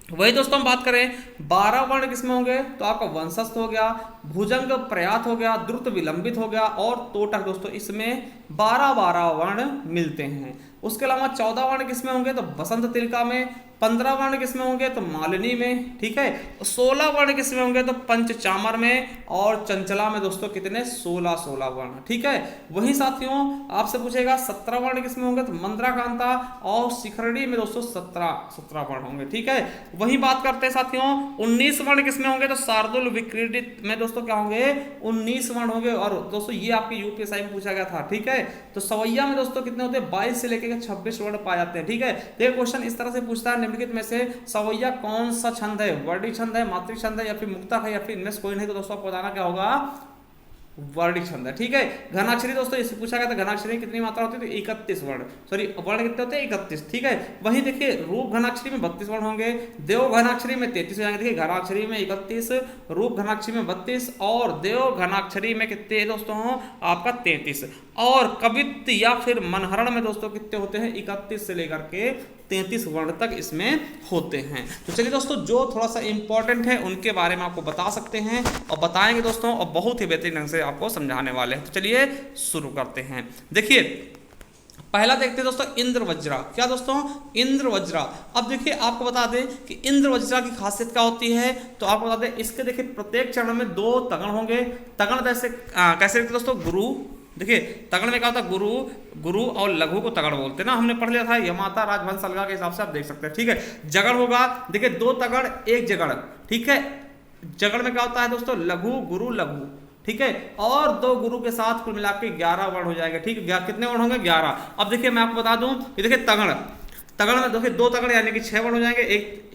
वही दोस्तों हम बात करें 12 वर्ण किसमें होंगे, तो आपका वंशस्थ हो गया, भुजंग प्रयात हो गया, द्रुत विलंबित हो गया, और तोटक दोस्तों इसमें 12 वर्ण मिलते हैं। उसके अलावा 14 वर्ण किसमें होंगे, तो बसंत तिलका में, 15 वर्ण किसमें होंगे, तो मालिनी में। ठीक है, 16 वर्ण किसमें होंगे, तो पंचचामर में, और चंचला में दोस्तों कितने, 16 वर्ण। ठीक है, वही साथियों आपसे पूछेगा 17 वर्ण किसमें होंगे, तो मंद्राकांता, और शिखरणी में दोस्तों 17 वर्ण होंगे। ठीक है, वही बात करते हैं साथियों 19 वर्ण किसमें होंगे, तो शार्दुल विक्रीडित में दोस्तों क्या होंगे, 19 वर्ण होंगे। और दोस्तों ये आपके यूपीएसआई में पूछा गया था। ठीक है, तो सवैया में दोस्तों कितने होते हैं, 22 से लेकर 26 वर्ण पाए जाते हैं। ठीक है, तो ये क्वेश्चन इस तरह से पूछता है, निम्नलिखित में से सवैया कौन सा छंद है, वर्णिक छंद है, मात्रिक छंद है, या फिर मुक्तक है, या फिर इनमें से कोई नहीं, तो दोस्तों आपको बताना क्या होगा, वर्णिक छंद है। ठीक है, घनाक्षरी दोस्तों इससे पूछा गया था घनाक्षरी कितनी मात्रा होती है, तो 31 वर्ण, सॉरी वर्ण कितने होते हैं 31। ठीक है, वहीं देखिए रूप घनाक्षरी में 32 वर्ण होंगे, देव घनाक्षरी में 33 हो जाएंगे। देखिए घनाक्षरी में 31, रूप घनाक्षरी में 32 और देव घनाक्षरी में कितने दोस्तों आपका 33, और कवित्त या फिर मनहरण में दोस्तों कितने होते हैं 31 से लेकर के 33 वर्ण तक इसमें होते हैं। तो चलिए दोस्तों जो थोड़ा सा इंपॉर्टेंट है उनके बारे में आपको बता सकते हैं और बताएंगे दोस्तों, और बहुत ही बेहतरीन ढंग से आपको समझाने वाले हैं। तो चलिए शुरू करते हैं। देखिए पहला देखते हैं दोस्तों इंद्र वज्रा। क्या दोस्तों, इंद्र वज्रा। अब देखिए आपको बता दें कि इंद्र वज्रा की खासियत क्या होती है, तो आपको बता दें इसके देखिए प्रत्येक चरण में 2 तगड़ होंगे। तगड़ कैसे लिखते दोस्तों, गुरु। देखिए तगड़ में क्या होता है, गुरु, गुरु और लघु को तगड़ बोलते हैं ना, हमने पढ़ लिया था यमाता राजवंश अलगा के हिसाब से आप देख सकते हैं। ठीक है, जगड़ होगा, देखिए 2 तगड़ 1 जगड़। ठीक है, जगड़ में क्या होता है दोस्तों, लघु गुरु लघु। ठीक है, और 2 गुरु के साथ कुल मिला के 11 वर्ण हो जाएगा। ठीक है, कितने वर्ण होंगे 11। अब देखिए मैं आपको बता दूं कि देखिए तगड़, तगड़ में देखिए 2 तगड़ यानी कि 6 वर्ण हो जाएंगे।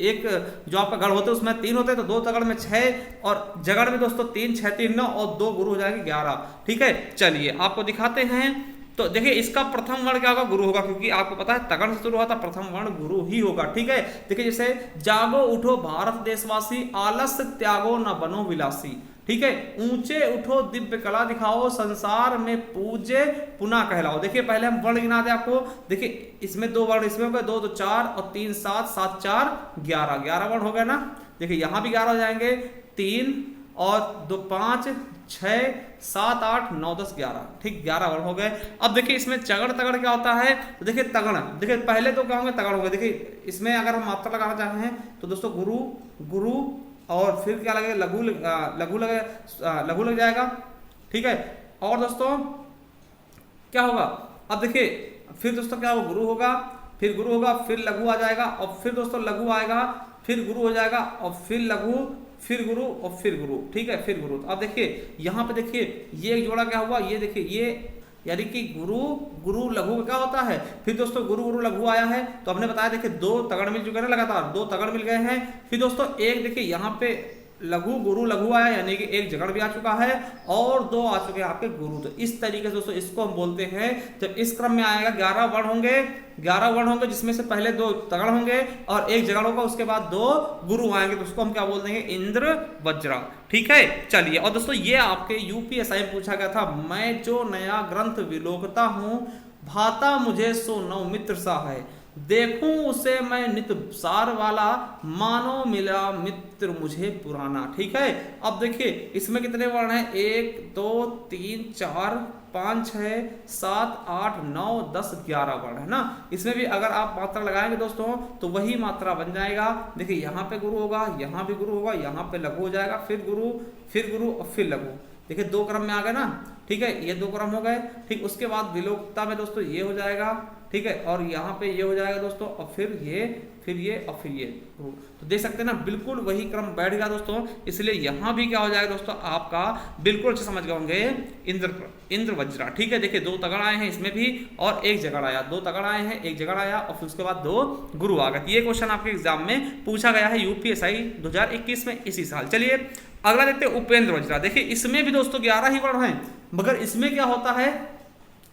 एक जो आपका गढ़ होते हैं उसमें 3 होते हैं, तो 2 तगड़ में 6, और जगड़ में दोस्तों 3 6 3 9 और 2 गुरु हो जाएंगे 11। ठीक है, चलिए आपको दिखाते हैं। तो देखिए इसका प्रथम वर्ण क्या होगा, गुरु होगा, क्योंकि आपको पता है तगड़ से शुरू हुआ था, प्रथम वर्ण गुरु ही होगा। ठीक है, देखिए जैसे जागो उठो भारत देशवासी, आलस्य त्यागो न बनो विलासी। ठीक है, ऊंचे उठो दिव्य कला दिखाओ, संसार में पूज्य पुनः कहलाओ। देखिए पहले हम वर्ण गिना दे आपको। देखिए इसमें 2 वर्ण इसमें हो गए, 2 2 4 और 3 7 7 4 11, 11 वर्ण हो गए ना। देखिए यहाँ भी 11 हो जाएंगे, 3 और 2 5 6 7 8 9 10 11। ठीक, 11 वर्ण हो गए। अब देखिए इसमें चगड़ तगड़ क्या होता है, तो देखिए तगड़, देखिए पहले तो क्या होंगे तगड़ होंगे। देखिए इसमें अगर हम मात्रा लगाना चाहें तो दोस्तों गुरु गुरु, और फिर क्या लगेगा, लघु लघु लग जाएगा। ठीक है, और दोस्तों क्या होगा, अब देखिए फिर दोस्तों क्या होगा, गुरु होगा, फिर गुरु होगा, फिर लघु आ जाएगा, और फिर दोस्तों लघु आएगा, फिर गुरु हो जाएगा, और फिर लघु, फिर गुरु और फिर गुरु। ठीक है, फिर गुरु। तो अब देखिए यहाँ पे देखिए ये एक जोड़ा क्या हुआ, ये देखिए ये यानी कि गुरु गुरु लघु क्या होता है। फिर दोस्तों गुरु गुरु लघु आया है, तो हमने बताया देखिए 2 तगड़ मिल चुके हैं लगातार, 2 तगड़ मिल गए हैं। फिर दोस्तों एक देखिए यहाँ पे लघु गुरु लघु आया, यानी कि एक जगड़ भी आ चुका है और 2 आ चुके हैं आपके गुरु। तो इस तरीके से दोस्तों इसको हम बोलते हैं, जब इस क्रम में आएगा 11 वर्ण होंगे, 11 वर्ण होंगे जिसमें से पहले 2 तगड़ होंगे और 1 जगड़ होगा, उसके बाद 2 गुरु आएंगे, तो उसको हम क्या बोल देंगे, इंद्र वज्रा। ठीक है, चलिए। और दोस्तों ये आपके यूपीएसआई में पूछा गया था, मैं जो नया ग्रंथ विलोकता हूं, भाता मुझे सो नौ मित्र सा है, देखूं उसे मैं नित सार वाला, मानो मिला मित्र मुझे पुराना। ठीक है, अब देखिए इसमें कितने वर्ण हैं, 1 2 3 4 5 6 7 8 9 10 11 वर्ण है ना। इसमें भी अगर आप मात्रा लगाएंगे दोस्तों तो वही मात्रा बन जाएगा। देखिए यहाँ पे गुरु होगा, यहाँ भी गुरु होगा, यहाँ पे लघु हो जाएगा, फिर गुरु और फिर लघु। देखिए 2 क्रम में आ गए ना। ठीक है, ये 2 क्रम हो गए। ठीक, उसके बाद विलोकता में दोस्तों ये हो जाएगा। ठीक है, और यहाँ पे ये हो जाएगा दोस्तों, और फिर ये और फिर ये। तो देख सकते हैं ना, बिल्कुल वही क्रम बैठ गया दोस्तों। इसलिए यहाँ भी क्या हो जाएगा दोस्तों, आपका बिल्कुल अच्छे समझ गए होंगे, इंद्र वज्रा। ठीक है, देखिए 2 तगड़ आए हैं इसमें भी, और 1 जगड़ आया, 2 तगड़ आए हैं, 1 जगड़ आया, और फिर उसके बाद 2 गुरु आ गए। ये क्वेश्चन आपके एग्जाम में पूछा गया है यूपीएसआई 2021 में, इसी साल। चलिए अगला देखते हैं उपेंद्र वज्रा। देखिए इसमें भी दोस्तों 11 ही वर्ण हैं, मगर इसमें क्या होता है,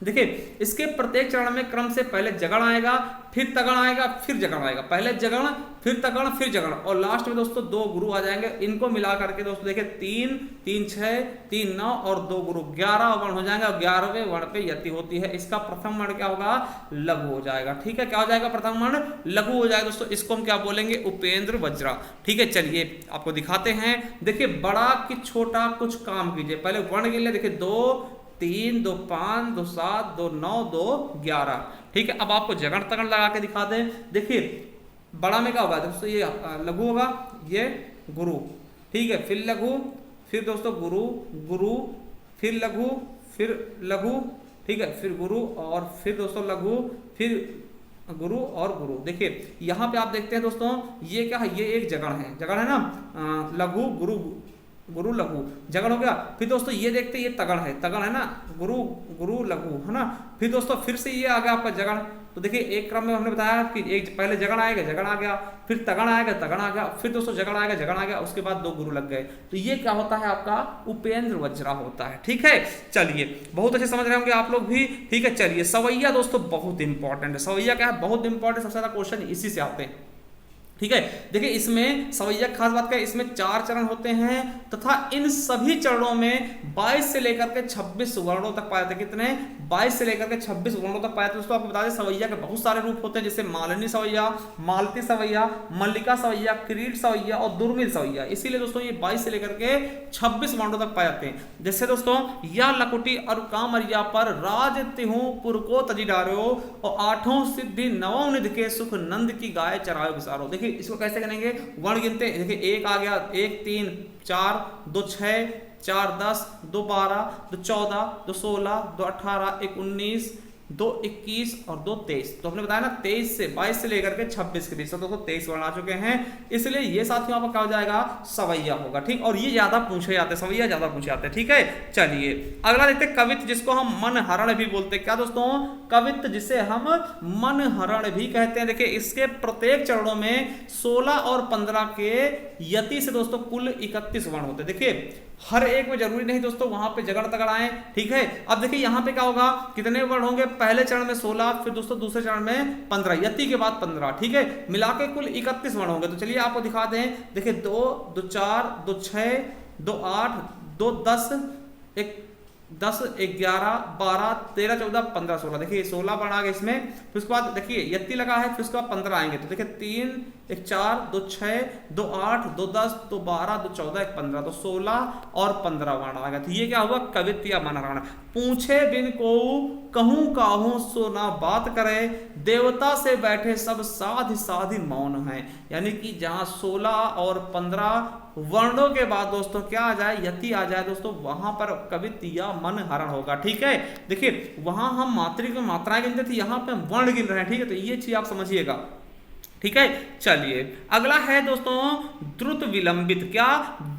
देखिए इसके प्रत्येक चरण में क्रम से पहले जगड़ आएगा, फिर तगड़ आएगा, फिर जगड़ आएगा, पहले जगड़ फिर तगड़ फिर जगड़, और लास्ट में दोस्तों 2 गुरु आ जाएंगे। इनको मिला करके दोस्तों देखिए 3 3 6 3 9 और 2 गुरु 11 वर्ण हो जाएंगे, और 11वें वर्ण पे यति होती है। इसका प्रथम वर्ण क्या होगा, लघु हो जाएगा। ठीक है, क्या हो जाएगा, प्रथम वर्ण लघु हो जाएगा दोस्तों। इसको हम क्या बोलेंगे, उपेंद्र वज्रा। ठीक है, चलिए आपको दिखाते हैं। देखिए बड़ा कि छोटा कुछ काम कीजिए, पहले वर्ण गिन ले। देखिए 2 3 2 5 2 7 2 9 2 11। ठीक है, अब आपको जगड़ तगड़ लगा के दिखा दें। देखिए बड़ा में क्या होगा दोस्तों, ये लघु होगा, ये गुरु। ठीक है, फिर लघु, फिर दोस्तों गुरु गुरु, फिर लघु, फिर लघु। ठीक है, फिर गुरु, और फिर दोस्तों लघु, फिर गुरु और गुरु। देखिए यहाँ पे आप देखते हैं दोस्तों, ये क्या है, ये एक जगड़ है ना, लघु गुरु गुरु लघु जगड़ हो गया। फिर दोस्तों ये देखते हैं, ये तगड़ है ना, गुरु गुरु लघु है ना। फिर दोस्तों फिर से ये आ गया आपका जगड़, तो देखिए एक क्रम में हमने बताया कि एक पहले जगण आएगा, जगण आ गया, फिर तगण आएगा, तगण आ गया, फिर दोस्तों जगण आएगा, जगण आ गया, उसके बाद 2 गुरु लग गए। तो ये क्या होता है आपका उपेंद्र वज्रा होता है। ठीक है, चलिए बहुत अच्छे समझ रहे होंगे आप लोग भी। ठीक है, चलिए सवैया दोस्तों बहुत इंपॉर्टेंट है। सवैया क्या है, बहुत इंपॉर्टेंट, सबसे ज्यादा क्वेश्चन इसी से आते हैं। ठीक है, देखिए इसमें सवैया खास बात क्या है, इसमें 4 चरण होते हैं तथा इन सभी चरणों में 22 से लेकर के 26 वर्णों तक पाए जाते हैं। कितने? 22 से लेकर के 26 वर्णों तक पाए जाते हैं। दोस्तों आपको बता दें सवैया के बहुत सारे रूप होते हैं, जैसे मालिनी सवैया, मालती सवैया, मल्लिका सवैया, किरीट सवैया और दुर्मिल सवैया। इसीलिए दोस्तों ये 22 से लेकर के 26 वर्णों तक पाए जाते हैं। जैसे दोस्तों या लकुटी और कामरिया पर राज तिहु पुर को तजी डारो और 8 सिद्धि 9 निधि के सुख नंद की गाय चरायो विसारो। देखिए इसको कैसे करेंगे, वर्ण गिनते हैं। देखिए 1 आ गया, 1 3 4 2 6 4 10 2 12 2 14 2 16 2 18 1 19 2 21 और 2 23। तो हमने बताया ना 23 से 22 से लेकर के 26 के बीच, तो दोस्तों 23 वर्ण आ चुके हैं। इसलिए ये साथियों आपका क्या हो जाएगा, सवैया होगा। ठीक, और ये ज्यादा पूछे जाते हैं, सवैया ज्यादा पूछे जाते हैं। ठीक है, चलिए अगला देखते हैं कवित्त, जिसको हम मन हरण भी बोलते हैं। क्या दोस्तों, कवित्त जिसे हम मन हरण भी कहते हैं। देखिए इसके प्रत्येक चरणों में 16 और 15 के यति से दोस्तों कुल 31 वर्ण होते हैं। देखिए हर एक में जरूरी नहीं दोस्तों वहां पे जगड़ तगड़ आए। ठीक है, अब देखिए यहाँ पे क्या होगा, कितने वर्ण होंगे, पहले चरण में 16, फिर दोस्तों दूसरे चरण में 15, यति के बाद 15। ठीक है, मिला के कुल 31 वर्ण होंगे। तो चलिए आपको दिखा दें। देखिए 2 2 4 2 6 2 8 2 10 1 10 11 12 13 14 15 16। देखिए 16 वर्ण आ गए इसमें, फिर उसके बाद देखिए यति लगा है, फिर उसके बाद 15 आएंगे। तो देखिए 3 1 4 2 6 2 8 2 10 2 12 2 14 1 15, तो 16 और 15 वर्ण आ गया। तो ये क्या हुआ, कवित्त या मन हरण। पूछे बिन को कहूं काहूं सो ना बात करे, देवता से बैठे सब साधि साधि मौन है। यानी कि जहां 16 और 15 वर्णों के बाद दोस्तों क्या आ जाए, यति आ जाए दोस्तों, वहां पर कवित्त या मन हरण होगा। ठीक है, देखिए वहां हम मात्रा की मात्राएं गिनते थे, यहां पे हम वर्ण गिन रहे हैं। ठीक है, तो ये चीज आप समझिएगा। ठीक है, चलिए अगला है दोस्तों द्रुत विलंबित। क्या,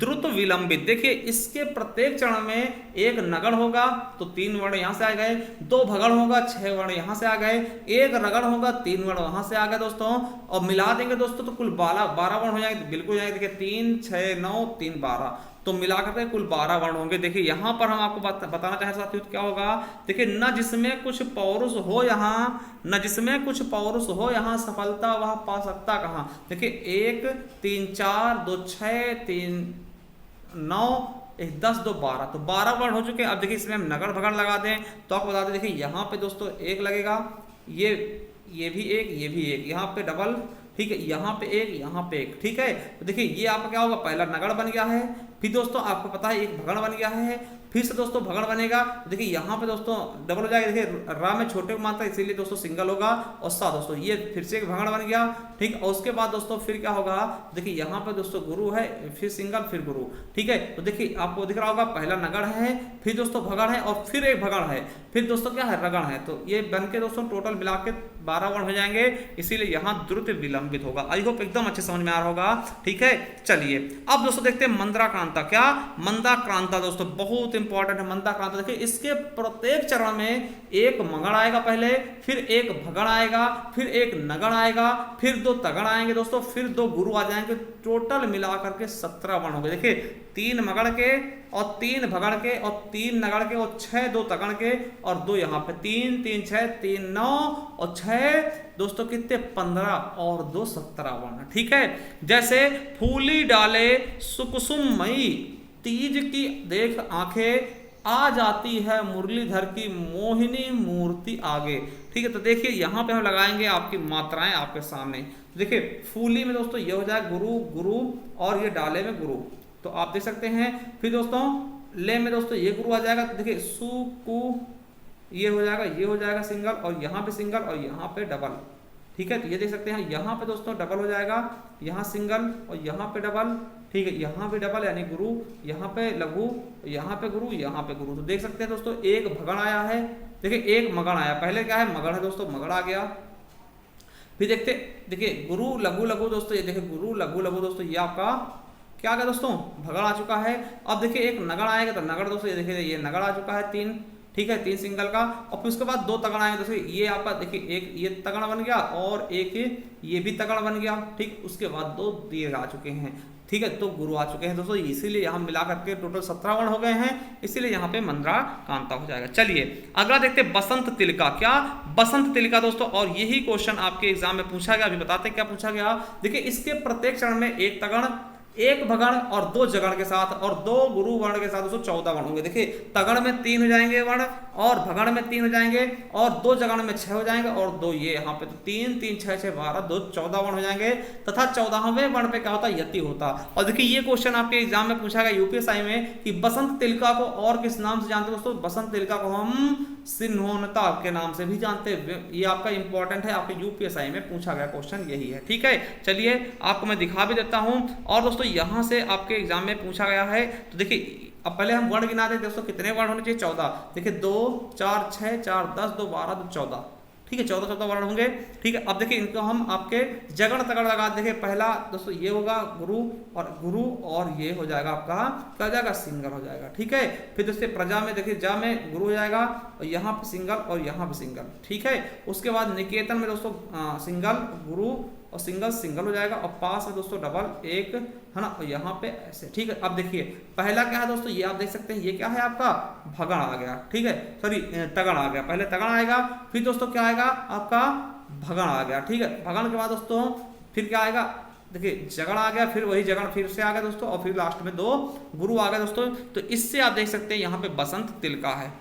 द्रुत विलंबित। देखिए इसके प्रत्येक चरण में 1 नगण होगा, तो 3 वर्ण यहां से आ गए, 2 भगण होगा, 6 वर्ण यहां से आ गए, 1 रगड़ होगा, 3 वर्ण वहां से आ गए दोस्तों, और मिला देंगे दोस्तों तो कुल 12 वर्ण हो जाएंगे। बिल्कुल जाएंगे, देखिए 3 6 9 3 12, तो मिलाकर के कुल 12 वर्ण होंगे। देखिए यहां पर हम आपको बताना चाहे साथियों क्या होगा। देखिए न जिसमें कुछ पौरुष हो यहाँ, न जिसमें कुछ पौरुष हो यहाँ, सफलता वह पा सकता कहाँ। देखिए 1 3 4 2 6 3 9 1 10 2 12, तो 12 वर्ण हो चुके हैं। अब देखिए इसमें हम नगण भगण लगा दें तो आपको बता दें, देखिए यहाँ पे दोस्तों 1 लगेगा, ये भी 1, ये भी 1, यहाँ पे डबल। ठीक है, यहाँ पे 1, यहाँ पे 1। ठीक है, तो देखिए ये आपका क्या होगा, पहला नगण बन गया है, फिर दोस्तों आपको पता है 1 भगण बन गया है, फिर से दोस्तों भगण बनेगा। देखिए यहाँ पे दोस्तों डबल हो जाएगा। देखिए रा में छोटे को मात्रा इसीलिए दोस्तों सिंगल होगा, और सा दोस्तों ये फिर से 1 भगण बन गया। ठीक, और उसके बाद दोस्तों फिर क्या होगा, देखिए यहाँ पे दोस्तों गुरु है, फिर सिंगल, फिर गुरु। ठीक है, तो देखिए आपको दिख रहा होगा पहला नगण है, फिर दोस्तों भगण है, और फिर 1 भगण है, फिर दोस्तों क्या है, रगण है। तो ये बन के दोस्तों टोटल मिला के 12 वर्ण हो जाएंगे, इसीलिए यहाँ द्रुत विलंबित होगा। आई होप एकदम अच्छे समझ में आ रहा होगा। ठीक है, चलिए अब दोस्तों देखते हैं मंदाक्रांता। क्या, मंदाक्रांता दोस्तों बहुत इंपॉर्टेंट है। मंदाक्रांता देखिए इसके प्रत्येक चरण में 1 मगण आएगा पहले, फिर 1 भगण आएगा, फिर 1 नगण आएगा, फिर 2 तगण आएंगे दोस्तों, फिर 2 गुरु आ जाएंगे। टोटल मिलाकर के 17 वर्ण होंगे। देखिए 3 मगण के और 3 भगण के और 3 नगण के और 6 2 तगण के और 2 यहाँ पे 3 3 6 3 9 और 6 दोस्तों कितने 15 और 2 17 वर्ण। ठीक है, जैसे फूली डाले सुकुसुम मई, तीज की देख आंखें, आ जाती है मुरलीधर की मोहिनी मूर्ति आगे। ठीक है, तो देखिए यहाँ पे हम लगाएंगे आपकी मात्राएं आपके सामने। देखिए फूली में दोस्तों ये हो जाए गुरु गुरु, और ये डाले में गुरु, तो आप देख सकते हैं। फिर दोस्तों ले में दोस्तों ये गुरु आ जाएगा, तो देखिए सु कु ये हो जाएगा, ये हो जाएगा सिंगल, और यहाँ पे सिंगल और यहाँ पे डबल। ठीक है, तो ये देख सकते हैं यहाँ पे दोस्तों डबल हो जाएगा, यहाँ सिंगल और यहाँ पे डबल। ठीक है, यहाँ पे डबल यानी गुरु, यहाँ पे लघु, यहाँ पे गुरु, यहाँ पे गुरु। तो देख सकते हैं दोस्तों 1 भगण आया है, देखिए 1 मगण आया, पहले क्या है मगण है दोस्तों, मगण आ गया। फिर देखते देखिए गुरु लघु लघु दोस्तों, ये देखिए गुरु लघु लघु दोस्तों, ये आपका क्या आ गया दोस्तों, भगण आ चुका है। अब देखिए 1 नगण आएगा, तो नगण दोस्तों ये देखिए ये नगण आ चुका है 3, ठीक है, 3 सिंगल का। और फिर उसके बाद 2 तगड़ आएंगे दोस्तों, ये आपका देखिए एक ये तगड़ बन गया और एक ये भी तगड़ बन गया, ठीक। उसके बाद 2 दीर्घ आ चुके हैं, ठीक है, तो गुरु आ चुके हैं दोस्तों, इसीलिए यहाँ मिला करके टोटल 17 वर्ण हो गए हैं, इसीलिए यहाँ पे मंद्रा कांता हो जाएगा। चलिए अगला देखते हैं बसंत तिलका। क्या बसंत तिलका दोस्तों, और यही क्वेश्चन आपके एग्जाम में पूछा गया, अभी बताते हैं क्या पूछा गया। देखिए इसके प्रत्येक चरण में एक तगड़, एक भगण और 2 जगण के साथ और 2 गुरु वर्ण के साथ दोस्तों 14 वर्ण होंगे। देखिए तगड़ में 3 हो जाएंगे वर्ण और भगण में 3 हो जाएंगे और 2 जगण में 6 हो जाएंगे और 2 ये यहाँ पे तो 3 3 6 6 12 2 14 वर्ण हो जाएंगे, तथा 14वें वर्ण पे क्या होता है, यति होता। और देखिए ये क्वेश्चन आपके एग्जाम में पूछा गया यूपीएसआई में कि बसंत तिलका को और किस नाम से जानते हैं दोस्तों। बसंत तिलका को हम सिन्होनता के नाम से भी जानते हैं। ये आपका इंपॉर्टेंट है, आपके यूपीएसआई में पूछा गया क्वेश्चन यही है, ठीक है। चलिए आपको मैं दिखा भी देता हूं। और दोस्तों यहां से आपके एग्जाम में पूछा गया है, तो देखिए अब पहले हम वर्ण गिना दें दोस्तों, कितने वर्ण होने चाहिए, 14। देखिए 2 4 6 4 10 2 12 2 14, ठीक है, 14 वर्ण होंगे, ठीक है। अब देखिए इनको हम आपके जगण तगड़ लगा, देखिए पहला दोस्तों ये होगा गुरु और ये हो जाएगा आपका क्या हो जाएगा, सिंगल हो जाएगा, ठीक है। फिर दोस्तों प्रजा में देखिए जा में गुरु हो जाएगा और यहाँ पे सिंगल और यहाँ पे सिंगल, ठीक है। उसके बाद निकेतन में दोस्तों सिंगल गुरु और सिंगल सिंगल हो जाएगा और पास में दोस्तों डबल एक है ना, और यहाँ पे ऐसे, ठीक है। अब देखिए पहला क्या है दोस्तों, ये आप देख सकते हैं, ये क्या है आपका भगण आ गया, ठीक है, सॉरी तगड़ आ गया, पहले तगड़ आएगा, फिर दोस्तों क्या आएगा आपका भगण आ गया, ठीक है। भगण के बाद दोस्तों फिर क्या आएगा, देखिए जगड़ आ गया, फिर वही जगड़ फिर से आ गया दोस्तों, और फिर लास्ट में 2 गुरु आ गए दोस्तों। तो इससे आप देख सकते हैं यहाँ पे बसंत तिलका है,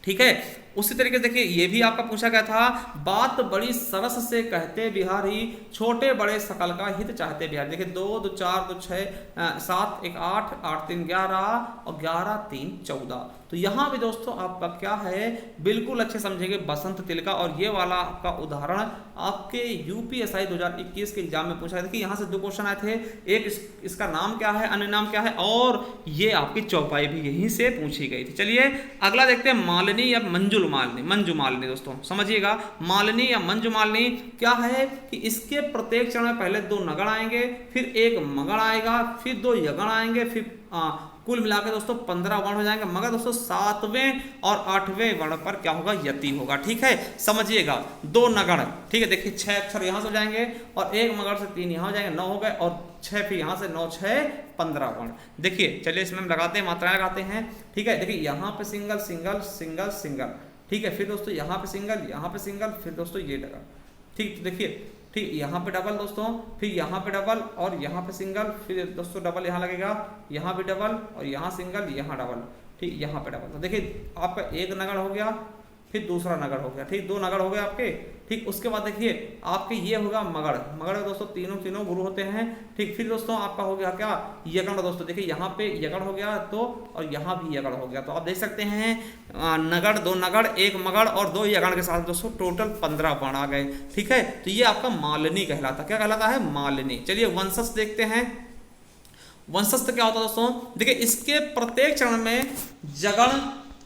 ठीक है। उसी तरीके से देखिए ये भी आपका पूछा गया था, बात बड़ी सरस से कहते बिहारी, छोटे बड़े सकल का हित चाहते बिहारी। देखिए 2 2 4 2 6 7 1 8 8 3 11 और 11 3 14। तो यहाँ भी दोस्तों आपका क्या है, बिल्कुल अच्छे समझेंगे बसंत तिलका। और ये वाला आपका उदाहरण आपके यूपीएसआई 2021 के एग्जाम में पूछा गया था कि यहाँ से 2 क्वेश्चन आए थे, एक इसका नाम क्या है, अन्य नाम क्या है, और ये आपकी चौपाई भी यहीं से पूछी गई थी। चलिए अगला देखते हैं मालिनी या मंजू मालिनी दोस्तों, समझिएगा मालिनी या मंजू मालिनी क्या है कि इसके प्रत्येक चरण में पहले 2 नगण आएंगे, फिर 1 मगण आएगा, फिर 2 यगण आएंगे, फिर कुल मिलाकर दोस्तों 15 वर्ण हो जाएंगे। मगर दोस्तों 7वें और 8वें वर्ण पर क्या होगा, यति होगा, ठीक है, समझिएगा। 2 नगण, ठीक है, देखिए 6 अक्षर यहां से हो जाएंगे और 1 मगड़ से 3 यहां हो जाएंगे, 9 हो गए, और 6 फिर यहां से 9 6 15 वर्ण। देखिए चलिए इसमें हम लगाते हैं, मात्राएं लगाते हैं, ठीक है। देखिए यहाँ पे सिंगल सिंगल सिंगल सिंगल, ठीक है, फिर दोस्तों यहाँ पे सिंगल, यहाँ पे सिंगल, फिर दोस्तों ये डबल, ठीक। तो देखिए ठीक, यहाँ पे डबल दोस्तों, फिर यहाँ पे डबल और यहाँ पे सिंगल, फिर दोस्तों डबल यहाँ लगेगा, यहाँ भी डबल और यहाँ सिंगल, यहाँ डबल, ठीक, यहाँ पे डबल। तो देखिए आपका 1 नगड़ हो गया, फिर दूसरा नगड़ हो गया, ठीक, 2 नगड़ हो गए आपके, ठीक। उसके बाद देखिए आपके ये होगा मगड़ दोस्तों, तीनों गुरु होते हैं, ठीक। फिर दोस्तों आपका हो गया क्या, यगण दोस्तों, देखिए यहाँ पे यगण हो गया तो, और यहाँ भी यगण हो गया, तो आप देख सकते हैं नगड़, 2 नगड़, 1 मगड़ और 2 यगण के साथ दोस्तों टोटल 15 वर्ण आ गए, ठीक है। तो ये आपका मालिनी कहलाता, क्या कहलाता है, मालिनी। चलिए वंशज देखते हैं। वंशज क्या होता है दोस्तों, देखिए इसके प्रत्येक चरण में जगण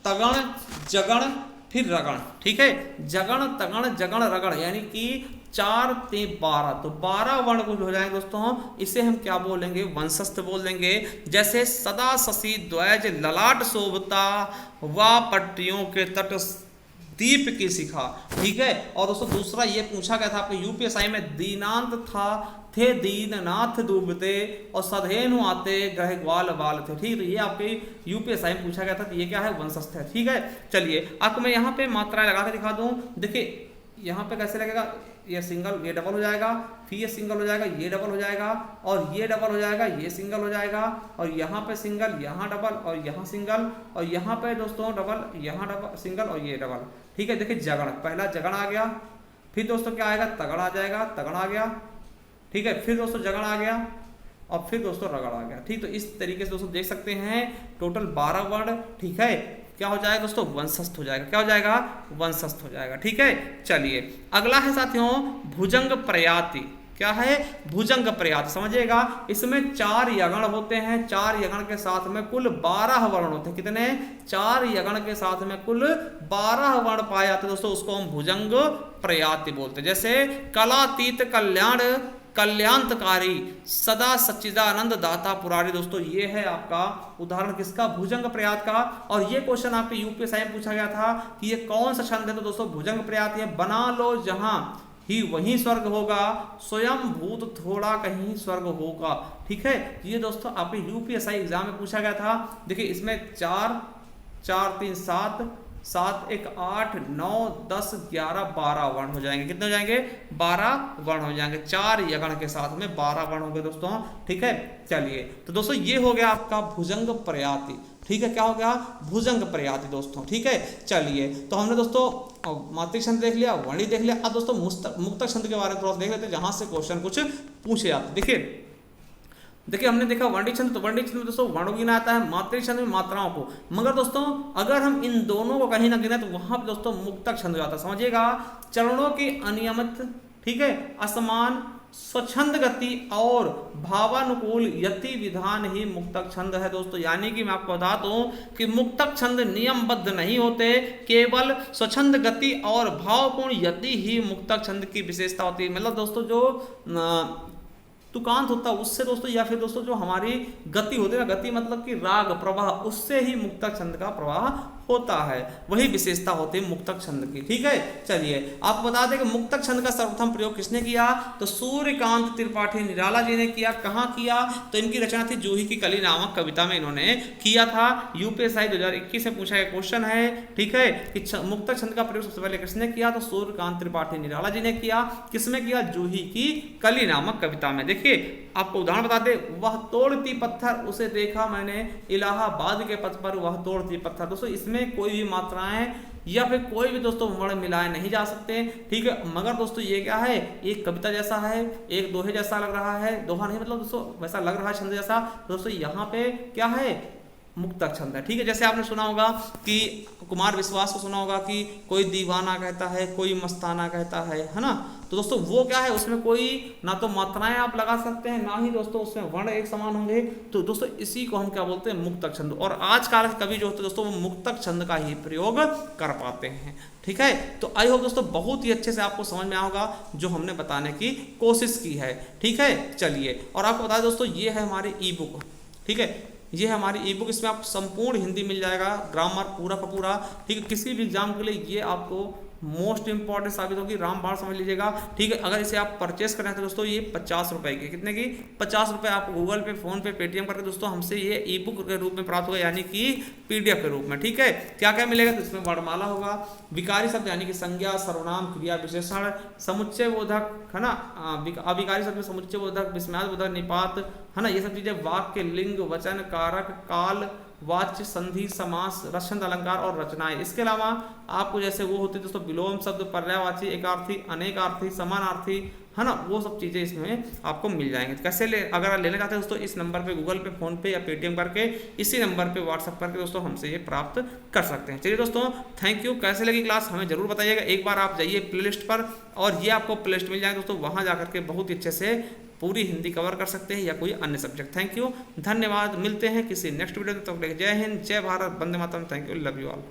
तगण जगण फिर रगण, ठीक है, जगण तगण जगण रगण, यानी कि 4 3 12, तो 12 वर्ण कुछ हो जाएंगे दोस्तों। इसे हम क्या बोलेंगे, वंशस्थ बोल देंगे। जैसे सदा शशि द्वैज ललाट शोभता, व पट्टियों के तट दीप की शिखा, ठीक है। और दोस्तों दूसरा ये पूछा गया था आपके यूपीएसआई में, दीनांत था थे दीननाथ डूबते और सधेनु आते ग्रह ग्वाल बाल थे, ठीक। तो ये आपके यूपीएसआई में पूछा गया था, तो ये क्या है, वंशस्थ है, ठीक है। चलिए आपको मैं यहाँ पे मात्राएं लगा के दिखा दूं। देखिए यहाँ पे कैसे लगेगा, ये सिंगल, ये डबल हो जाएगा, फिर ये सिंगल हो जाएगा, ये डबल हो जाएगा, और ये डबल हो जाएगा, ये सिंगल हो जाएगा, और यहाँ पे सिंगल, यहाँ डबल, और यहाँ सिंगल, और यहाँ पे दोस्तों डबल, यहाँ डबल सिंगल, और ये डबल, ठीक है। देखिए जगण, पहला जगण आ गया, फिर दोस्तों क्या आएगा, तगड़ आ जाएगा, तगड़ आ गया, ठीक है, फिर दोस्तों जगण आ गया, और फिर दोस्तों रगड़ आ गया, ठीक। तो इस तरीके से दोस्तों देख सकते हैं टोटल 12 वर्ण, ठीक है। क्या हो जाएगा दोस्तों, वंशस्थ हो जाएगा, क्या हो जाएगा, वंशस्थ हो जाएगा, ठीक है। चलिए अगला है साथियों भुजंग प्रयाति। क्या है, भुजंग प्रयाति, समझिएगा इसमें 4 यगण होते हैं, 4 यगण के साथ में कुल 12 वर्ण होते हैं। कितने, 4 यगण के साथ में कुल 12 वर्ण पाए जाते हैं दोस्तों, उसको हम भुजंग प्रयाति बोलते हैं। जैसे कलातीत कल्याण कल्याणकारी सदा सच्चिदानंद दाता पुरारी। दोस्तों ये है आपका उदाहरण किसका, भुजंग प्रयात का। और ये क्वेश्चन आपके यूपीएसआई में पूछा गया था कि ये कौन सा छंद है, तो दोस्तों भुजंग प्रयात है। बना लो जहां ही वहीं स्वर्ग होगा, स्वयं भूत थोड़ा कहीं स्वर्ग होगा। ठीक है, ये दोस्तों आपके यूपीएसआई एग्जाम में पूछा गया था। देखिए इसमें 4 4 3 7 7 1 8 9 10 11 12 वर्ण हो जाएंगे। कितने हो जाएंगे, 12 वर्ण हो जाएंगे। 4 यगण के साथ में 12 वर्ण हो गए दोस्तों। ठीक है, चलिए तो दोस्तों ये हो गया आपका भुजंग प्रयाति। ठीक है, क्या हो गया, भुजंग प्रयाति दोस्तों। ठीक है, चलिए तो हमने दोस्तों मात्रिक छंद देख लिया, वर्णी देख लिया। अब दोस्तों मुक्तक छंद के बारे में थोड़ा देख लेते हैं, जहां से क्वेश्चन कुछ पूछे जाते। देखिए हमने देखा वर्णिक छंद, तो वर्णिक छंद में दोस्तों वर्णों की गिना आता है, मात्रिक छंद में मात्राओं को। मगर दोस्तों अगर हम इन दोनों को कहीं ना गिने तो वहां पे दोस्तों मुक्तक छंद जाता है। समझिएगा, चरणों की अनियमित, ठीक है, असमान, स्वच्छंद गति और भावानुकूल यति विधान ही मुक्तक छंद है दोस्तों। यानी कि मैं आपको बता दूं कि मुक्तक छंद नियमबद्ध नहीं होते, केवल स्वच्छंद गति और भावपूर्ण यति ही मुक्तक छंद की विशेषता होती है। मतलब दोस्तों जो तुकांत होता है उससे दोस्तों, या फिर दोस्तों जो हमारी गति होती है ना, गति मतलब कि राग प्रवाह, उससे ही मुक्तक छंद का प्रवाह होता है, वही विशेषता होती है मुक्तक छंद की। ठीक है, चलिए आपको बता दें कि मुक्तक छंद का सर्वप्रथम प्रयोग किसने किया, तो सूर्यकांत त्रिपाठी निराला जी ने किया। कहाँ किया, तो इनकी रचना थी जूही की कली नामक कविता में इन्होंने किया था। यूपीएसआई 2021 में पूछा गया क्वेश्चन है। ठीक है, कि मुक्तक छंद का प्रयोग सबसे पहले किसने किया, तो सूर्यकांत त्रिपाठी निराला जी ने किया। किसमें किया, जूही की कली नामक कविता में। देखिए आपको उदाहरण बता दे, वह तोड़ती पत्थर उसे देखा मैंने, इलाहाबाद के पथ पर वह तोड़ती पत्थर। दोस्तों इसमें कोई भी मात्राएं या फिर कोई भी दोस्तों वर्ण मिलाए नहीं जा सकते। ठीक है, मगर दोस्तों ये क्या है, एक कविता जैसा है, एक दोहे जैसा लग रहा है, दोहा नहीं मतलब दोस्तों वैसा लग रहा है छंद जैसा। दोस्तों यहाँ पे क्या है, मुक्तक छंद है। ठीक है, जैसे आपने सुना होगा कि कुमार विश्वास को सुना होगा कि कोई दीवाना कहता है, कोई मस्ताना कहता है ना। तो दोस्तों वो क्या है, उसमें कोई ना तो मात्राएं आप लगा सकते हैं, ना ही दोस्तों उसमें वर्ण एक समान होंगे। तो दोस्तों इसी को हम क्या बोलते हैं, मुक्तक छंद। और आज काल के कवि जो होते हैं दोस्तों वो मुक्तक छंद का ही प्रयोग कर पाते हैं। ठीक है, तो आई होप दोस्तों बहुत ही अच्छे से आपको समझ में आया होगा जो हमने बताने की कोशिश की है। ठीक है, चलिए और आपको बता दें दोस्तों ये है हमारी ई बुक। ठीक है, ये है हमारी ई बुक, इसमें आपको संपूर्ण हिंदी मिल जाएगा, ग्रामर पूरा का पूरा। ठीक है, किसी भी एग्जाम के लिए ये आपको मोस्ट इंपॉर्टेंट साबित होगी, रामबाण समझ लीजिएगा। ठीक है, अगर इसे आप परचेस करें तो दोस्तों ये 50 रुपए की, कितने की, 50 रुपए आप गूगल पे, फोन पे, पेटीएम करके दोस्तों हमसे ये ई बुक के रूप में प्राप्त होगा, यानी कि पीडीएफ के रूप में। ठीक है, क्या क्या मिलेगा, तो इसमें वर्णमाला होगा, विकारी शब्द यानी कि संज्ञा, सर्वनाम, क्रिया, विशेषण, समुच्चय बोधक है ना, अविकारी शब्द में समुच्चय बोधक, विस्मयाद बोधक, निपात है ना, ये सब चीजें, वाक्य, लिंग, वचन, कारक, काल, वाच्य, संधि, समास, रसछंद, अलंकार और रचनाएं। इसके अलावा आपको जैसे वो होते दोस्तों विलोम शब्द, पर्यायवाची, एकार्थी, अनेकार्थी, समानार्थी है ना, वो सब चीजें इसमें आपको मिल जाएंगे। कैसे अगर आप लेना चाहते हैं दोस्तों, इस नंबर पे गूगल पे, फोन पे या पेटीएम करके, इसी नंबर पे व्हाट्सअप करके दोस्तों हमसे ये प्राप्त कर सकते हैं। चलिए दोस्तों थैंक यू। कैसे लगी क्लास हमें जरूर बताइएगा। एक बार आप जाइए प्लेलिस्ट पर और ये आपको प्लेलिस्ट मिल जाएगा दोस्तों, वहां जाकर के बहुत ही अच्छे से पूरी हिंदी कवर कर सकते हैं या कोई अन्य सब्जेक्ट। थैंक यू, धन्यवाद। मिलते हैं किसी नेक्स्ट वीडियो में, तब तक जय हिंद, जय भारत, वंदे मातरम। Thank you, love you all.